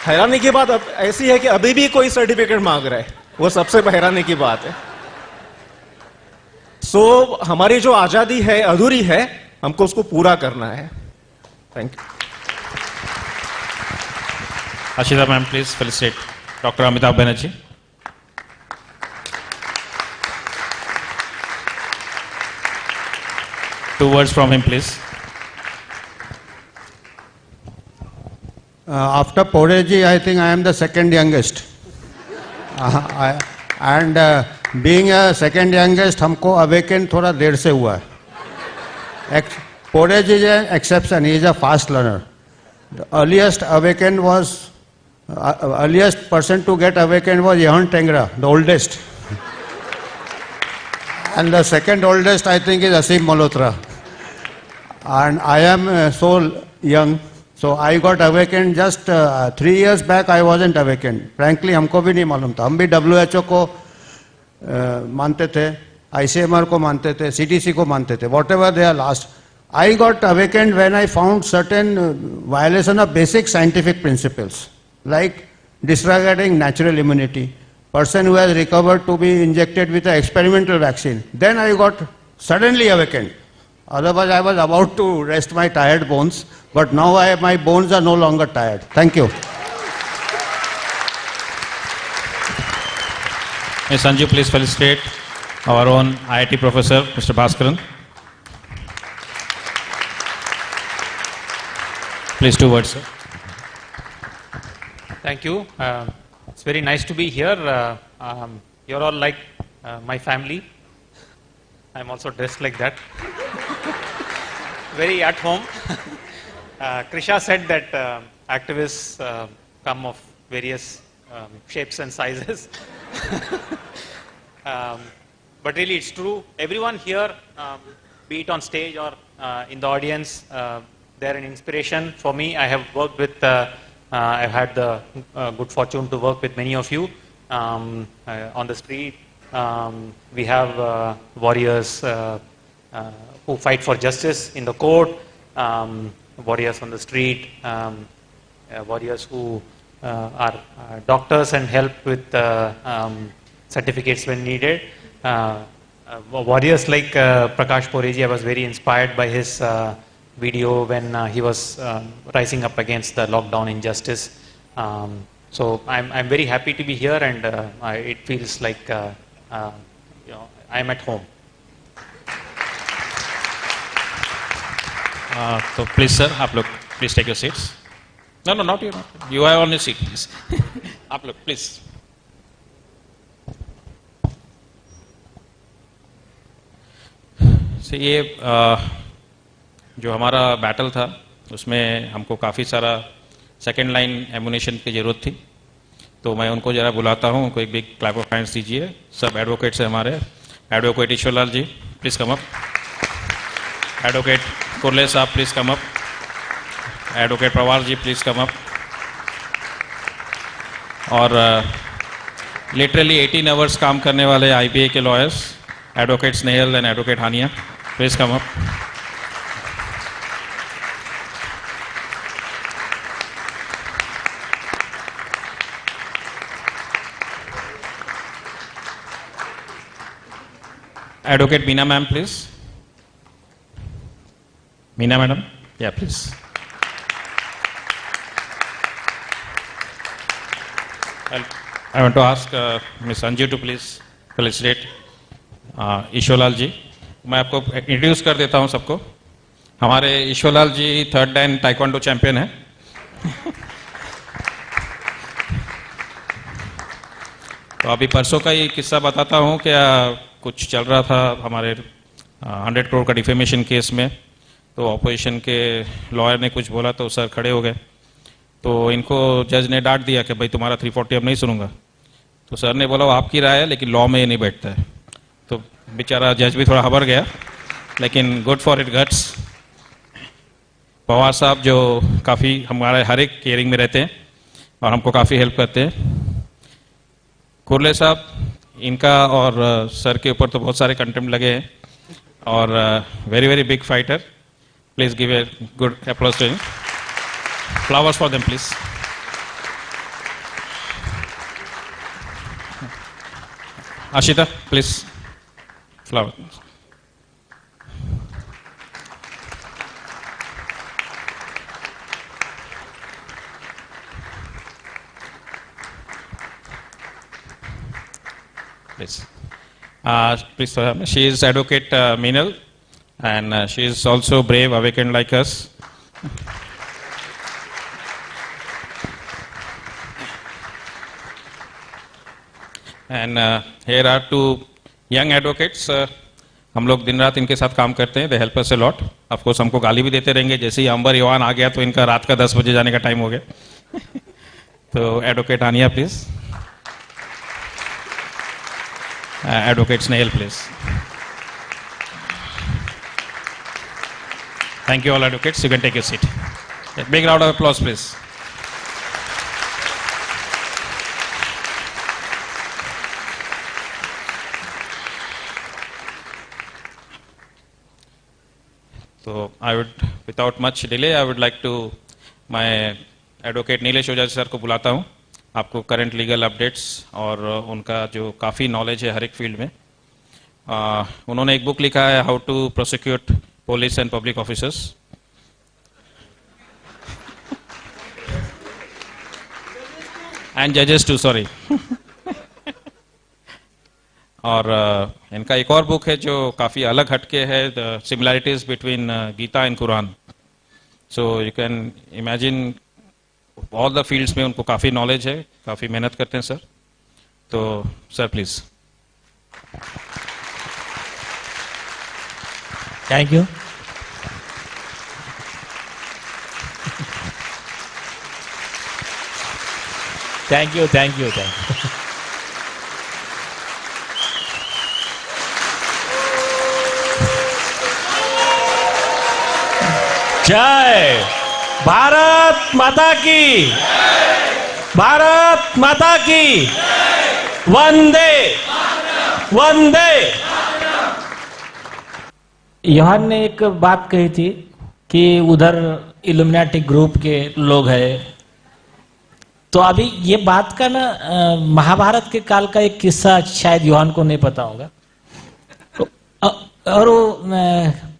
हैरानी की बात अब ऐसी है कि अभी भी कोई सर्टिफिकेट मांग रहा है, वो सबसे हैरानी की बात है। सो हमारी जो आजादी है अधूरी है, हमको उसको पूरा करना है। Thank you. Ashita ma'am, please felicitate Dr. Amitabh Banerjee. Two words from him, please. After Pohreji, I think I am the second youngest. And being a second youngest, हमको awaken थोड़ा देर से हुआ है। Pohreji is an exception. He is a fast learner. The earliest awaken was earliest person to get awakened was Yohan Tengra, the oldest. And the second oldest, I think, is Aseem Malhotra. And I am so young, so I got awakened just 3 years back. I wasn't awakened. Frankly, हमको भी नहीं मालूम था। हम भी WHO को मानते थे, ICMR को मानते थे, CDC को मानते थे, whatever they are last. I got awakened when I found certain violation of basic scientific principles, like disregarding natural immunity, person who has recovered to be injected with an experimental vaccine. Then I got suddenly awakened. Otherwise, I was about to rest my tired bones, but now my bones are no longer tired. Thank you. Yes, Sanju, please felicitate our own IIT professor, Mr. Bhaskaran. Please, 2 words, sir. Thank you. It's very nice to be here. You're all like my family. I'm also dressed like that. Very at home. Trisha said that activists come of various shapes and sizes. But really it's true. Everyone here, be it on stage or in the audience, they're an inspiration for me. I have worked with, I've had the good fortune to work with many of you on the street. We have warriors who fight for justice in the court, warriors on the street, warriors who are doctors and help with certificates when needed. Warriors like Prakash Pohre, I was very inspired by his video when he was rising up against the lockdown injustice. So I'm very happy to be here, and it feels like I'm at home. So please, sir, आप लोग please take your seats. No, not you. You are on your seat, please. आप लोग please. से ये जो हमारा battle था उसमें हमको काफ़ी सारा सेकेंड लाइन एमुनेशन की ज़रूरत थी, तो मैं उनको ज़रा बुलाता हूँ, उनको एक बिग क्लैप ऑफ हैंड्स दीजिए। सब एडवोकेट्स हैं हमारे। Advocate Ishwarlal ji please come up, advocate Kurle sahab please come up, advocate Pawar ji please come up, और लिटरली 18 आवर्स काम करने वाले IPA के lawyers advocate Snehal and advocate Hania please come up. Advocate Meena ma'am, please. Meena madam, yeah, please. I want to ask Ms. Anju to please felicitate Ishwarlal ji. मैं आपको introduce कर देता हूं सबको। हमारे Ishwarlal ji 3rd Dan taekwondo champion हैं। तो अभी परसों का ही किस्सा बताता हूं कि कुछ चल रहा था हमारे 100 करोड़ का डिफेमेशन केस में, तो ऑपोजिशन के लॉयर ने कुछ बोला तो सर खड़े हो गए, तो इनको जज ने डांट दिया कि भाई तुम्हारा 340 अब नहीं सुनूंगा। तो सर ने बोला वो आपकी राय है लेकिन लॉ में ये नहीं बैठता है। तो बेचारा जज भी थोड़ा हबर गया, लेकिन good for it guts. Pawar साहब जो काफ़ी हमारे हर एक केयरिंग में रहते हैं और हमको काफ़ी हेल्प करते हैं। कुरले साहब, इनका और सर के ऊपर तो बहुत सारे कंटेम्प्ट लगे हैं और very very big fighter. Please give a good applause to him. Flowers for them please. Ashita please flower. Please. Please, she is Advocate Meenal, and she is also brave, awakened like us. And here are 2 young advocates. हम लोग दिन रात इनके साथ काम करते हैं। They help us a lot. Of course हमको गाली भी देते रहेंगे। जैसे ही अंबर योहान आ गया तो इनका रात का 10 बजे जाने का टाइम हो गया। तो advocate Haniya please. Advocate Snail, please. Thank you all advocates. You can take your seat. A big round of applause, please. So I would, without much delay, I would like to my advocate Nilesh Ojha sir को बुलाता हूँ। आपको current legal updates और उनका जो काफ़ी knowledge है हर एक फील्ड में। उन्होंने एक बुक लिखा है, how to prosecute police and public officers. And जजेस टू, सॉरी। और इनका एक और बुक है जो काफ़ी अलग हटके है, the similarities between Gita and Quran. So you can imagine all the fields में उनको काफ़ी नॉलेज है, काफ़ी मेहनत करते हैं सर। तो sir please. Thank you. Thank you, thank you, thank you. जय भारत माता की, भारत माता की, वंदे वंदे। योहान ने एक बात कही थी कि उधर इल्यूमिनाटी ग्रुप के लोग हैं। तो अभी ये बात का ना महाभारत के काल का एक किस्सा शायद योहान को नहीं पता होगा, और वो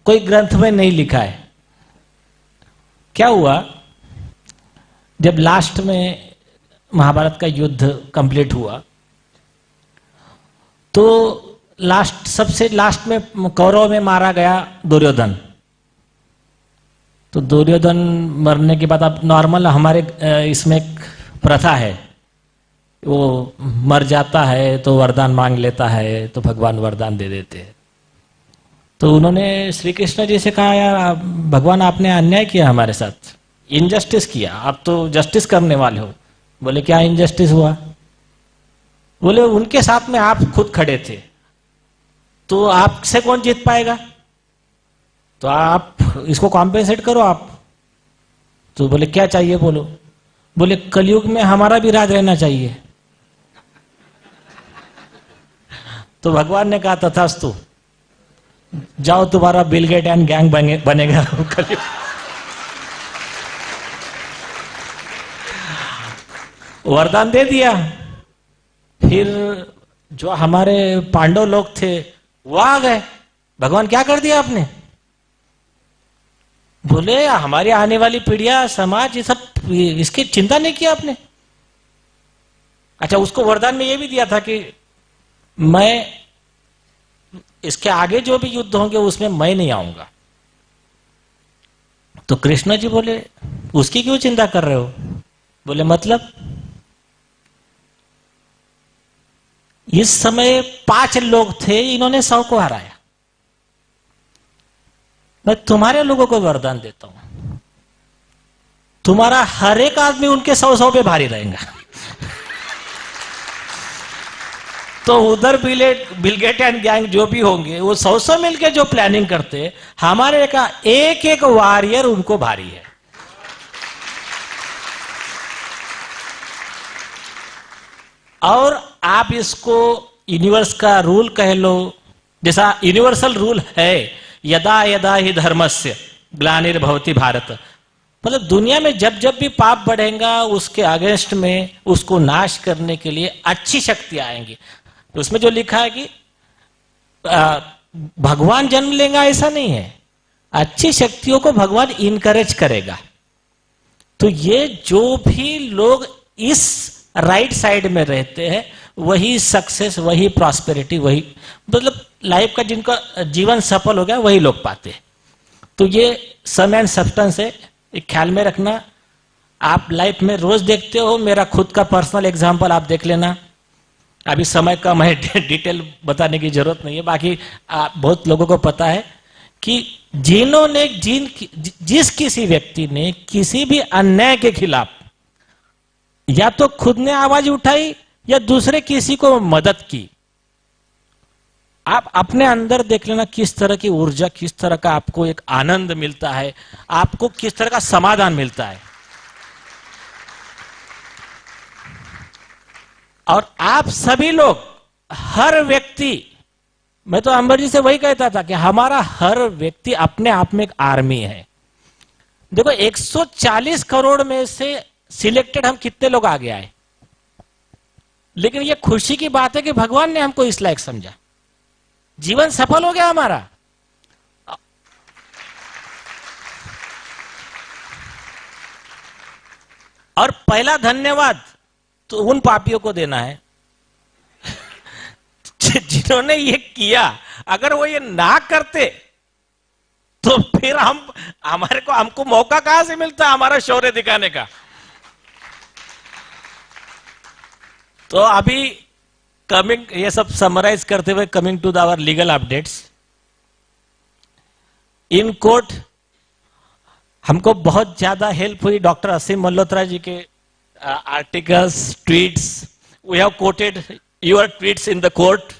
कोई ग्रंथ में नहीं लिखा है। क्या हुआ, जब लास्ट में महाभारत का युद्ध कंप्लीट हुआ तो सबसे लास्ट में कौरव में मारा गया दुर्योधन। तो दुर्योधन मरने के बाद, अब नॉर्मल हमारे इसमें एक प्रथा है, वो मर जाता है तो वरदान मांग लेता है तो भगवान वरदान दे देते हैं। तो उन्होंने श्री कृष्ण जी से कहा, यार भगवान आपने अन्याय किया हमारे साथ, इनजस्टिस किया, आप तो जस्टिस करने वाले हो। बोले क्या इनजस्टिस हुआ? बोले उनके साथ में आप खुद खड़े थे, तो आपसे कौन जीत पाएगा, तो आप इसको कॉम्पेंसेट करो आप। तो बोले क्या चाहिए बोलो? बोले कलयुग में हमारा भी राज रहना चाहिए। तो भगवान ने कहा तथास्तु, जाओ तुम्हारा बिल गेट एंड गैंग बनेगा कलयुग। वरदान दे दिया। फिर जो हमारे पांडव लोग थे वो आ गए, भगवान क्या कर दिया आपने? बोले हमारी आने वाली पीढ़ियां, समाज, ये सब, इसकी चिंता नहीं किया आपने। अच्छा, उसको वरदान में ये भी दिया था कि मैं इसके आगे जो भी युद्ध होंगे उसमें मैं नहीं आऊंगा। तो कृष्ण जी बोले उसकी क्यों चिंता कर रहे हो? बोले मतलब इस समय 5 लोग थे, इन्होंने 100 को हराया। मैं तुम्हारे लोगों को वरदान देता हूं, तुम्हारा हर एक आदमी उनके 100 पे भारी रहेगा। तो उधर बिल गेट एंड गैंग जो भी होंगे वो 100 मिलके जो प्लानिंग करते, हमारे का एक एक वॉरियर उनको भारी है। और आप इसको यूनिवर्स का रूल कह लो, जैसा यूनिवर्सल रूल है यदा यदा ही धर्मस्य ग्लानिर्भवति भारत, मतलब दुनिया में जब जब भी पाप बढ़ेगा उसके अगेंस्ट में उसको नाश करने के लिए अच्छी शक्ति आएंगी। तो उसमें जो लिखा है कि भगवान जन्म लेगा ऐसा नहीं है, अच्छी शक्तियों को भगवान इनकरेज करेगा। तो ये जो भी लोग इस राइट साइड में रहते हैं वही सक्सेस, वही प्रॉस्पेरिटी, वही मतलब लाइफ का जिनका जीवन सफल हो गया वही लोग पाते हैं। तो ये सम एंड सब्सटेंस है, एक ख्याल में रखना। आप लाइफ में रोज देखते हो, मेरा खुद का पर्सनल एग्जांपल आप देख लेना। अभी समय कम है, डिटेल बताने की जरूरत नहीं है, बाकी बहुत लोगों को पता है कि जिन्होंने जिस किसी व्यक्ति ने किसी भी अन्याय के खिलाफ या तो खुद ने आवाज उठाई या दूसरे किसी को मदद की, आप अपने अंदर देख लेना किस तरह की ऊर्जा, किस तरह का आपको एक आनंद मिलता है, आपको किस तरह का समाधान मिलता है। और आप सभी लोग, हर व्यक्ति, मैं तो अंबर जी से वही कहता था कि हमारा हर व्यक्ति अपने आप में एक आर्मी है। देखो 140 करोड़ में से सिलेक्टेड हम कितने लोग आगे आए, लेकिन ये खुशी की बात है कि भगवान ने हमको इस लायक समझा, जीवन सफल हो गया हमारा। और पहला धन्यवाद तो उन पापियों को देना है जिन्होंने ये किया। अगर वो ये ना करते तो फिर हमको मौका कहां से मिलता हमारा शौर्य दिखाने का। तो अभी ये सब समराइज करते हुए coming to our legal updates. In court हमको बहुत ज्यादा हेल्प हुई डॉक्टर असीम मल्होत्रा जी के articles, tweets. We have quoted your tweets in the court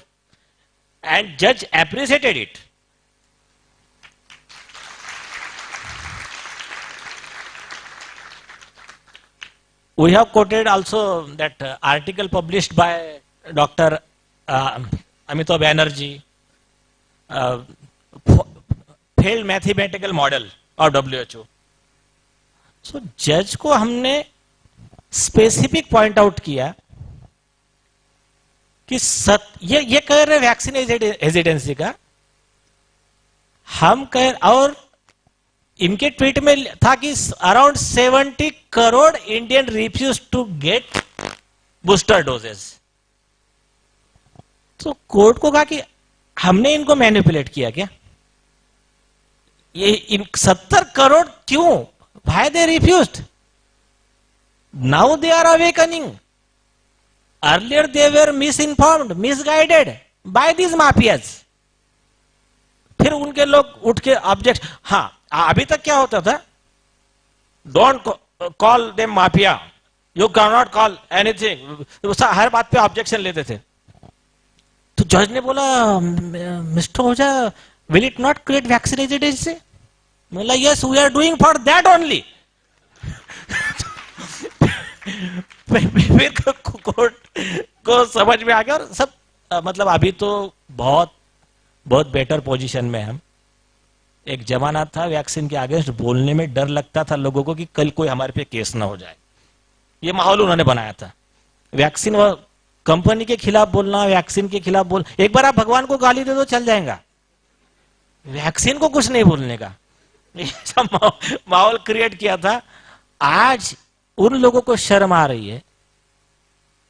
and judge appreciated it. We have quoted also that article published by Dr. Amita Banerjee, failed mathematical model of WHO. So judge को हमने specific point out किया कि ये कह रहे vaccine hesitancy का, हम कह, और इनके ट्वीट में था कि around 70 crore Indian refuse to get booster doses. तो कोर्ट को कहा कि हमने इनको मैनिपुलेट किया क्या? ये 70 करोड़ क्यों? Why they refused? Now they are awakening. Earlier they were misinformed, misguided by these mafias. फिर फिर उनके लोग उठ के ऑब्जेक्ट, हाँ अभी तक क्या होता था, don't call them mafia, you can not call anything, हर बात पे ऑब्जेक्शन लेते थे। तो जज ने बोला mister Ojha, will it not create vaccine hesitancy? बोला yes, we are doing for that only. फिर कोर्ट को समझ में आ गया, और सब मतलब अभी तो बहुत बहुत बेटर पोजीशन में हम। एक जमाना था वैक्सीन के अगेंस्ट बोलने में डर लगता था लोगों को कि कल कोई हमारे पे केस ना हो जाए, ये माहौल उन्होंने बनाया था। वैक्सीन कंपनी के खिलाफ बोलना, वैक्सीन के खिलाफ बोल, एक बार आप भगवान को गाली दे दो चल जाएगा, वैक्सीन को कुछ नहीं बोलने का, ऐसा माहौल क्रिएट किया था। आज उन लोगों को शर्म आ रही है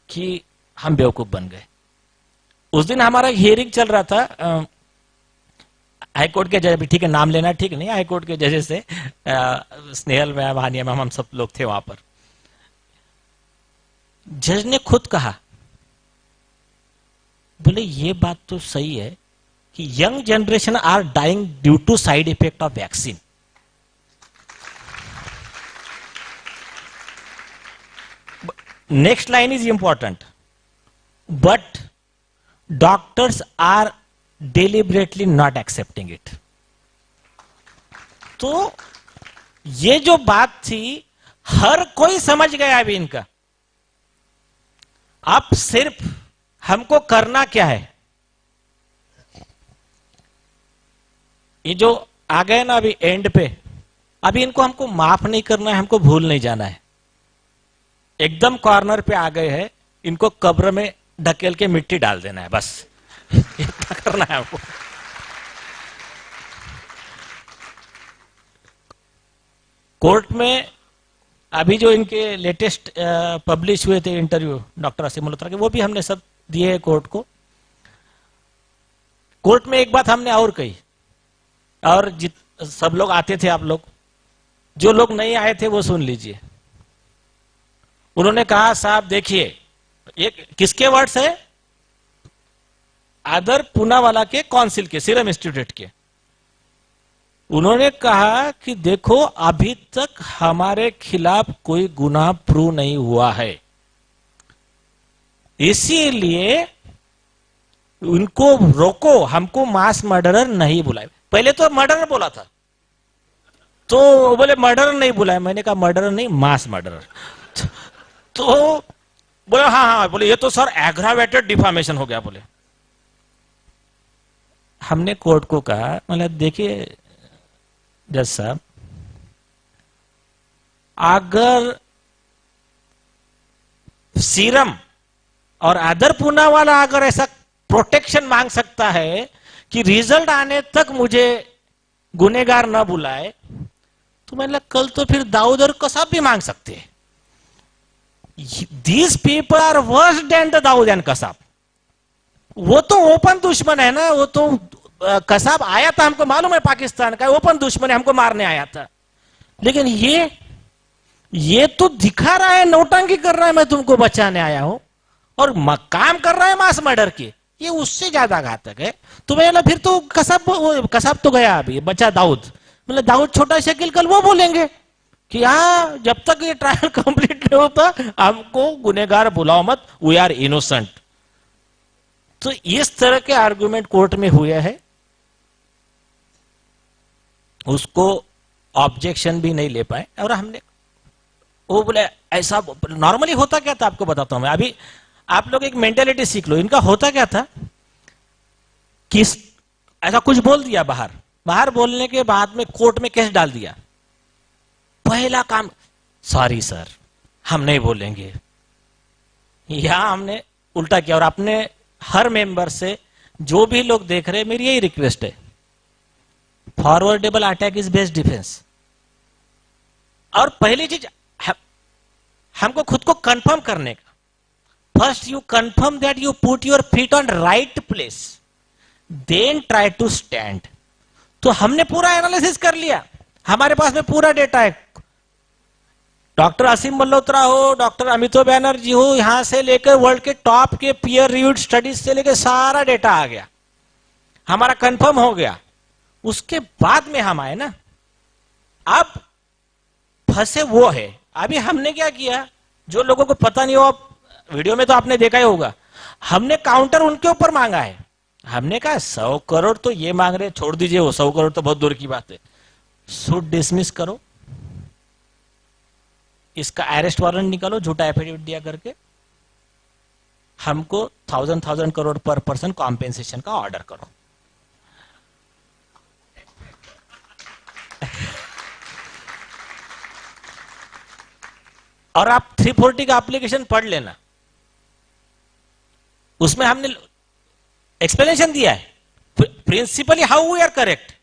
कि हम बेवकूफ बन गए। उस दिन हमारा हियरिंग चल रहा था हाईकोर्ट के जज, ठीक है नाम लेना ठीक नहीं, हाईकोर्ट के जजेस से स्नेहल मैम, हानिया मैम, हम सब लोग थे वहां पर। जज ने खुद कहा, बोले ये बात तो सही है कि young generation are dying due to side effect of vaccine. Next line is important, but doctors are deliberately not accepting it. तो ये जो बात थी हर कोई समझ गया अभी इनका। अब सिर्फ हमको करना क्या है, ये जो आ गए ना अभी एंड पे, अभी इनको हमको माफ नहीं करना है, हमको भूल नहीं जाना है। एकदम कॉर्नर पे आ गए हैं, इनको कब्र में ढकेल के मिट्टी डाल देना है, बस इतना करना है हमको। कोर्ट में अभी जो इनके लेटेस्ट पब्लिश हुए थे इंटरव्यू डॉक्टर असीम मल्होत्रा के, वो भी हमने सब दिए हैं कोर्ट को। कोर्ट में एक बात हमने और कही, और सब लोग आते थे, आप लोग जो लोग नहीं आए थे वो सुन लीजिए। उन्होंने कहा साहब देखिए, ये किसके वर्ड्स है, आदर पूनावाला के काउंसिल के, सीरम इंस्टीट्यूट के। उन्होंने कहा कि देखो अभी तक हमारे खिलाफ कोई गुनाह प्रूव नहीं हुआ है, इसीलिए उनको रोको, हमको मास मर्डरर नहीं बुलाए। पहले तो मर्डरर बोला था, तो बोले मर्डरर नहीं बुलाए। मैंने कहा मर्डरर नहीं, मास मर्डरर। तो बोले हाँ हाँ, बोले ये तो सर एग्रावेटेड डिफामेशन हो गया। बोले हमने कोर्ट को कहा, मतलब देखिए जज साहब, अगर सीरम और अदर पूनावाला अगर ऐसा प्रोटेक्शन मांग सकता है कि रिजल्ट आने तक मुझे गुनेगार न बुलाए, तो मतलब कल तो फिर दाऊद और कसाब भी मांग सकते हैं। These people are worse than the Dawood and Kasab. वो तो ओपन दुश्मन है ना, वो तो कसाब आया था, हमको मालूम है पाकिस्तान का ओपन दुश्मन है, हमको मारने आया था। लेकिन ये तो दिखा रहा है, नौटंकी कर रहा है, मैं तुमको बचाने आया हूं, और काम कर रहा है मास मर्डर की, ये उससे ज्यादा घातक है। तो मैं फिर तो कसाब तो गया, अभी बचा दाऊद। मतलब दाऊद छोटा शकील, कल वो बोलेंगे कि हाँ जब तक ये ट्रायल कंप्लीट नहीं होता हमको गुनेगार बुलाओ मत, वी आर इनोसेंट। तो इस तरह के आर्गुमेंट कोर्ट में हुए हैं, उसको ऑब्जेक्शन भी नहीं ले पाए। और हमने वो बोले ऐसा नॉर्मली होता क्या था, आपको बताता हूं मैं। अभी आप लोग एक मेंटेलिटी सीख लो, इनका होता क्या था, किस ऐसा कुछ बोल दिया बाहर बोलने के बाद में कोर्ट में केस डाल दिया, पहला काम सॉरी सर हम नहीं बोलेंगे। यहां हमने उल्टा किया। और अपने हर मेंबर से, जो भी लोग देख रहे हैं, मेरी यही रिक्वेस्ट है, forwardable attack is best defence. और पहली चीज हमको खुद को कंफर्म करने का, first you confirm that you put your feet on right place, then try to stand. तो हमने पूरा एनालिसिस कर लिया, हमारे पास में पूरा डेटा है। डॉक्टर असीम मल्होत्रा हो, डॉक्टर अमितो बैनर्जी हो, यहां से लेकर वर्ल्ड के टॉप के पीयर रिव्यूड स्टडीज से लेकर सारा डेटा आ गया, हमारा कंफर्म हो गया। उसके बाद में हम आए ना, अब फंसे वो है। अभी हमने क्या किया, जो लोगों को पता नहीं हो, वीडियो में तो आपने देखा ही होगा, हमने काउंटर उनके ऊपर मांगा है। हमने कहा 100 करोड़ तो ये मांग रहे, छोड़ दीजिए, वो 100 करोड़ तो बहुत दूर की बात है, सूट डिसमिस करो, इसका अरेस्ट वारंट निकालो, झूठा एफिडेविट दिया करके हमको 1000 करोड़ पर पर्सन कॉम्पेंसेशन का ऑर्डर करो। और आप 340 का एप्लीकेशन पढ़ लेना, उसमें हमने एक्सप्लेनेशन दिया है principally how we are correct.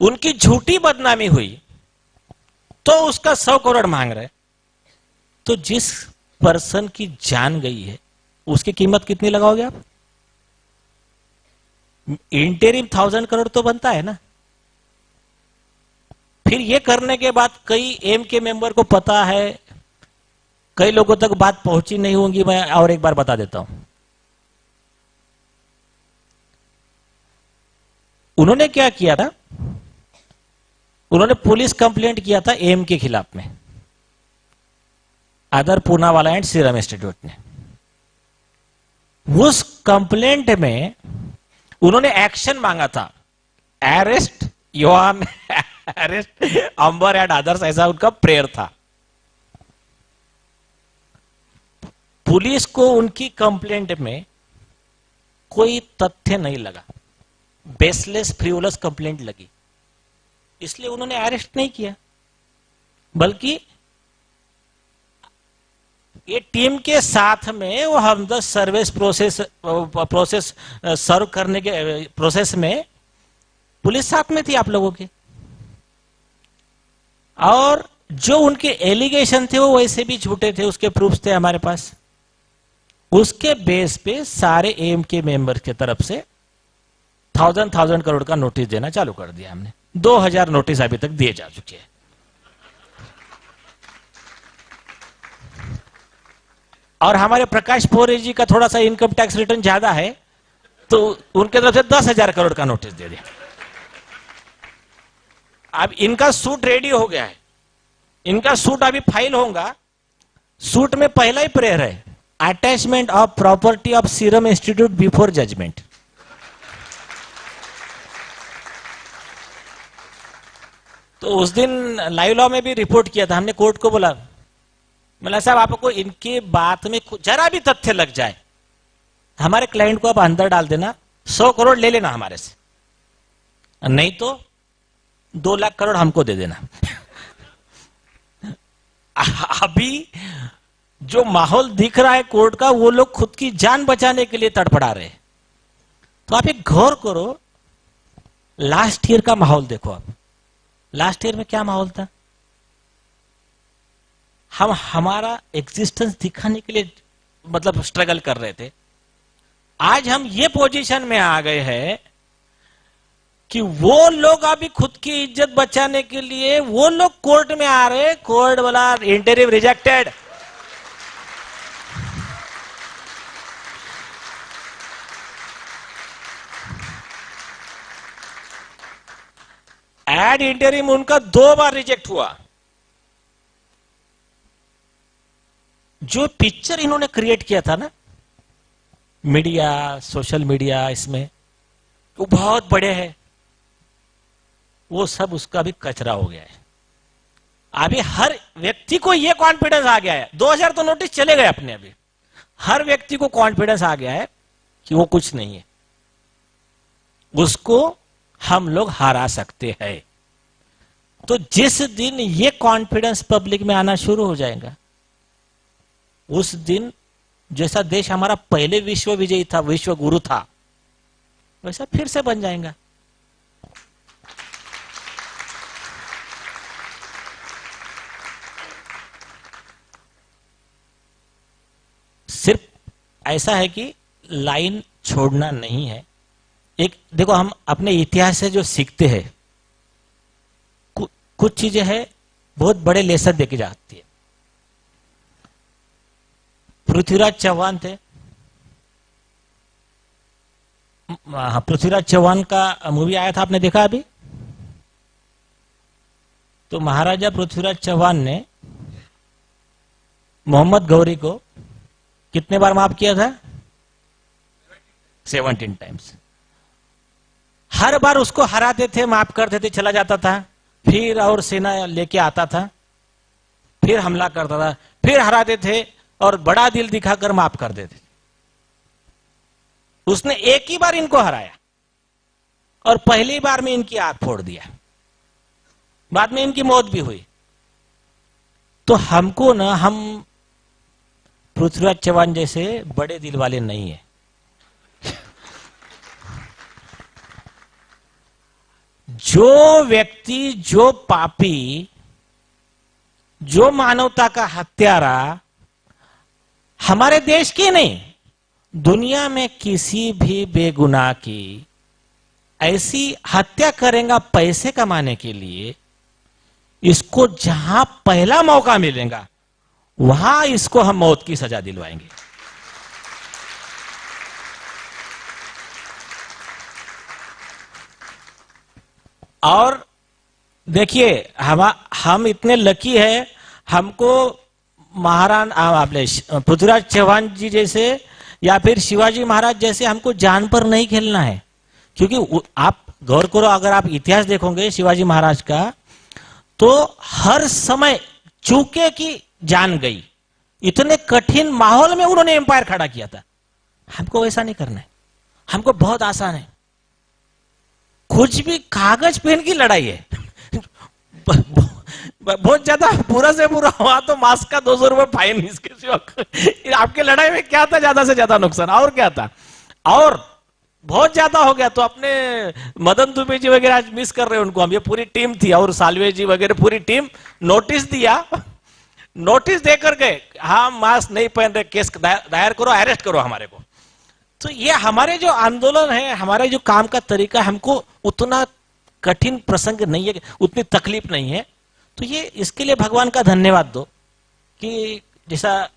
उनकी झूठी बदनामी हुई तो उसका 100 करोड़ मांग रहे, तो जिस पर्सन की जान गई है उसकी कीमत कितनी लगाओगे आप? इंटरिम 1000 करोड़ तो बनता है ना। फिर ये करने के बाद कई एम के मेंबर को पता है, कई लोगों तक बात पहुंची नहीं होंगी। मैं और एक बार बता देता हूं, उन्होंने क्या किया था, उन्होंने पुलिस कंप्लेंट किया था एम के खिलाफ में, अदर पूनावाला एंड सीरम इंस्टीट्यूट ने। उस कंप्लेंट में उन्होंने एक्शन मांगा था, arrest Yohan, arrest Ambar and others, ऐसा उनका प्रेयर था। पुलिस को उनकी कंप्लेंट में कोई तथ्य नहीं लगा, बेसलेस फ्रीवलस कंप्लेंट लगी, इसलिए उन्होंने अरेस्ट नहीं किया, बल्कि ये टीम के साथ में वो हमदर्द सर्विस प्रोसेस सर्व करने के प्रोसेस में पुलिस साथ में थी आप लोगों के, और जो उनके एलिगेशन थे वो वैसे भी झूठे थे, उसके प्रूफ्स थे हमारे पास। उसके बेस पे सारे एम के मेंबर्स की तरफ से 1000 करोड़ का नोटिस देना चालू कर दिया हमने। 2000 नोटिस अभी तक दिए जा चुके हैं। और हमारे प्रकाश पोहरे जी का थोड़ा सा इनकम टैक्स रिटर्न ज्यादा है, तो उनके तरफ से 10,000 करोड़ का नोटिस दे दिया। अब इनका सूट रेडी हो गया है, इनका सूट अभी फाइल होगा। सूट में पहला ही प्रेयर है, attachment of property of Serum Institute before judgment. तो उस दिन लाइव लॉ में भी रिपोर्ट किया था हमने, कोर्ट को बोला, मतलब साहब आपको इनके बात में जरा भी तथ्य लग जाए, हमारे क्लाइंट को आप अंदर डाल देना, 100 करोड़ ले लेना हमारे से, नहीं तो 2 लाख करोड़ हमको दे देना। अभी जो माहौल दिख रहा है कोर्ट का, वो लोग खुद की जान बचाने के लिए तड़पड़ा रहे। तो आप एक गौर करो, लास्ट ईयर का माहौल देखो। आप लास्ट ईयर में क्या माहौल था, हम हमारा एग्जिस्टेंस दिखाने के लिए मतलब स्ट्रगल कर रहे थे। आज हम ये पोजीशन में आ गए हैं कि वो लोग अभी खुद की इज्जत बचाने के लिए वो लोग कोर्ट में आ रहे, कोर्ट वाला इंटरिम रिजेक्टेड। एड इंटरिम उनका 2 बार रिजेक्ट हुआ। जो पिक्चर इन्होंने क्रिएट किया था ना, मीडिया, सोशल मीडिया, इसमें वो बहुत बड़े हैं, वो सब उसका भी कचरा हो गया है। अभी हर व्यक्ति को ये कॉन्फिडेंस आ गया है, 2000 तो नोटिस चले गए अपने, अभी हर व्यक्ति को कॉन्फिडेंस आ गया है कि वो कुछ नहीं है, उसको हम लोग हरा सकते हैं। तो जिस दिन ये कॉन्फिडेंस पब्लिक में आना शुरू हो जाएगा, उस दिन जैसा देश हमारा पहले विश्व विजयी था, विश्व गुरु था, वैसा फिर से बन जाएगा। सिर्फ ऐसा है कि लाइन छोड़ना नहीं है। एक देखो, हम अपने इतिहास से जो सीखते हैं, कुछ चीजें हैं बहुत बड़े लेसन देके जाती है। पृथ्वीराज चौहान थे, पृथ्वीराज चौहान का मूवी आया था, आपने देखा अभी? तो महाराजा पृथ्वीराज चौहान ने मोहम्मद गौरी को कितने बार माफ किया था? 17 टाइम्स। हर बार उसको हराते थे, माफ करते थे, चला जाता था, फिर और सेना लेके आता था, फिर हमला करता था, फिर हराते थे और बड़ा दिल दिखाकर माफ कर देते थे। उसने एक ही बार इनको हराया और पहली बार में इनकी आंख फोड़ दिया, बाद में इनकी मौत भी हुई। तो हमको ना, हम पृथ्वीराज चौहान जैसे बड़े दिल वाले नहीं है। जो व्यक्ति, जो पापी, जो मानवता का हत्यारा हमारे देश की नहीं, दुनिया में किसी भी बेगुनाह की ऐसी हत्या करेगा पैसे कमाने के लिए, इसको जहां पहला मौका मिलेगा वहां इसको हम मौत की सजा दिलवाएंगे। और देखिए, हम इतने लकी है, हमको महाराणा पृथ्वीराज चौहान जी जैसे या फिर शिवाजी महाराज जैसे हमको जान पर नहीं खेलना है। क्योंकि आप गौर करो, अगर आप इतिहास देखोगे शिवाजी महाराज का, तो हर समय चूके की जान गई, इतने कठिन माहौल में उन्होंने एम्पायर खड़ा किया था। हमको वैसा नहीं करना है, हमको बहुत आसान है, कुछ भी कागज पेन की लड़ाई है। बहुत ज्यादा बुरा से बुरा हुआ तो मास्क का 200 रुपए फाइन, इसके सिवा आपके लड़ाई में क्या था? ज्यादा से ज्यादा नुकसान और क्या था? और बहुत ज्यादा हो गया तो अपने मदन दुबे जी वगैरह आज मिस कर रहे हैं उनको हम, ये पूरी टीम थी, और सालवे जी वगैरह पूरी टीम, नोटिस दिया, नोटिस देकर गए, हाँ मास्क नहीं पहन रहे, केस दायर करो, अरेस्ट करो हमारे को। तो ये हमारे जो आंदोलन है, हमारे जो काम का तरीका, हमको उतना कठिन प्रसंग नहीं है, उतनी तकलीफ नहीं है। तो ये इसके लिए भगवान का धन्यवाद दो कि जैसा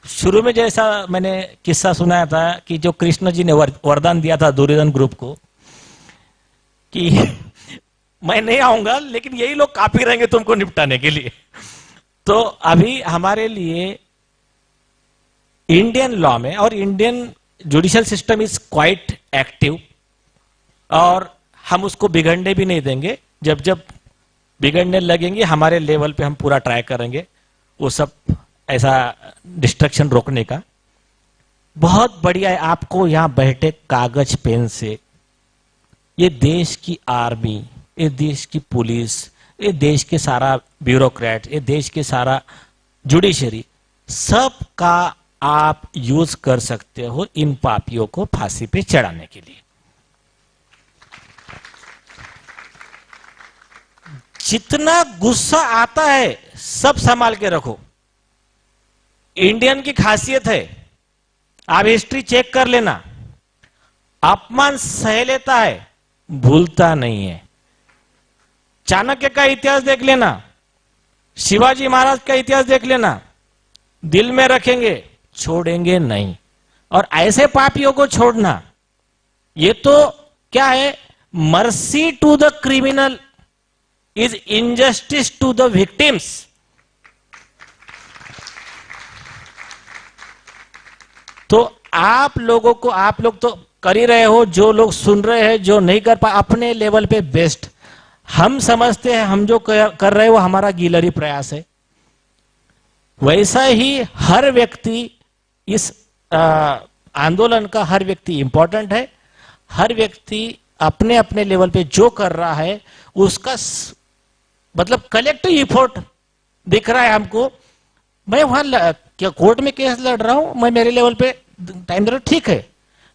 शुरू में जैसा मैंने किस्सा सुनाया था कि जो कृष्ण जी ने वरदान दिया था दुर्योधन ग्रुप को कि मैं नहीं आऊंगा लेकिन यही लोग काफी रहेंगे तुमको निपटाने के लिए। तो अभी हमारे लिए इंडियन लॉ में, और Indian judicial system is quite active, और हम उसको बिगड़ने भी नहीं देंगे। जब जब बिगड़ने लगेंगे हमारे लेवल पे हम पूरा ट्राई करेंगे वो सब ऐसा डिस्ट्रक्शन रोकने का। बहुत बढ़िया है आपको यहां बैठे कागज पेन से ये देश की आर्मी, ये देश की पुलिस, ये देश के सारा ब्यूरोक्रेट, ये देश के सारा जुडिशरी, सब का आप यूज कर सकते हो इन पापियों को फांसी पे चढ़ाने के लिए। जितना गुस्सा आता है सब संभाल के रखो। इंडियन की खासियत है, आप हिस्ट्री चेक कर लेना, अपमान सह लेता है, भूलता नहीं है। चाणक्य का इतिहास देख लेना, शिवाजी महाराज का इतिहास देख लेना, दिल में रखेंगे, छोड़ेंगे नहीं। और ऐसे पापियों को छोड़ना, ये तो क्या है, mercy to the criminal is injustice to the victims. तो आप लोगों को, आप लोग तो कर ही रहे हो, जो लोग सुन रहे हैं, जो नहीं कर पा, अपने लेवल पे बेस्ट हम समझते हैं, हम जो कर रहे हैं वो हमारा गिलहरी प्रयास है। वैसा ही हर व्यक्ति, इस आंदोलन का हर व्यक्ति इंपॉर्टेंट है। हर व्यक्ति अपने अपने लेवल पे जो कर रहा है उसका मतलब कलेक्टिव इफोर्ट दिख रहा है हमको। मैं वहां क्या कोर्ट में केस लड़ रहा हूं, मैं मेरे लेवल पे टाइम दे रहा, ठीक है,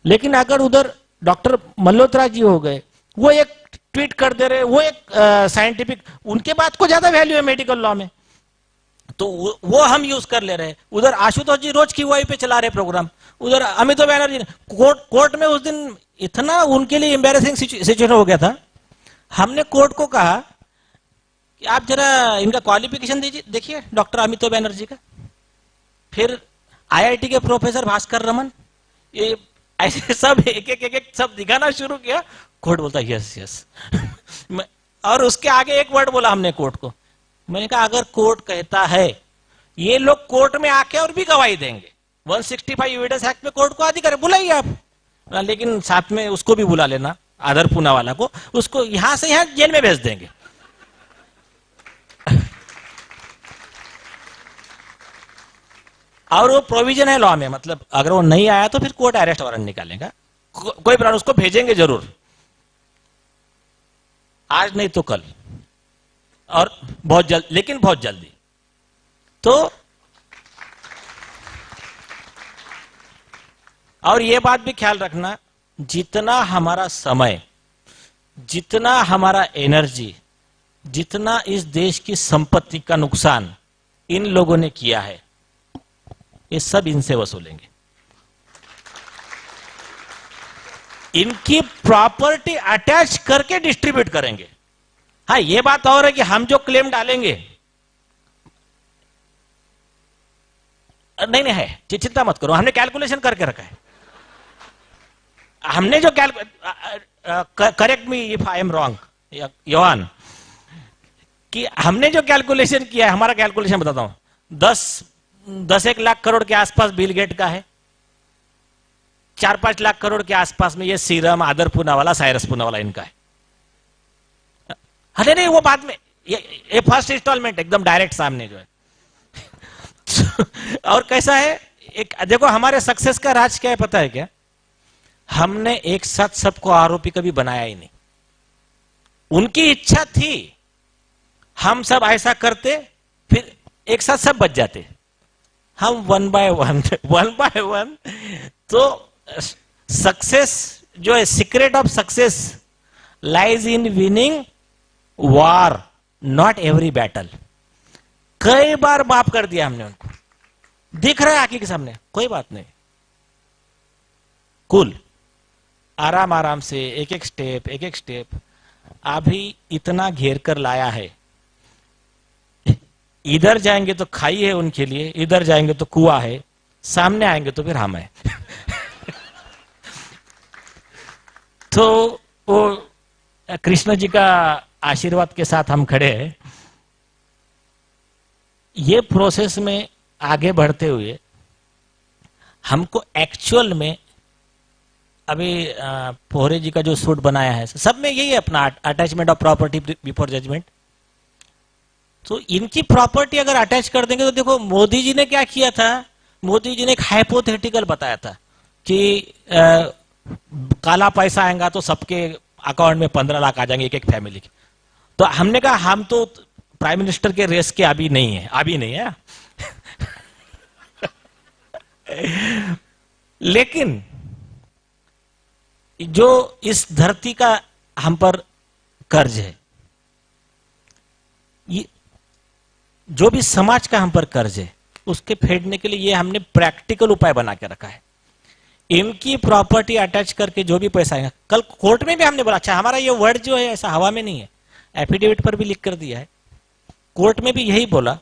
लेकिन अगर उधर डॉक्टर मल्होत्रा जी हो गए, वो एक ट्वीट कर दे रहे, वो एक साइंटिफिक, उनके बात को ज्यादा वैल्यू है मेडिकल लॉ में, तो वो हम यूज कर ले रहे। उधर आशुतोष जी रोज की वही पे चला रहे प्रोग्राम, उधर अमिताभ बनर्जी कोर्ट में उस दिन इतना उनके लिए एम्बैरेसिंग सिचुएशन हो गया था। हमने कोर्ट को कहा कि आप जरा इनका क्वालिफिकेशन दीजिए, देखिए डॉक्टर अमिताभ बनर्जी का। फिर आईआईटी के प्रोफेसर भास्कर रमन, ये ऐसे सब एक सब दिखाना शुरू किया। कोर्ट बोलता यस यस और उसके आगे एक वर्ड बोला हमने कोर्ट को। मैंने कहा अगर कोर्ट कहता है, ये लोग कोर्ट में आके और भी गवाही देंगे, 165 एविडेंस एक्ट में कोर्ट को अधिकार बुलाइए आप, लेकिन साथ में उसको भी बुला लेना, आदर पूना वाला को, उसको यहां से यहां जेल में भेज देंगे। और वो प्रोविजन है लॉ में, मतलब अगर वो नहीं आया तो फिर कोर्ट अरेस्ट वारंट निकालेगा, कोई प्रॉब्लम, उसको भेजेंगे जरूर, आज नहीं तो कल, और बहुत जल्द, लेकिन बहुत जल्दी। तो और ये बात भी ख्याल रखना, जितना हमारा समय, जितना हमारा एनर्जी, जितना इस देश की संपत्ति का नुकसान इन लोगों ने किया है, ये सब इनसे वसूलेंगे। इनकी प्रॉपर्टी अटैच करके डिस्ट्रीब्यूट करेंगे। हाँ, ये बात और है कि हम जो क्लेम डालेंगे, नहीं है, चिंता मत करो, हमने कैलकुलेशन करके रखा है। हमने जो correct me if I am wrong Yohan, कि हमने जो कैलकुलेशन किया है, हमारा कैलकुलेशन बताता हूं, 10-1 लाख करोड़ के आसपास बिल गेट का है, 4-5 लाख करोड़ के आसपास में ये सीरम, आदर पूना वाला, साइरस पूना वाला इनका है। अरे नहीं, वो बाद में, ये फर्स्ट इंस्टॉलमेंट एकदम डायरेक्ट सामने जो है। और कैसा है, एक देखो हमारे सक्सेस का राज क्या है पता है क्या? हमने एक साथ सबको आरोपी कभी बनाया ही नहीं। उनकी इच्छा थी हम सब ऐसा करते, फिर एक साथ सब बच जाते, हम वन बाय वन। तो सक्सेस जो है, secret of success lies in winning war, not every battle. कई बार माफ कर दिया हमने उनको, दिख रहा है आंखों के सामने, कोई बात नहीं, कूल, आराम आराम से एक एक स्टेप। अभी इतना घेर कर लाया है, इधर जाएंगे तो खाई है उनके लिए, इधर जाएंगे तो कुआं है, सामने आएंगे तो फिर हम है। तो वो कृष्ण जी का आशीर्वाद के साथ हम खड़े हैं। ये प्रोसेस में आगे बढ़ते हुए हमको एक्चुअल में, अभी पोहरे जी का जो सूट बनाया है, सब में यही है अपना attachment of property before judgment. तो इनकी प्रॉपर्टी अगर अटैच कर देंगे तो देखो मोदी जी ने क्या किया था, मोदी जी ने एक हाइपोथेटिकल बताया था कि काला पैसा आएगा तो सबके अकाउंट में 15 लाख आ जाएंगे, एक एक फैमिली के। तो हमने कहा हम तो प्राइम मिनिस्टर के रेस के अभी नहीं है। लेकिन जो इस धरती का हम पर कर्ज है, ये जो भी समाज का हम पर कर्ज है, उसके फेडने के लिए ये हमने प्रैक्टिकल उपाय बना के रखा है। इनकी प्रॉपर्टी अटैच करके जो भी पैसा आएगा, कल कोर्ट में भी हमने बोला, अच्छा हमारा ये वर्ड जो है ऐसा हवा में नहीं है, एफिडेविट पर भी लिख कर दिया है, कोर्ट में भी यही बोला,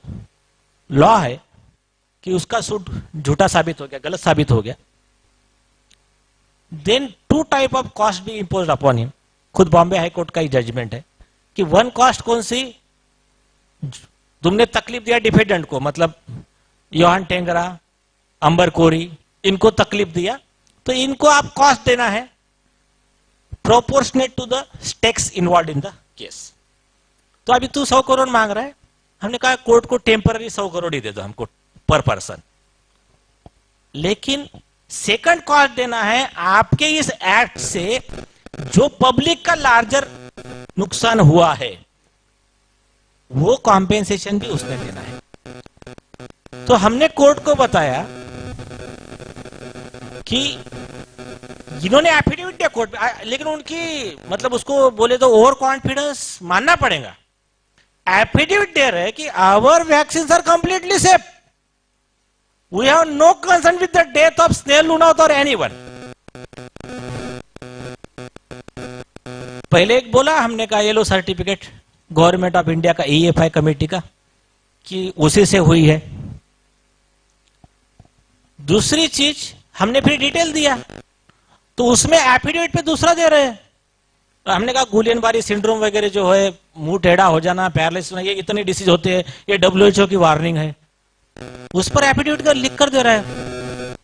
लॉ है कि उसका सूट झूठा साबित हो गया, गलत साबित हो गया, then 2 type of cost be imposed upon him. खुद बॉम्बे हाई कोर्ट का ही जजमेंट है कि 1 कॉस्ट कौन सी, तुमने तकलीफ दिया डिफेंडेंट को, मतलब योहान टेंगरा, अंबर, कोरी, इनको तकलीफ दिया, तो इनको आप कॉस्ट देना है proportionate to the stakes involve in the case. तो अभी तू 100 करोड़ मांग रहा है, हमने कहा कोर्ट को टेम्पररी 100 करोड़ ही दे दो हमको पर पर्सन, लेकिन सेकंड कॉस्ट देना है आपके इस एक्ट से जो पब्लिक का लार्जर नुकसान हुआ है, वो कॉम्पेंसेशन भी उसने देना है। तो हमने कोर्ट को बताया कि जिन्होंने एफिडेविट दिया कोर्ट में, लेकिन उनकी मतलब उसको बोले तो ओवर कॉन्फिडेंस मानना पड़ेगा। एफिडेविट दे रहे कि our vaccine are completely safe, we have no concern with the death of Snehal Lunawat और एनीवन। पहले एक बोला हमने कहा ये लो सर्टिफिकेट गवर्नमेंट ऑफ इंडिया का EFI कमेटी का कि उसी से हुई है। दूसरी चीज हमने फिर डिटेल दिया, तो उसमें एफिडेविट पे दूसरा दे रहे हैं। तो हमने कहा गुलियन बारी सिंड्रोम वगैरह जो है, मुंह टेढ़ा हो जाना, पैरालिसिस होना, ये इतने डिसीज होते हैं, ये WHO की वार्निंग है। उस पर एफिडेविट का लिख कर दे रहा है।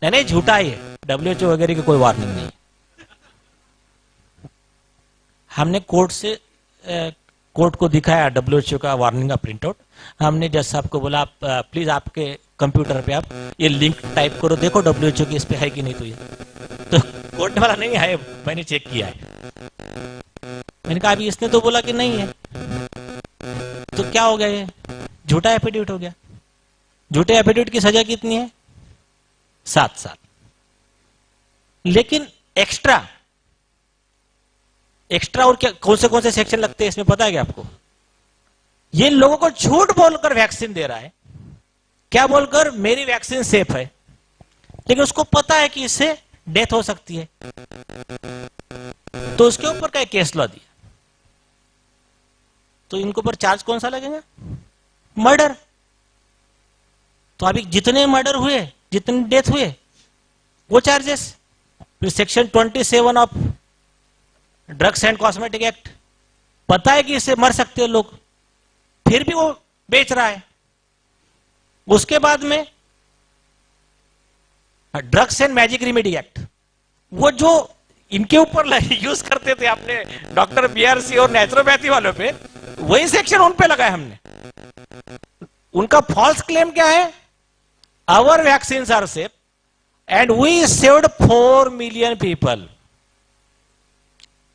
नहीं झूठा ही है, WHO वगैरह की कोई वार्निंग नहीं। हमने कोर्ट को दिखाया WHO का वार्निंग का प्रिंट आउट। हमने जज साहब को बोला, आप प्लीज आपके कंप्यूटर पे आप ये लिंक टाइप करो, देखो WHO की इस पे है कि नहीं। तो ये तो कोर्ट वाला नहीं है, मैंने चेक किया है। मैंने कहा अभी इसने तो बोला कि नहीं है, तो क्या हो गया, ये झूठा एफिडेविट हो गया। झूठे एफिडेविट की सजा कितनी है? 7 साल। लेकिन एक्स्ट्रा और क्या कौन से सेक्शन लगते हैं इसमें पता है क्या आपको? ये लोगों को झूठ बोलकर वैक्सीन दे रहा है। क्या बोलकर? मेरी वैक्सीन सेफ है, लेकिन उसको पता है कि इससे डेथ हो सकती है, तो उसके ऊपर क्या केस लॉ दिया। तो इनके ऊपर चार्ज कौन सा लगेगा? मर्डर। तो अभी जितने मर्डर हुए, जितने डेथ हुए, वो चार्जेस। फिर section 27 of drugs and cosmetic act, पता है कि इससे मर सकते हैं लोग, फिर भी वो बेच रहा है। उसके बाद में drugs and magic remedy act, वो जो इनके ऊपर यूज करते थे आपने डॉक्टर BRC और नेचुरोपैथी वालों पे, वही सेक्शन उन पे लगाया हमने। उनका फॉल्स क्लेम क्या है? Our vaccine are safe and we saved 4 million people.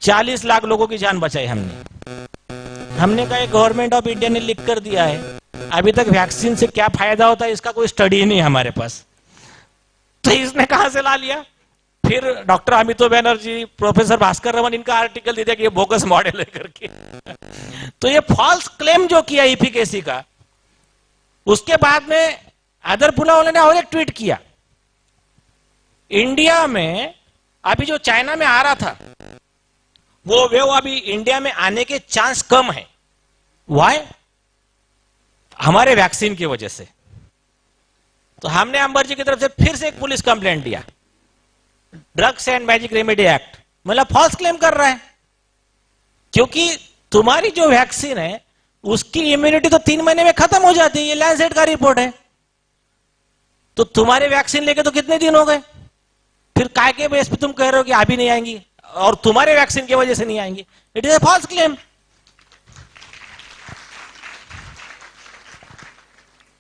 40 lakh लोगों की जान बचाई हमने कहा गवर्नमेंट ऑफ इंडिया ने लिख कर दिया है, अभी तक वैक्सीन से क्या फायदा होता है इसका कोई स्टडी नहीं है हमारे पास। तो इसने कहां से ला लिया? फिर डॉक्टर अमितो बनर्जी, प्रोफेसर भास्कर रमन, इनका आर्टिकल दे दिया कि ये बोगस मॉडल है करके। तो ये फॉल्स क्लेम जो किया इफिकेसी का, उसके बाद में आदर पुनावाला ने और एक ट्वीट किया, इंडिया में अभी जो चाइना में आ रहा था वो अभी इंडिया में आने के चांस कम है। वाई? हमारे वैक्सीन की वजह से। तो हमने अंबर जी की तरफ से फिर से एक पुलिस कंप्लेंट दिया, drugs and magic remedy act, मतलब फॉल्स क्लेम कर रहा है, क्योंकि तुम्हारी जो वैक्सीन है उसकी इम्यूनिटी तो 3 महीने में खत्म हो जाती है, ये लैंसेट का रिपोर्ट है। तो तुम्हारे वैक्सीन लेके तो कितने दिन हो गए, फिर काय के बेस पे तुम कह रहे हो कि अभी नहीं आएंगी और तुम्हारे वैक्सीन की वजह से नहीं आएंगी? It is a false claim.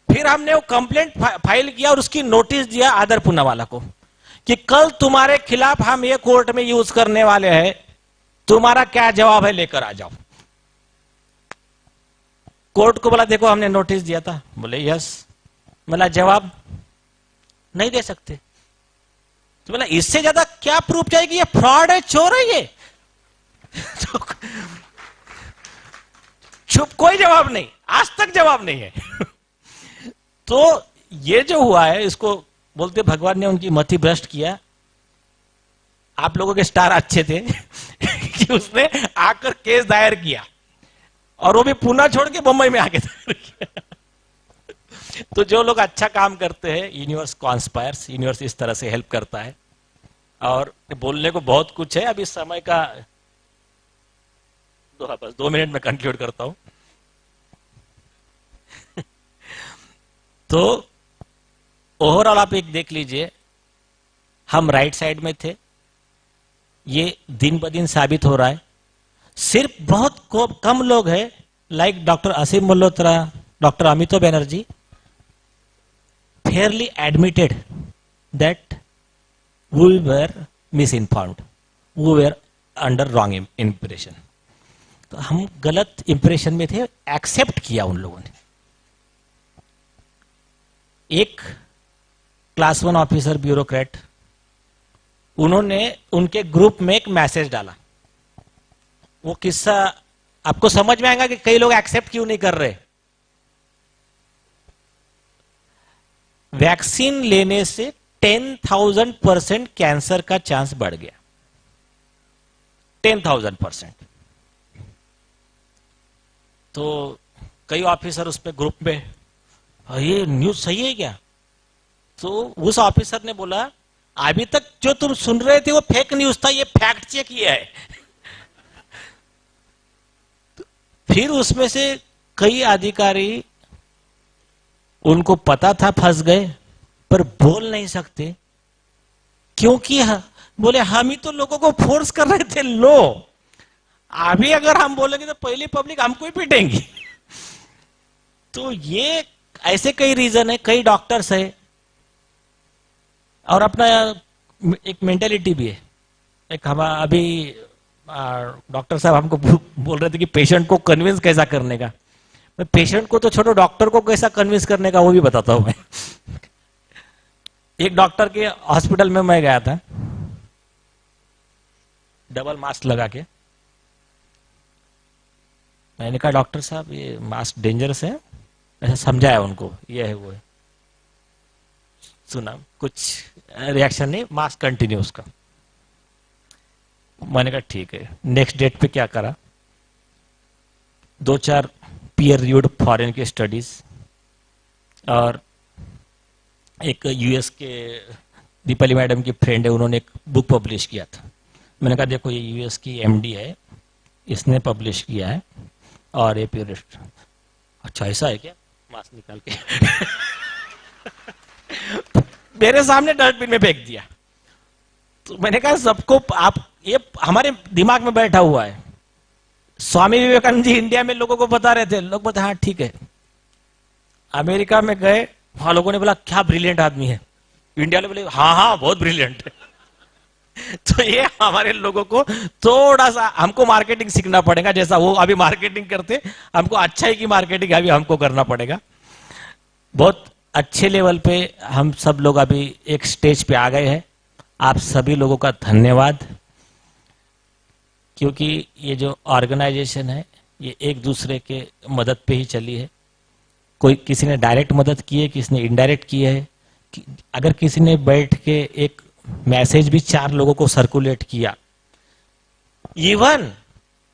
फिर हमने वो कंप्लेंट फाइल किया और उसकी नोटिस दिया आदर पूनावाला को कि कल तुम्हारे खिलाफ हम ये कोर्ट में यूज करने वाले हैं, तुम्हारा क्या जवाब है लेकर आ जाओ। कोर्ट को बोला देखो हमने नोटिस दिया था, बोले यस। बोला जवाब नहीं दे सकते। तो बोला इससे ज्यादा क्या प्रूफ चाहिए कि ये फ्रॉड है, चोर है ये? तो चुप, कोई जवाब नहीं, आज तक जवाब नहीं है। तो ये जो हुआ है इसको बोलते भगवान ने उनकी मति भ्रष्ट किया। आप लोगों के स्टार अच्छे थे कि उसने आकर केस दायर किया और वो भी पुणे छोड़ के मुंबई में आके दायर किया। तो जो लोग अच्छा काम करते हैं, यूनिवर्स कॉन्स्पायर्स, यूनिवर्स इस तरह से हेल्प करता है। और बोलने को बहुत कुछ है, अभी समय का बस 2 मिनट में कंक्लूड करता हूं। तो ओवरऑल आप एक देख लीजिए, हम राइट साइड में थे, ये दिन ब दिन साबित हो रहा है। सिर्फ बहुत कम लोग हैं like doctor Aseem Malhotra, doctor Amitava Banerjee fairly admitted that we were misinformed, we were under wrong impression। तो हम गलत इंप्रेशन में थे, एक्सेप्ट किया उन लोगों ने। एक क्लास 1 ऑफिसर ब्यूरोक्रेट, उन्होंने उनके ग्रुप में एक मैसेज डाला। वो किस्सा आपको समझ में आएगा कि कई लोग एक्सेप्ट क्यों नहीं कर रहे। वैक्सीन लेने से 10,000% कैंसर का चांस बढ़ गया, 10,000%। तो कई ऑफिसर उस पे ग्रुप में, ये न्यूज सही है क्या? तो उस ऑफिसर ने बोला अभी तक जो तुम सुन रहे थे वो फेक न्यूज था, ये फैक्ट चेक किया है। फिर उसमें से कई अधिकारी उनको पता था फंस गए पर बोल नहीं सकते क्योंकि बोले हम ही तो लोगों को फोर्स कर रहे थे। लो अभी अगर हम बोलेंगे तो पहली पब्लिक हमको ही पीटेंगी। तो ये ऐसे कई रीजन है, कई डॉक्टर्स है और अपना एक मेंटेलिटी भी है। एक हम अभी डॉक्टर साहब हमको बोल रहे थे कि पेशेंट को कन्विंस कैसा करने का। मैं पेशेंट को तो छोड़ो, डॉक्टर को कैसा कन्विंस करने का वो भी बताता हूं मैं। एक डॉक्टर के हॉस्पिटल में मैं गया था, डबल मास्क लगा के। मैंने कहा डॉक्टर साहब ये मास्क डेंजरस है, ऐसा समझाया उनको, ये है वो है। सुना कुछ रिएक्शन नहीं, मास्क कंटिन्यू उसका। मैंने कहा ठीक है। नेक्स्ट डेट पे क्या करा, 2-4 पीयर रिव्यूड फॉरेन के स्टडीज और एक यूएस के दीपाली मैडम की फ्रेंड है, उन्होंने एक बुक पब्लिश किया था। मैंने कहा देखो ये यूएस की एमडी है, इसने पब्लिश किया है और ये पीयर। अच्छा ऐसा है क्या, मास्क निकाल के मेरे सामने डस्टबिन में फेंक दिया। तो मैंने कहा सबको आप, ये हमारे दिमाग में बैठा हुआ है। स्वामी विवेकानंद जी इंडिया में लोगों को बता रहे थे, लोग बता हाँ ठीक है। अमेरिका में गए, वहां लोगों ने बोला क्या ब्रिलियंट आदमी है। इंडिया में बोले हाँ हाँ बहुत ब्रिलियंट है। तो ये हमारे लोगों को थोड़ा सा हमको मार्केटिंग सीखना पड़ेगा, जैसा वो अभी मार्केटिंग करते, हमको अच्छाई की मार्केटिंग अभी हमको करना पड़ेगा। बहुत अच्छे लेवल पे हम सब लोग अभी एक स्टेज पे आ गए हैं। आप सभी लोगों का धन्यवाद, क्योंकि ये जो ऑर्गेनाइजेशन है ये एक दूसरे के मदद पे ही चली है। कोई किसी ने डायरेक्ट मदद की है, किसी ने इनडायरेक्ट की है। अगर किसी ने बैठ के एक मैसेज भी 4 लोगों को सर्कुलेट किया, इवन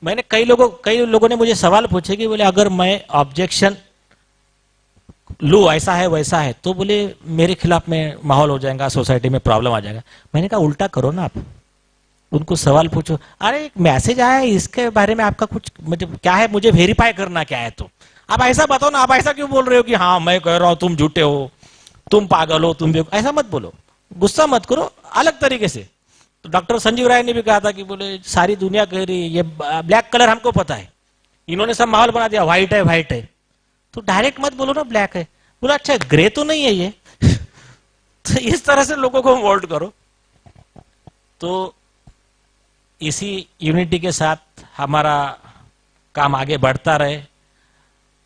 मैंने कई लोगों ने मुझे सवाल पूछे कि बोले अगर मैं ऑब्जेक्शन लो ऐसा है वैसा है तो बोले मेरे खिलाफ में माहौल हो जाएगा, सोसाइटी में प्रॉब्लम आ जाएगा। मैंने कहा उल्टा करो ना, आप उनको सवाल पूछो, अरे एक मैसेज आया है इसके बारे में आपका कुछ मतलब क्या है, मुझे वेरीफाई करना क्या है। तो आप ऐसा बताओ ना, आप ऐसा क्यों बोल रहे हो कि हाँ मैं कह रहा हूं तुम झूठे हो, तुम पागल हो, तुम ऐसा मत बोलो, गुस्सा मत करो, अलग तरीके से। तो डॉक्टर संजीव राय ने भी कहा था कि बोले सारी दुनिया कह रही है ये ब्लैक कलर हमको पता है, इन्होंने सब माहौल बना दिया व्हाइट है व्हाइट है, तो डायरेक्ट मत बोलो ना ब्लैक है। बोला अच्छा ग्रे तो नहीं है ये। तो इस तरह से लोगों को वोट करो। तो इसी यूनिटी के साथ हमारा काम आगे बढ़ता रहे।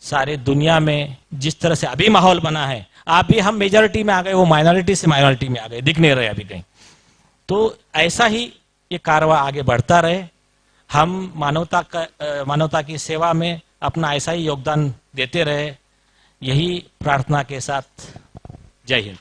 सारे दुनिया में जिस तरह से अभी माहौल बना है, आप भी हम मेजॉरिटी में आ गए, वो माइनॉरिटी से माइनॉरिटी में आ गए, दिख नहीं रहे अभी कहीं। तो ऐसा ही ये कारवां आगे बढ़ता रहे। हम मानवता की सेवा में अपना ऐसा ही योगदान देते रहे, यही प्रार्थना के साथ जय हिंद।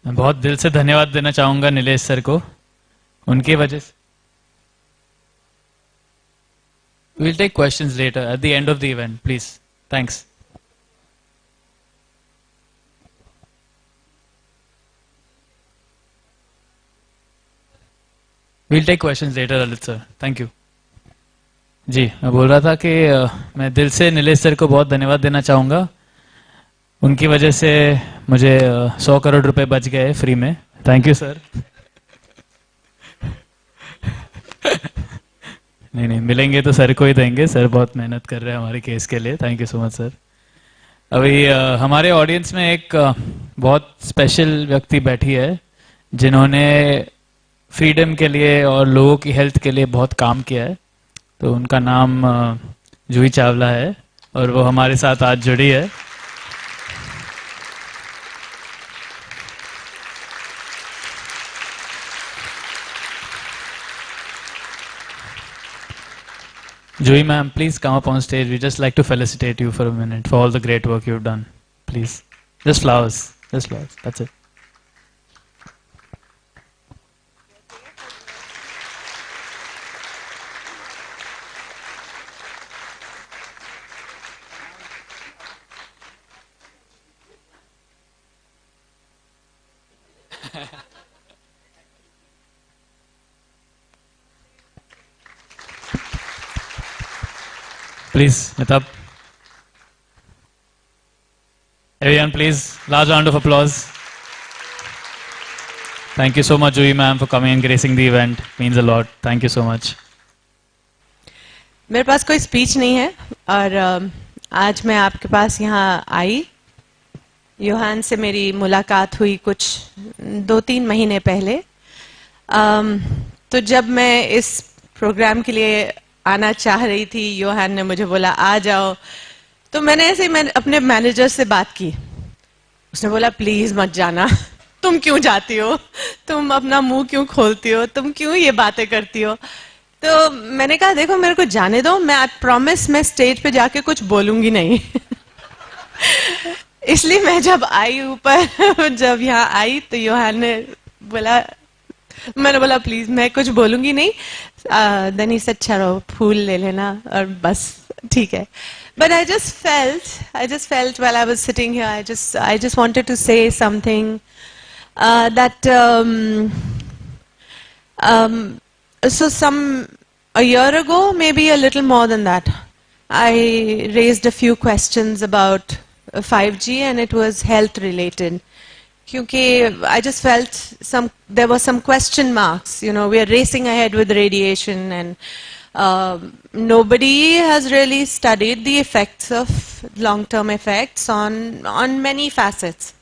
मैं बहुत दिल से धन्यवाद देना चाहूंगा नीलेश सर को, उनकी वजह से। We'll take questions later at the end of the event, please. Thanks. We'll take questions later, Lalit sir. Thank you. जी, मैं बोल रहा था कि मैं दिल से नीलेश सर को बहुत धन्यवाद देना चाहूंगा। उनकी वजह से मुझे 100 करोड़ रुपए बच गए फ्री में। Thank you sir. नहीं मिलेंगे तो सर को ही देंगे, सर बहुत मेहनत कर रहे हैं हमारे केस के लिए। Thank you so much sir. अभी हमारे ऑडियंस में एक बहुत स्पेशल व्यक्ति बैठी है जिन्होंने फ्रीडम के लिए और लोगों की हेल्थ के लिए बहुत काम किया है। तो उनका नाम जूही चावला है और वो हमारे साथ आज जुड़ी है। Juhi ma'am, please come up on stage. We just like to felicitate you for a minute for all the great work you've done. Please. Just flowers. Just flowers. That's it. Please, Mitab. Everyone, please, large round of applause. Thank you so much, Juhi ma'am, for coming and gracing the event. Means a lot. Thank you so much. मेरे पास कोई speech नहीं है और आज मैं आपके पास यहाँ आई. योहान से मेरी मुलाकात हुई कुछ 2-3 महीने पहले. तो जब मैं इस प्रोग्राम के लिए आना चाह रही थी, योहान ने मुझे बोला आ जाओ. तो मैंने ऐसे ही अपने मैनेजर से बात की. उसने बोला प्लीज मत जाना. तुम क्यों जाती हो, तुम अपना मुंह क्यों खोलती हो, तुम क्यों ये बातें करती हो. तो मैंने कहा देखो मेरे को जाने दो, मैं आई प्रॉमिस मैं स्टेज पे जाके कुछ बोलूंगी नहीं. इसलिए मैं जब आई ऊपर जब यहाँ आई तो योहान ने बोला, मैंने बोला प्लीज मैं कुछ बोलूंगी नहीं. देन ही सेड चलो फूल ले लेना और बस ठीक है. But I just felt while I was sitting here, I just wanted to say something that so a year ago, maybe a little more than that, I raised a few questions about 5G and it was health related. Kyunki I just felt there were some question marks. You know, we are racing ahead with radiation and nobody has really studied the effects of long-term effects on many facets.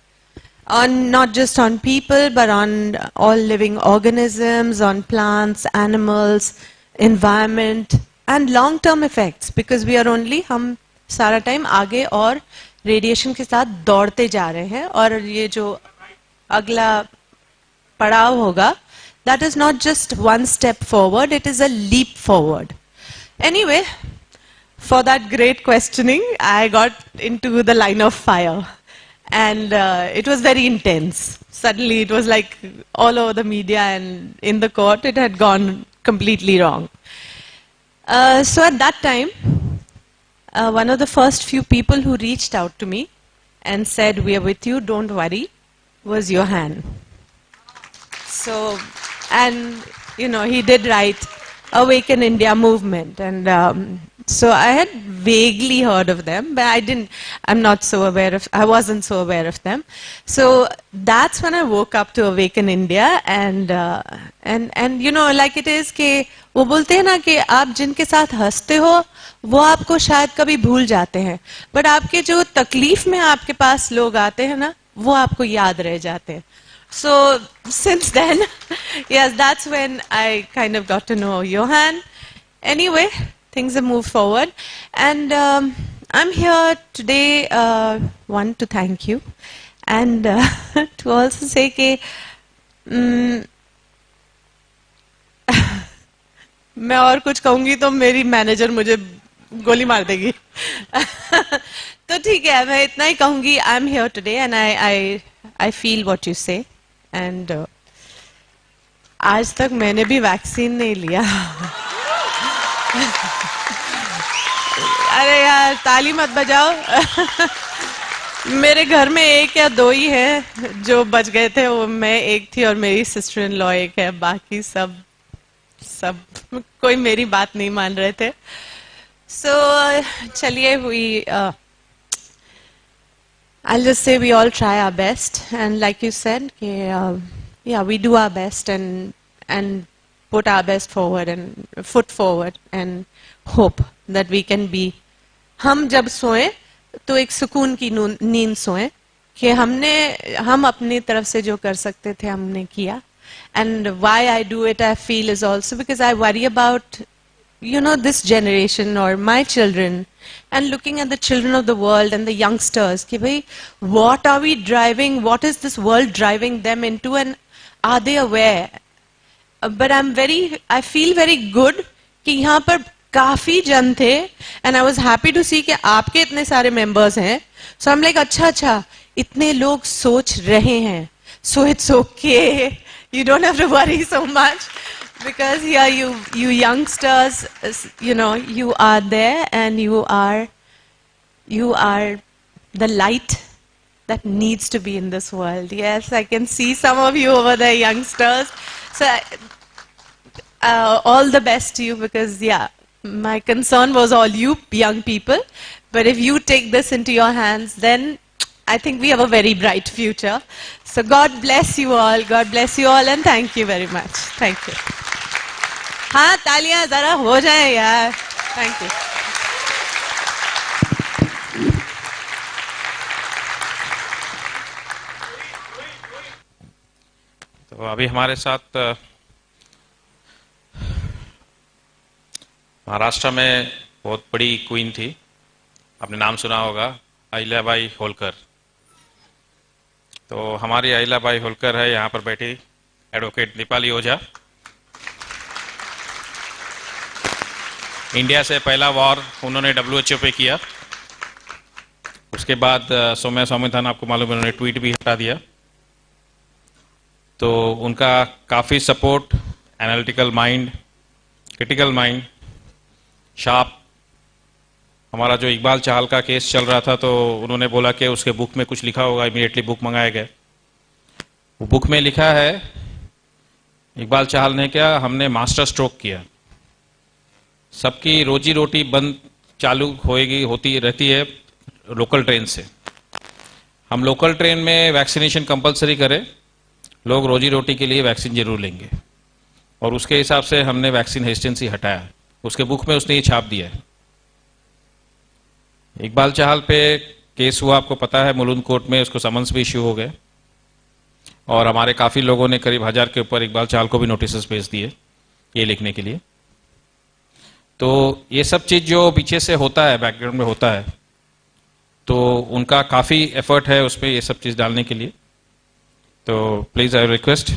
Not just on people, but on all living organisms, on plants, animals, environment, and long-term effects. Because we are only, हम सारा time आगे और radiation के साथ दौड़ते जा रहे हैं. और ये जो अगला पड़ाव होगा, that is not just one step forward, it is a leap forward. Anyway, for that great questioning, I got into the line of fire. And it was very intense. Suddenly it was like all over the media and in the court it had gone completely wrong. So at that time, one of the first few people who reached out to me and said, we are with you, don't worry, was Yohan. So, and you know, he did write Awaken India movement, and so I had vaguely heard of them, but I wasn't so aware of them. So that's when I woke up to Awaken India, and you know, like it is कि वो बोलते हैं ना कि आप जिनके साथ हंसते हो वो आपको शायद कभी भूल जाते हैं, but आपके जो तकलीफ में आपके पास लोग आते हैं ना, वो आपको याद रह जाते हैं. So since then, yes, that's when I kind of got to know Yohan. Anyway, things have moved forward, and I'm here today, one, to thank you, and to also say कि मैं और कुछ कहूँगी तो मेरी मैनेजर मुझे गोली मार देगी. तो ठीक है, मैं इतना ही कहूँगी. I'm here today, and I feel what you say. And आज तक मैंने भी वैक्सीन नहीं लिया. अरे यार ताली मत बजाओ. मेरे घर में 1 या 2 ही हैं जो बच गए थे. वो मैं एक थी और मेरी सिस्टर इन लॉ एक है. बाकी सब कोई मेरी बात नहीं मान रहे थे. So चलिए, I'll just say we all try our best, and like you said, yeah, we do our best and put our best forward and foot forward and hope that we can be. हम जब सोएं तो एक सुकून की नींद सोएं कि हम अपनी तरफ से जो कर सकते थे हमने किया. And why I do it, I feel, is also because I worry about, you know, this generation or my children, and looking at the children of the world and the youngsters, कि भाई, what are we driving, what is this world driving them into, and are they aware? But I feel very good कि यहाँ पर काफी जन थे, and I was happy to see कि आपके इतने सारे members हैं. So I'm like, अच्छा, इतने लोग सोच रहे हैं. So it's okay. You don't have to worry so much. Because here you youngsters, you know, you are there and you are the light that needs to be in this world. Yes, I can see some of you over there, youngsters. So all the best to you, because yeah, my concern was all you young people. But if you take this into your hands, then I think we have a very bright future. So God bless you all. God bless you all, and thank you very much. Thank you. हाँ, तालियां जरा हो जाए यार. Thank you. तो अभी हमारे साथ महाराष्ट्र में बहुत बड़ी क्वीन थी, आपने नाम सुना होगा, अहिल्याबाई होलकर। तो हमारी अहिल्याबाई होलकर है यहाँ पर बैठी, एडवोकेट दीपाली ओझा। इंडिया से पहला वॉर उन्होंने WHO पे किया, उसके बाद सौम्या स्वामीनाथन, आपको मालूम है, उन्होंने ट्वीट भी हटा दिया। तो उनका काफ़ी support, analytical mind, critical mind, sharp. हमारा जो इकबाल चाहल का केस चल रहा था, तो उन्होंने बोला कि उसके बुक में कुछ लिखा होगा, इमीडिएटली बुक मंगाए गए। वो बुक में लिखा है, इकबाल चाहल ने क्या, हमने मास्टर स्ट्रोक किया, सबकी रोजी रोटी बंद चालू होती रहती है लोकल ट्रेन से। हम लोकल ट्रेन में वैक्सीनेशन कंपलसरी करें, लोग रोजी रोटी के लिए वैक्सीन जरूर लेंगे, और उसके हिसाब से हमने वैक्सीन हेजिटेंसी हटाया। उसके बुक में उसने ये छाप दिया है। इकबाल चाहल पे केस हुआ, आपको पता है, मुलुंड कोर्ट में उसको समन्स भी इश्यू हो गए, और हमारे काफ़ी लोगों ने करीब 1000 के ऊपर इकबाल चाहल को भी नोटिस भेज दिए ये लिखने के लिए। तो ये सब चीज़ जो पीछे से होता है, बैकग्राउंड में होता है, तो उनका काफ़ी एफर्ट है उसमें ये सब चीज़ डालने के लिए। तो please I request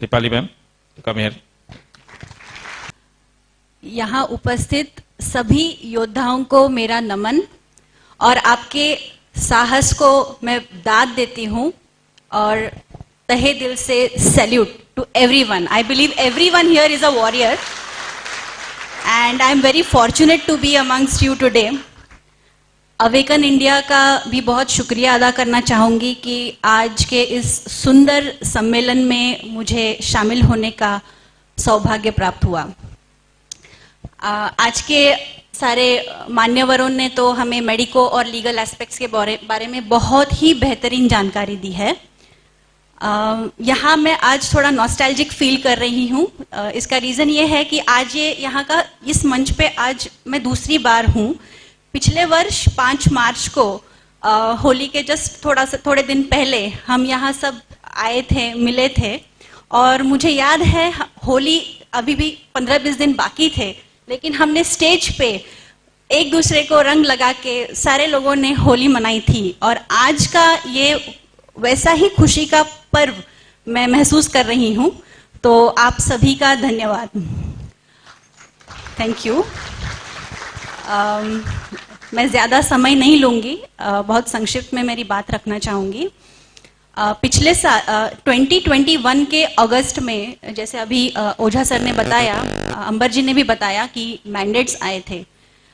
Deepali ma'am to come here. यहाँ उपस्थित सभी योद्धाओं को मेरा नमन, और आपके साहस को मैं दाद देती हूँ, और तहे दिल से salute to everyone. I believe everyone here is a warrior, and I am very fortunate to be amongst you today. Awaken India का भी बहुत शुक्रिया अदा करना चाहूँगी कि आज के इस सुंदर सम्मेलन में मुझे शामिल होने का सौभाग्य प्राप्त हुआ। आज के सारे मान्यवरों ने तो हमें मेडिको और लीगल एस्पेक्ट्स के बारे में बहुत ही बेहतरीन जानकारी दी है। यहाँ मैं आज थोड़ा नॉस्टैल्जिक फील कर रही हूँ। इसका रीज़न ये है कि आज ये यहाँ का इस मंच पे आज मैं दूसरी बार हूँ। पिछले वर्ष 5 मार्च को होली के जस्ट थोड़े दिन पहले हम यहाँ सब आए थे, मिले थे, और मुझे याद है होली अभी भी 15-20 दिन बाकी थे, लेकिन हमने स्टेज पे एक दूसरे को रंग लगा के सारे लोगों ने होली मनाई थी। और आज का ये वैसा ही खुशी का पर्व मैं महसूस कर रही हूँ। तो आप सभी का धन्यवाद, थैंक यू। मैं ज़्यादा समय नहीं लूँगी, बहुत संक्षिप्त में मेरी बात रखना चाहूँगी। पिछले साल 2021 के अगस्त में, जैसे अभी ओझा सर ने बताया, अंबर जी ने भी बताया कि मैंडेट्स आए थे।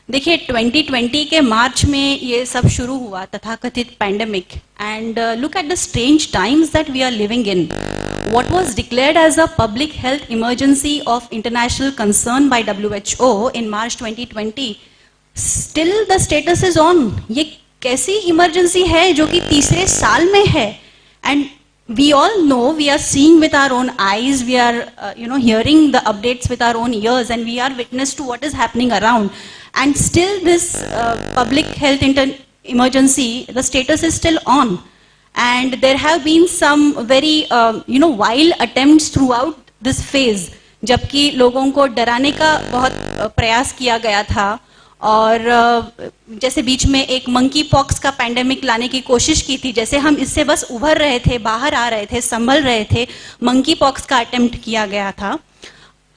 देखिए 2020 के मार्च में ये सब शुरू हुआ, तथाकथित pandemic, and look at the strange times that we are living in. What was declared as a public health emergency of international concern by WHO in March 2020, still the status is on. ये कैसी emergency है जो कि तीसरे साल में है? And we all know, we are seeing with our own eyes, we are hearing the updates with our own ears, and we are witness to what is happening around. And still this public health emergency, the status is still on. And there have been some very wild attempts throughout this phase, जबकि लोगों को डराने का बहुत प्रयास किया गया था। और जैसे बीच में एक मंकी पॉक्स का पैंडेमिक लाने की कोशिश की थी, जैसे हम इससे बस उभर रहे थे, बाहर आ रहे थे, संभल रहे थे, मंकी पॉक्स का अटेम्प्ट किया गया था।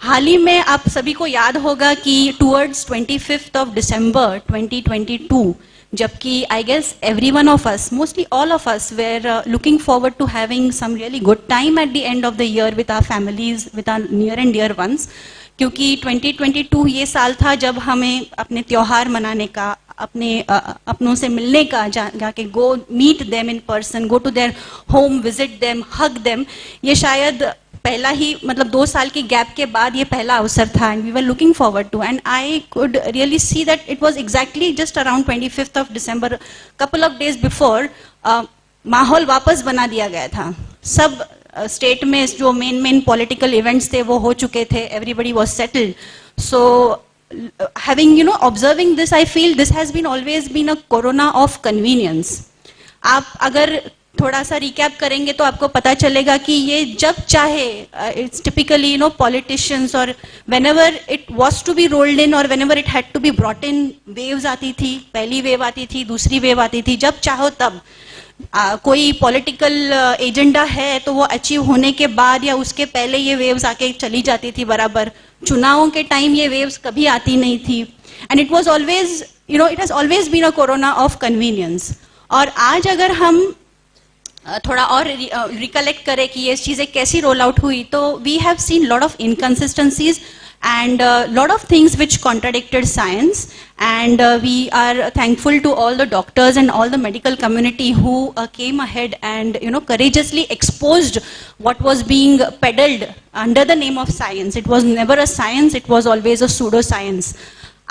हाल ही में आप सभी को याद होगा कि टुवर्ड्स 25th of December 2022, जबकि I guess every one of us, mostly all of us, were looking forward to having some really good time at the end of the year with our families, with our near and dear ones, क्योंकि 2022 ये साल था जब हमें अपने त्योहार मनाने का, अपने अपनों से मिलने का, जाके go meet them in person, go to their home, visit them, hug them, ये शायद पहला ही, मतलब 2 साल की गैप के बाद ये पहला अवसर था, and we were looking forward to, and I could really see that it was exactly just around 25th of December, couple of days before, माहौल वापस बना दिया गया था। सब स्टेट में जो मेन पॉलिटिकल इवेंट्स थे वो हो चुके थे, everybody was settled. So having observing this, I feel this has been always been a corona of convenience. आप अगर थोड़ा सा रिकैप करेंगे तो आपको पता चलेगा कि ये जब चाहे, it's typically politicians, और whenever it was to be rolled in or whenever it had to be brought in, waves आती थी, पहली वेव आती थी, दूसरी वेव आती थी, जब चाहो तब कोई पॉलिटिकल एजेंडा है तो वो अचीव होने के बाद या उसके पहले ये वेव्स आके चली जाती थी बराबर। चुनावों के टाइम ये वेव्स कभी आती नहीं थी, and it was always it has always been a corona of convenience. और आज अगर हम थोड़ा और रिकलेक्ट करें कि ये चीजें कैसी रोल आउट हुई, तो we have seen lot of inconsistencies and lot of things which contradicted science, and we are thankful to all the doctors and all the medical community who came ahead and courageously exposed what was being peddled under the name of science. It was never a science, it was always a pseudo science.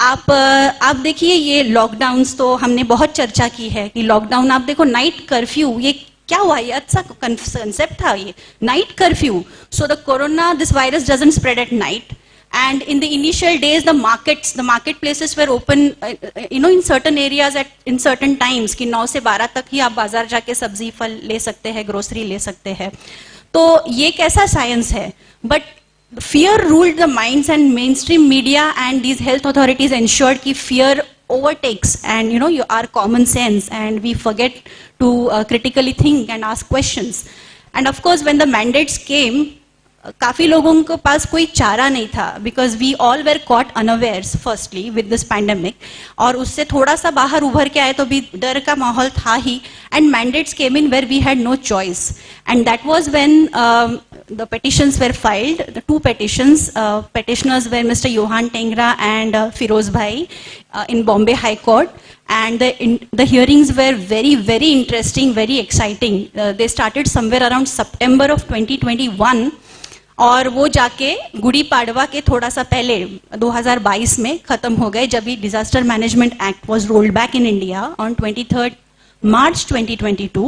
आप देखिए ये lockdowns तो हमने बहुत चर्चा की है कि लॉकडाउन, आप देखो नाइट कर्फ्यू, ये क्या हुआ, ये अच्छा कंसेप्ट था ये night curfew. So the corona, this virus doesn't spread at night. And in the initial days, the marketplaces were open, in certain areas in certain times, कि 9 से 12 तक ही आप बाजार जाके सब्जी फल ले सकते हैं, ग्रोसरी ले सकते हैं। तो ये कैसा साइंस है? But fear ruled the minds, and mainstream media and these health authorities ensured कि fear overtakes and our common sense, and we forget to critically think and ask questions. And of course, when the mandates came, काफी लोगों के पास कोई चारा नहीं था, because we all were caught unawares firstly with this pandemic, और उससे थोड़ा सा बाहर उभर के आए तो भी डर का माहौल था ही, and mandates came in where we had no choice, and that was when the petitions were filed, the 2 petitions, petitioners were Mr. Yohan Tengra and Firoz Bhai in Bombay High Court, and the hearings were very, very interesting, very exciting. They started somewhere around September of 2021, और वो जाके गुड़ी पाड़वा के थोड़ा सा पहले 2022 में खत्म हो गए, जब भी disaster management act was rolled back in India on 23rd March 2022,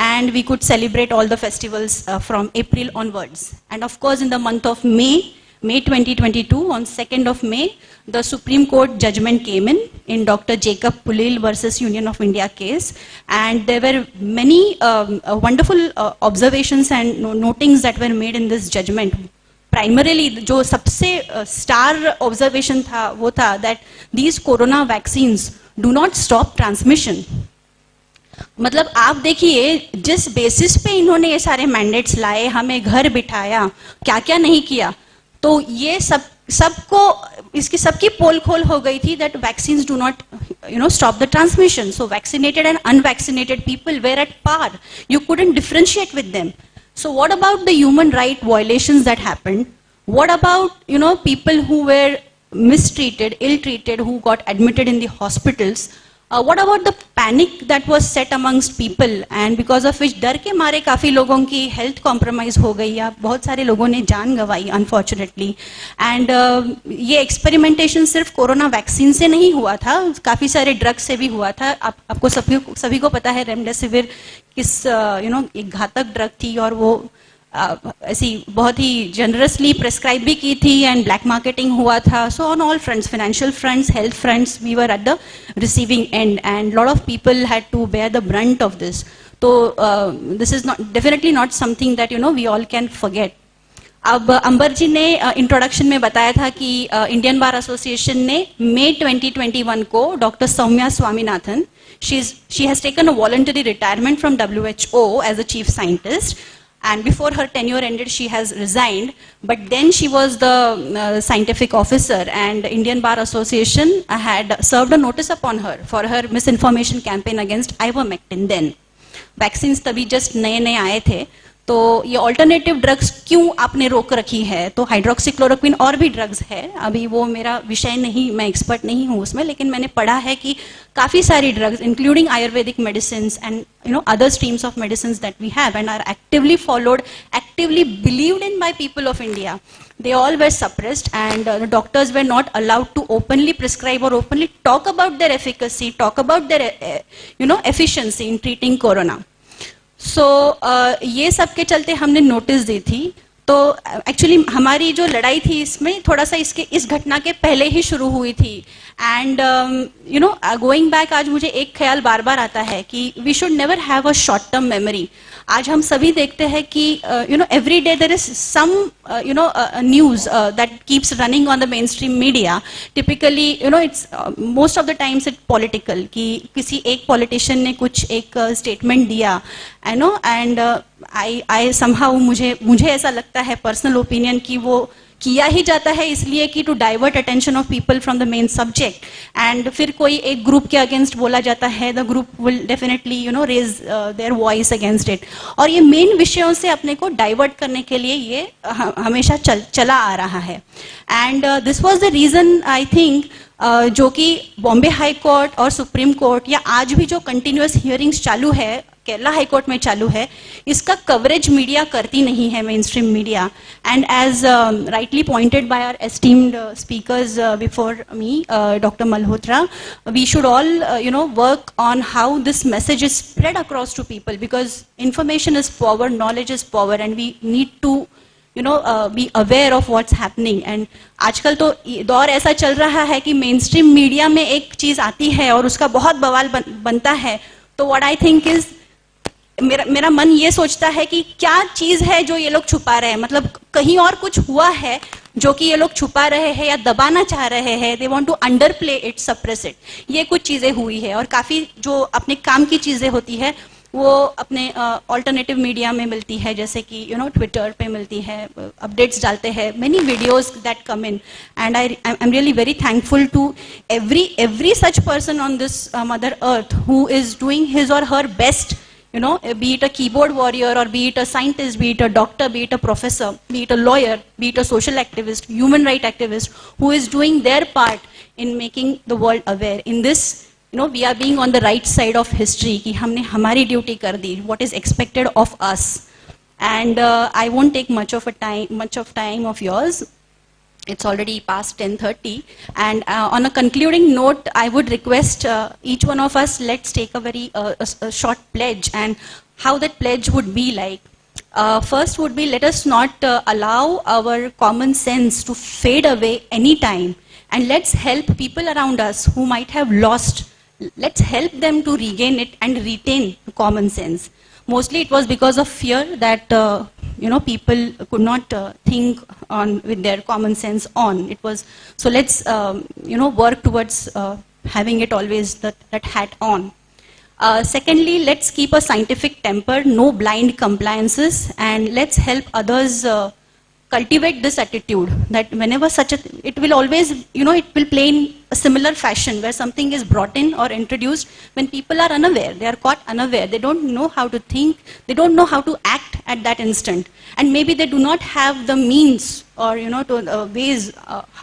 and we could celebrate all the festivals from April onwards. And of course, in the month of May 2022, on 2nd of May, the Supreme Court judgment came in Dr. Jacob Pulil versus Union of India case, and there were many wonderful observations and notings that were made in this judgment. Primarily, जो सबसे star observation था वो था that these corona vaccines do not stop transmission. मतलब आप देखिए जिस basis पे इन्होंने ये सारे मैंडेट्स लाए, हमें घर बिठाया, क्या क्या नहीं किया, तो ये सबको इसकी सबकी पोल खोल हो गई थी that vaccines do not stop the transmission. So vaccinated and unvaccinated people were at par. You couldn't differentiate with them. So what about the human right violations that happened? What about people who were mistreated, ill-treated, who got admitted in the hospitals? What about the panic that was set amongst people, and because of which डर के मारे काफ़ी लोगों की health compromise हो गई, या बहुत सारे लोगों ने जान गंवाई अनफॉर्चुनेटली। एंड ये एक्सपेरिमेंटेशन सिर्फ कोरोना वैक्सीन से नहीं हुआ था, काफ़ी सारे ड्रग्स से भी हुआ था। आपको सभी को पता है रेमडेसिविर किस एक घातक ड्रग थी, और वो ऐसी बहुत ही जनरसली प्रेस्क्राइब भी की थी, एंड ब्लैक मार्केटिंग हुआ था। So on all fronts, financial fronts, health fronts, we were at the receiving end, and lot of people had to bear the brunt of this. तो this is not definitely not something that we all can forget. अब अंबर जी ने introduction में बताया था कि Indian bar association ने मई 2021 को doctor Soumya Swaminathan, she has taken a voluntary retirement from WHO as a chief scientist, and before her tenure ended she has resigned, but then she was the scientific officer, and Indian Bar Association had served a notice upon her for her misinformation campaign against ivermectin. Then vaccines तभी just नए आए थे, तो ये alternative drugs क्यों आपने रोक रखी है? तो हाइड्रोक्सीक्लोरोक्विन और भी ड्रग्स है, अभी वो मेरा विषय नहीं, मैं एक्सपर्ट नहीं हूँ उसमें, लेकिन मैंने पढ़ा है कि काफ़ी सारी drugs including Ayurvedic medicines and other streams of medicines that we have and are actively followed, actively believed in by people of India. They all were suppressed, and the doctors were not allowed to openly prescribe or openly talk about their efficacy, talk about their efficiency in treating corona. So ये सब के चलते हमने notice दी थी. तो actually हमारी जो लड़ाई थी इसमें थोड़ा सा इस घटना के पहले ही शुरू हुई थी. एंड गोइंग बैक, आज मुझे एक ख्याल बार बार आता है कि we should never have a short term memory. आज हम सभी देखते हैं कि every day there is some news that keeps running on the main stream media. Typically it's most of the times it political, कि किसी एक पॉलिटिशियन ने कुछ एक स्टेटमेंट दिया, एंड आई समहाउ मुझे ऐसा लगता है, पर्सनल ओपिनियन, कि वो किया ही जाता है इसलिए कि to divert attention of people from the main subject. And फिर कोई एक ग्रुप के अगेंस्ट बोला जाता है, the group will definitely raise their voice against it. और ये मेन विषयों से अपने को डाइवर्ट करने के लिए ये हमेशा चला आ रहा है. And this was the reason I think जो कि बॉम्बे हाई कोर्ट और सुप्रीम कोर्ट, या आज भी जो कंटिन्यूअस हियरिंग्स चालू है केरला हाई कोर्ट में चालू है, इसका कवरेज मीडिया करती नहीं है, main stream media. And as rightly pointed by our esteemed speakers before me, doctor Malhotra, we should all work on how this message is spread across to people, because information is power, knowledge is power, and we need to be aware of what's happening. And आजकल तो दौर ऐसा चल रहा है कि main stream media में एक चीज आती है और उसका बहुत बवाल बनता है. तो what I think is, मेरा मन ये सोचता है कि क्या चीज है जो ये लोग छुपा रहे हैं, मतलब कहीं और कुछ हुआ है जो कि ये लोग छुपा रहे हैं या दबाना चाह रहे हैं. They want to underplay it, suppress it. ये कुछ चीजें हुई है, और काफी जो अपने काम की चीजें होती है वो अपने ऑल्टरनेटिव मीडिया में मिलती है, जैसे कि ट्विटर पे मिलती है, अपडेट्स डालते हैं, many videos that come in. And I am really very thankful to every such person on this mother earth who is doing his or her best, be it a keyboard warrior, or be it a scientist, be it a doctor, be it a professor, be it a lawyer, be it a social activist, human right activist, who is doing their part in making the world aware. In this, we are being on the right side of history, कि हमने हमारी duty कर दी, what is expected of us. And I won't take much of time of yours. It's already past 10:30, and on a concluding note, I would request each one of us, let's take a very short pledge, and how that pledge would be like. First would be, let us not allow our common sense to fade away anytime, and let's help people around us who might have lost. Let's help them to regain it and retain common sense. Mostly it was because of fear that people could not think on with their common sense on. It was so. Let's work towards having it always that hat on. Secondly, let's keep a scientific temper, no blind compliances, and let's help others cultivate this attitude that whenever it will always, it will play in a similar fashion where something is brought in or introduced when people are unaware, they are caught unaware, they don't know how to think, they don't know how to act at that instant, and maybe they do not have the means or ways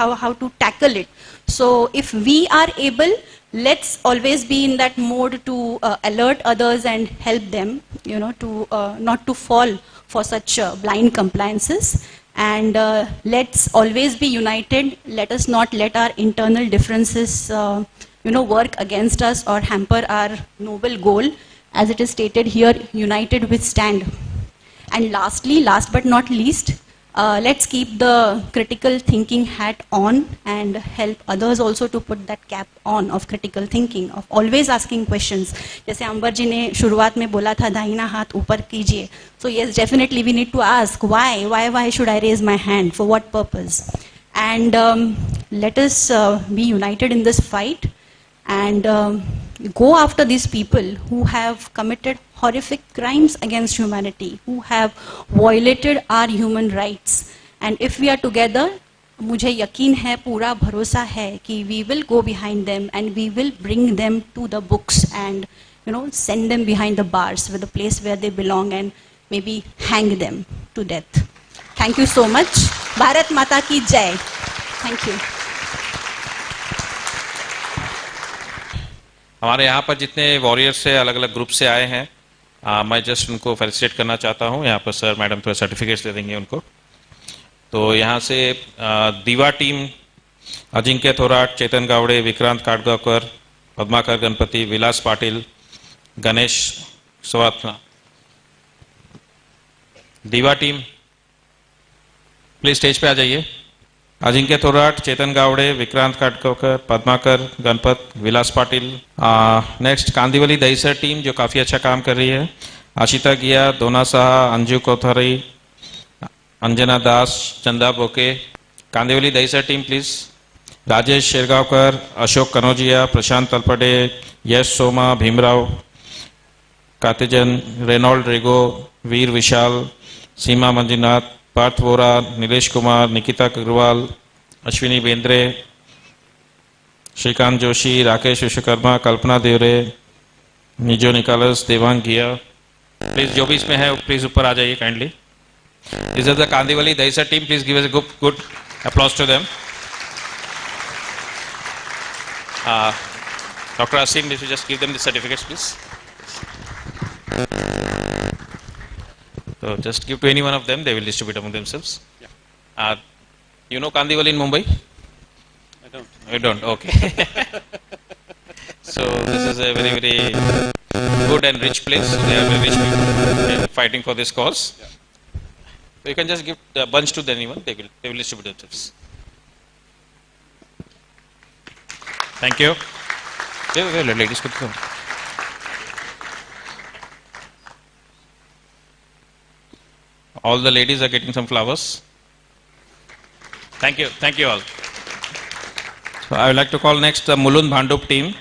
how to tackle it. So if we are able, let's always be in that mode to alert others and help them, to not to fall for such blind compliances. And let's always be united. Let us not let our internal differences, work against us or hamper our noble goal. As it is stated here, united we stand. And lastly, last but not least, let's keep the critical thinking hat on and help others also to put that cap on of critical thinking, of always asking questions. जैसे अंबर जी ने शुरुआत में बोला था दाहिना हाथ ऊपर कीजिए. So yes, definitely we need to ask why should I raise my hand, for what purpose? And let us be united in this fight and go after these people who have committed horrific crimes against humanity, who have violated our human rights. And if we are together, मुझे यकीन है, पूरा भरोसा है कि we will go behind them and we will bring them to the books and send them behind the bars, with the place where they belong, and maybe hang them to death. Thank you so much. Bharat Mata ki jai. Thank you. हमारे यहाँ पर जितने warriors से अलग अलग group से आए हैं, मैं जस्ट उनको फेलिसिटेट करना चाहता हूँ. यहाँ पर सर मैडम थोड़े सर्टिफिकेट्स दे देंगे उनको. तो यहाँ से दीवा टीम अजिंक्य थोराट, चेतन गावड़े, विक्रांत काटगावकर, पद्माकर गणपति, विलास पाटिल, गणेश सवातना. दीवा टीम प्लीज स्टेज पे आ जाइए. अजिंक्य थोराट, चेतन गावड़े, विक्रांत काटगावकर, पद्माकर गणपत, विलास पाटिल. नेक्स्ट कांदिवली दहीसर टीम जो काफी अच्छा काम कर रही है. आशिता गिया, दोना Saha, Anju कोथारी, Anjana Das, Chanda Boke. Kandivali Dahisar team please. Rajesh Shergaonkar, Ashok Kanojia, Prashant Talpade, Yash Soma, Bhimrao Katejan, Reynold Rego, Veer Vishal, Seema Manjunath, Parth Vora, Nilesh Kumar, Nikita Agarwal, Ashwini Bendre, Shrikant Joshi, Rakesh Vishwakarma, Kalpana Devre, Nijo निकालस, Devang गिया. प्लीज जो भी इसमें है प्लीज ऊपर आ जाइए kindly. This is the Kandivali Dahisar team. Please give us a good applause to them. Dr. Aseem, if you just give them the certificates, please. So just give to any one of them, they will distribute among themselves. Yeah. You know Kandivali in Mumbai? I don't. You don't? Okay. So this is a very, very good and rich place. They are very rich people fighting for this cause. Yeah. So you can just give the bunch to anyone, they will distribute themselves. Thank you. Ladies, could come. All the ladies are getting some flowers. Thank you all. So I would like to call next the Mulund Bhandup team.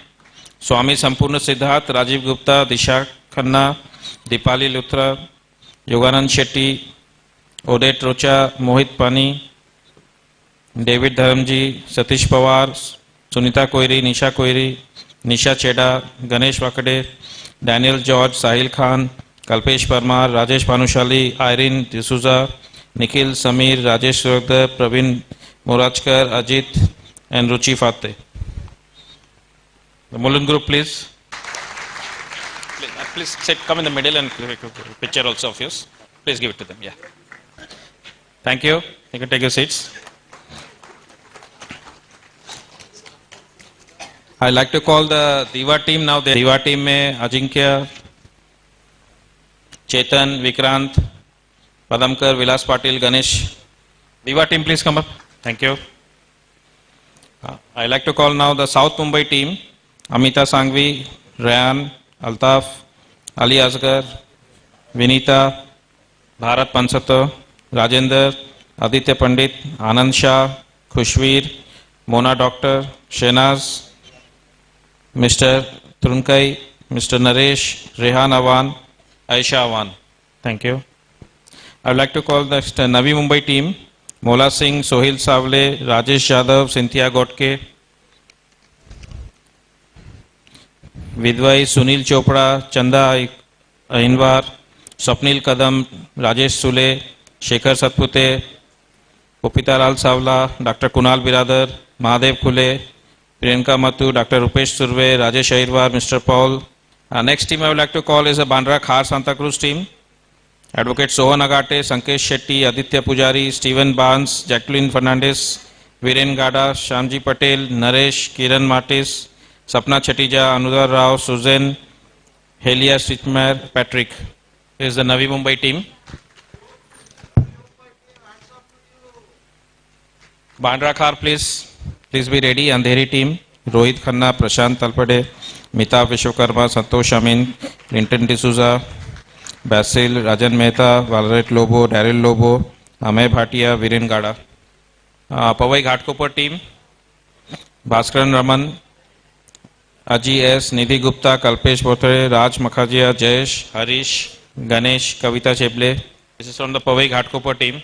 Swami Sampurna Siddharth, Rajiv Gupta, Disha Khanna, Dipali Luthra, Yoganand Shetty, Odette Rocha, Mohit Pani, David Dharamji, Satish Pawar, Sunita Koiri, Nisha Koiri, Nisha Cheda, Ganesh Wakade, Daniel George, Sahil Khan, Kalpesh Parmar, Rajesh Panushali, Irene D'Souza, Nikhil Samir, Rajesh Suragdar, Praveen Morachkar, Ajit and Ruchi Fateh. The Mulund group, please. Please come in the middle and picture also of yours. Please give it to them. Yeah. Thank you. You can take your seats. I'd like to call the Diva team now. The Diva team में Ajinkya, Chetan, Vikrant, Padmakar, Vilas Patil, Ganesh. Diva team, please come up. Thank you. I'd like to call now the South Mumbai team. Amita Sangvi, Rayan, Altaf, Ali Asgar, Vinita, Bharat Pansato, Rajender, Aditya Pandit, Anand Shah, Khushveer, Mona Doctor, Shenaz, Mr. Trunkai, Mr. Naresh, Rehan Awan, Aisha Awan. Thank you. I would like to call the Navi Mumbai team. Mola Singh, Sohil Savle, Rajesh Yadav, Cynthia Gotke, Vidwai, Sunil Chopra, Chanda Ainwar, Swapnil Kadam, Rajesh Sule, Shekhar Satpute, Popita Lal Savla, Dr. Kunal Biradar, Mahadev Khule, Priyanka Mathu, Dr. Rupesh Surve, Rajesh Airwar, Mr. Paul. Next team I would like to call is the Bandra Khar Santa Cruz team. Advocate Sohan Agate, Sankesh Shetty, Aditya Pujari, Stephen Barnes, Jacqueline Fernandez, Viren Gada, Shamji Patel, Naresh, Kiran Martis, Sapna Chatija, Anudar Rao, Susan, Helia Stitmer, Patrick. This is the Navi Mumbai team. Bandra Khar, please be ready. Andheri team. Rohit Khanna, Prashant Talpade, Mita Vishwakarma, Santosh Amin, Clinton D'Souza, Basil, Rajan Mehta, Valerie Lobo, Daryl Lobo, Amay Bhatia, Viren Gada. Pavai Ghatkopar team. Bhaskaran Raman, Aji S, Nidhi Gupta, Kalpesh Pohre, Raj Makhajia, Jayesh, Harish, Ganesh, Kavita Cheble. This is from the Pavai Ghatkopar team.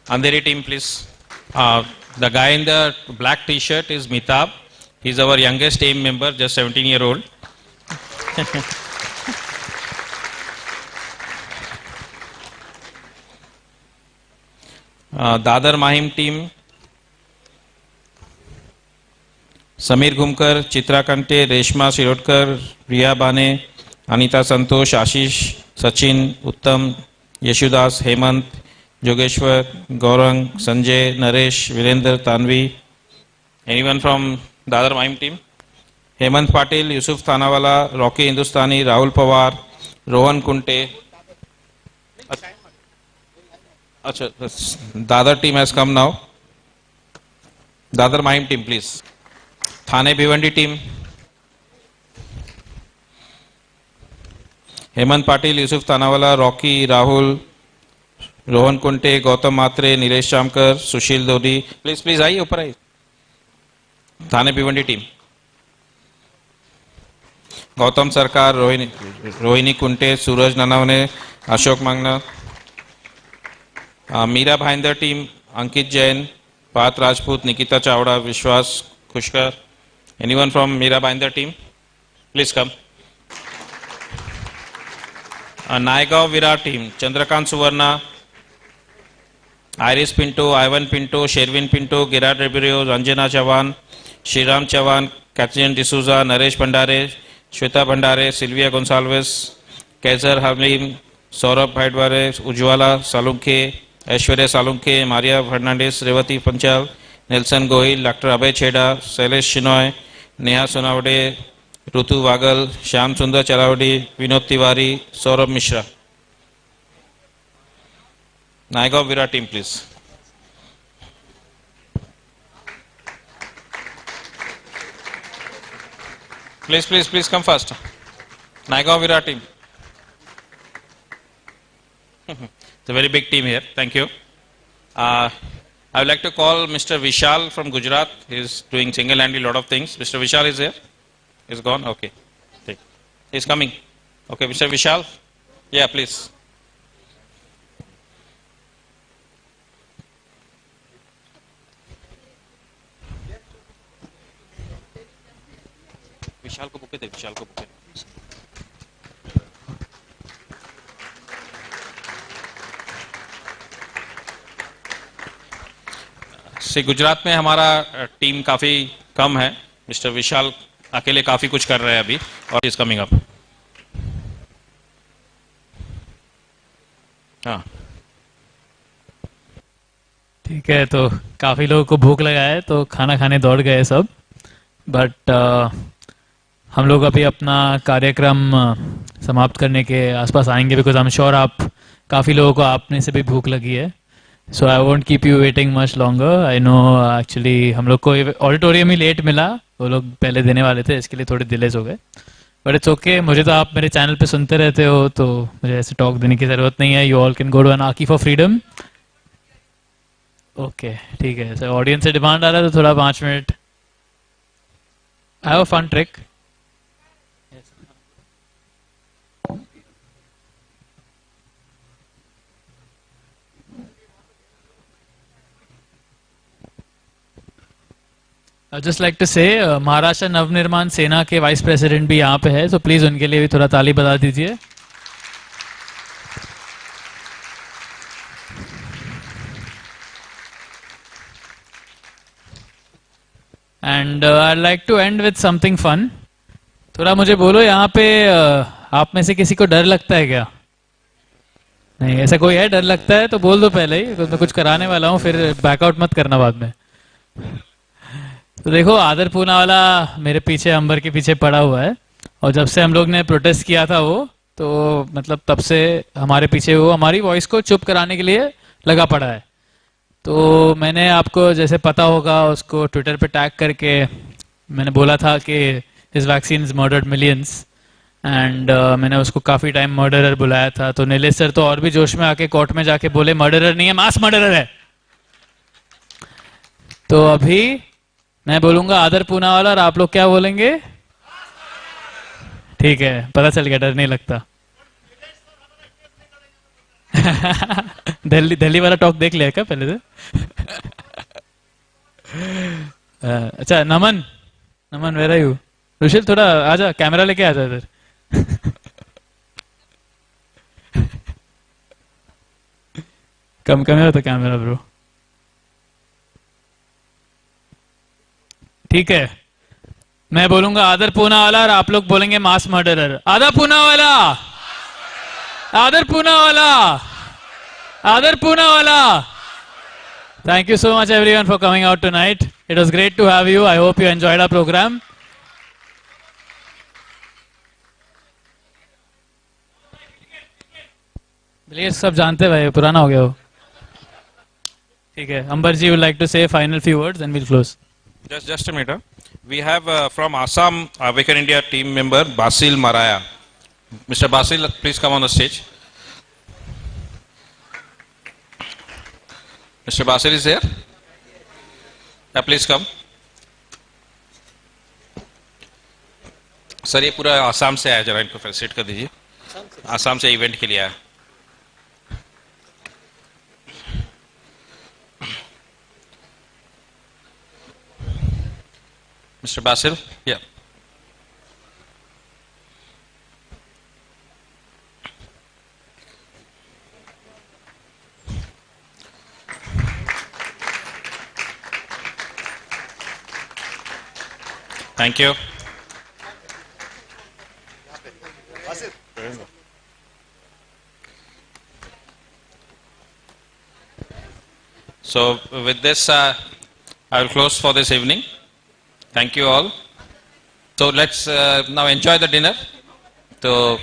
Andheri team, please. The guy in the black t-shirt is Mitab. He's our youngest team member, just 17-year-old. Dadar Mahim team, Sameer Ghumkar, Chitra Kante, Reshma Shirodkar, Riya Bane, Anita Santosh, Ashish, Sachin, Uttam, Yeshudas, Hemant, Jogeshwar, Gaurang, Sanjay, Naresh, Virendra, Tanvi. Anyone from Dadar Mahim team? Hemant Patil, Yusuf Thanawala, Rocky Hindustani, Rahul Pawar, Rohan Kunte. अच्छा, Dadar team has come now. Dadar Mahim team, please. Thane Bhiwandi team, Hemant Patil, Yusuf Thanawala, Rocky, Rahul, Rohan Kunte, Gautam Matre, Nilesh Shamkar, Sushil दोदी. Please please आइए, ऊपर आइए. थाने Bhiwandi team, Gautam सरकार, रोहिणी कुंटे, सूरज ननावने, अशोक मांगना. Meera Bhayandar team, अंकित जैन, पार्थ राजपूत, निकिता चावड़ा, विश्वास खुशकर. Anyone from Meera Bainder team? Please come. Naigaon Virar team, Chandrakant Suvarna, Iris Pinto, Ivan Pinto, Sherwin Pinto, Gerard Ribeiro, Ranjana Chavan, Shriram Chavan, Catherine D'Souza, Naresh Bhandare, Shweta Bhandare, Sylvia Gonsalves, Kaiser Halim, Saurabh Bhaidware, Ujwala Salunke, Aishwarya Salunke, Maria Fernandez, Revati Panchal, Nelson Gohil, Dr. Abhay Chheda, Shailesh Shinoy, Neha सोनावडे, Ritu Wagal, Shyam Sundar Chalawadi, Vinod Tiwari, Saurabh Mishra. Naigaon Virar team, please. Please please please come fast. Naigaon Virar team. It's a very big team here. Thank you. I would like to call Mr. Vishal from Gujarat. He is doing single-handedly a lot of things. Mr. Vishal is here? He's gone? Okay. He's coming. Okay, Mr. Vishal? Yeah, please. Vishal ko buke de, Vishal ko buke. से गुजरात में हमारा team काफी कम है. Mister विशाल अकेले काफी कुछ कर रहे हैं अभी, और इज कमिंग अप. हाँ, ठीक है. तो काफी लोगों को भूख लगा है तो खाना खाने दौड़ गए सब. बट हम लोग अभी अपना कार्यक्रम समाप्त करने के आसपास आएंगे, बिकॉज आई एम श्योर आप काफी लोगों को आपने से भी भूख लगी है. So I won't keep you waiting much longer. I know actually हम लोग को ऑडिटोरियम ही लेट मिला, वो लोग पहले देने वाले थे, इसके लिए थोड़े डिलेज हो गए. But it's okay. मुझे तो आप मेरे चैनल पे सुनते रहते हो तो मुझे ऐसे टॉक देने की जरूरत नहीं है. You all can go to an आकी फॉर फ्रीडम. ओके, ठीक है. सर ऑडियंस से डिमांड आ रहा है तो थोड़ा 5 minute. I have a fun trick. Just like to say Maharashtra Navnirman सेना के वाइस प्रेसिडेंट भी यहाँ पे है, तो प्लीज उनके लिए भी थोड़ा ताली बजा दीजिए. And I like to end with something fun. थोड़ा मुझे बोलो, यहाँ पे आप में से किसी को डर लगता है क्या? नहीं, ऐसा कोई है डर लगता है तो बोल दो पहले ही, मैं कुछ कराने वाला हूँ, फिर बैकआउट मत करना बाद में. तो देखो, आदर पूना वाला मेरे पीछे, अंबर के पीछे पड़ा हुआ है, और जब से हम लोग ने प्रोटेस्ट किया था वो, तो मतलब तब से हमारे पीछे वो हमारी वॉइस को चुप कराने के लिए लगा पड़ा है. तो मैंने आपको जैसे पता होगा उसको ट्विटर पे टैग करके मैंने बोला था कि this vaccine is murdered millions, and मैंने उसको काफी टाइम मर्डरर बुलाया था. तो नीलेश सर तो और भी जोश में आके कोर्ट में जाके बोले मर्डरर नहीं है, मास मर्डरर है. तो अभी मैं बोलूंगा आदर पूना वाला, और आप लोग क्या बोलेंगे? ठीक है, पता चल गया, डर नहीं लगता. दिल्ली वाला टॉक देख लिया क्या पहले से? अच्छा, नमन नमन, where are you? रुशिल थोड़ा आजा, कैमरा लेके आजा इधर. कम here the camera, bro. ठीक है, मैं बोलूंगा आदर पूना वाला और आप लोग बोलेंगे मास मर्डरर. आदर पूना वाला, आदर पूना वाला, आदर पूना वाला. Thank you so much everyone for coming out tonight. It was great to have you. I hope you enjoyed our program. Please, सब जानते भाई, पुराना हो गया वो. ठीक है, अंबर जी would like to say final few words and we'll close. Just a minute. We have from Assam Awaken India team member Basil Maraya. Mr. Basil, please come on the stage. Mr. Basil is here. Yeah, please come. Sir, ये पूरा आसाम से आया, जरा इनको facilitate कर दीजिए. आसाम से event के लिए आया. Mr. Basil, yeah. Thank you. So with this, I will close for this evening. Thank you all. So let's now enjoy the dinner. So,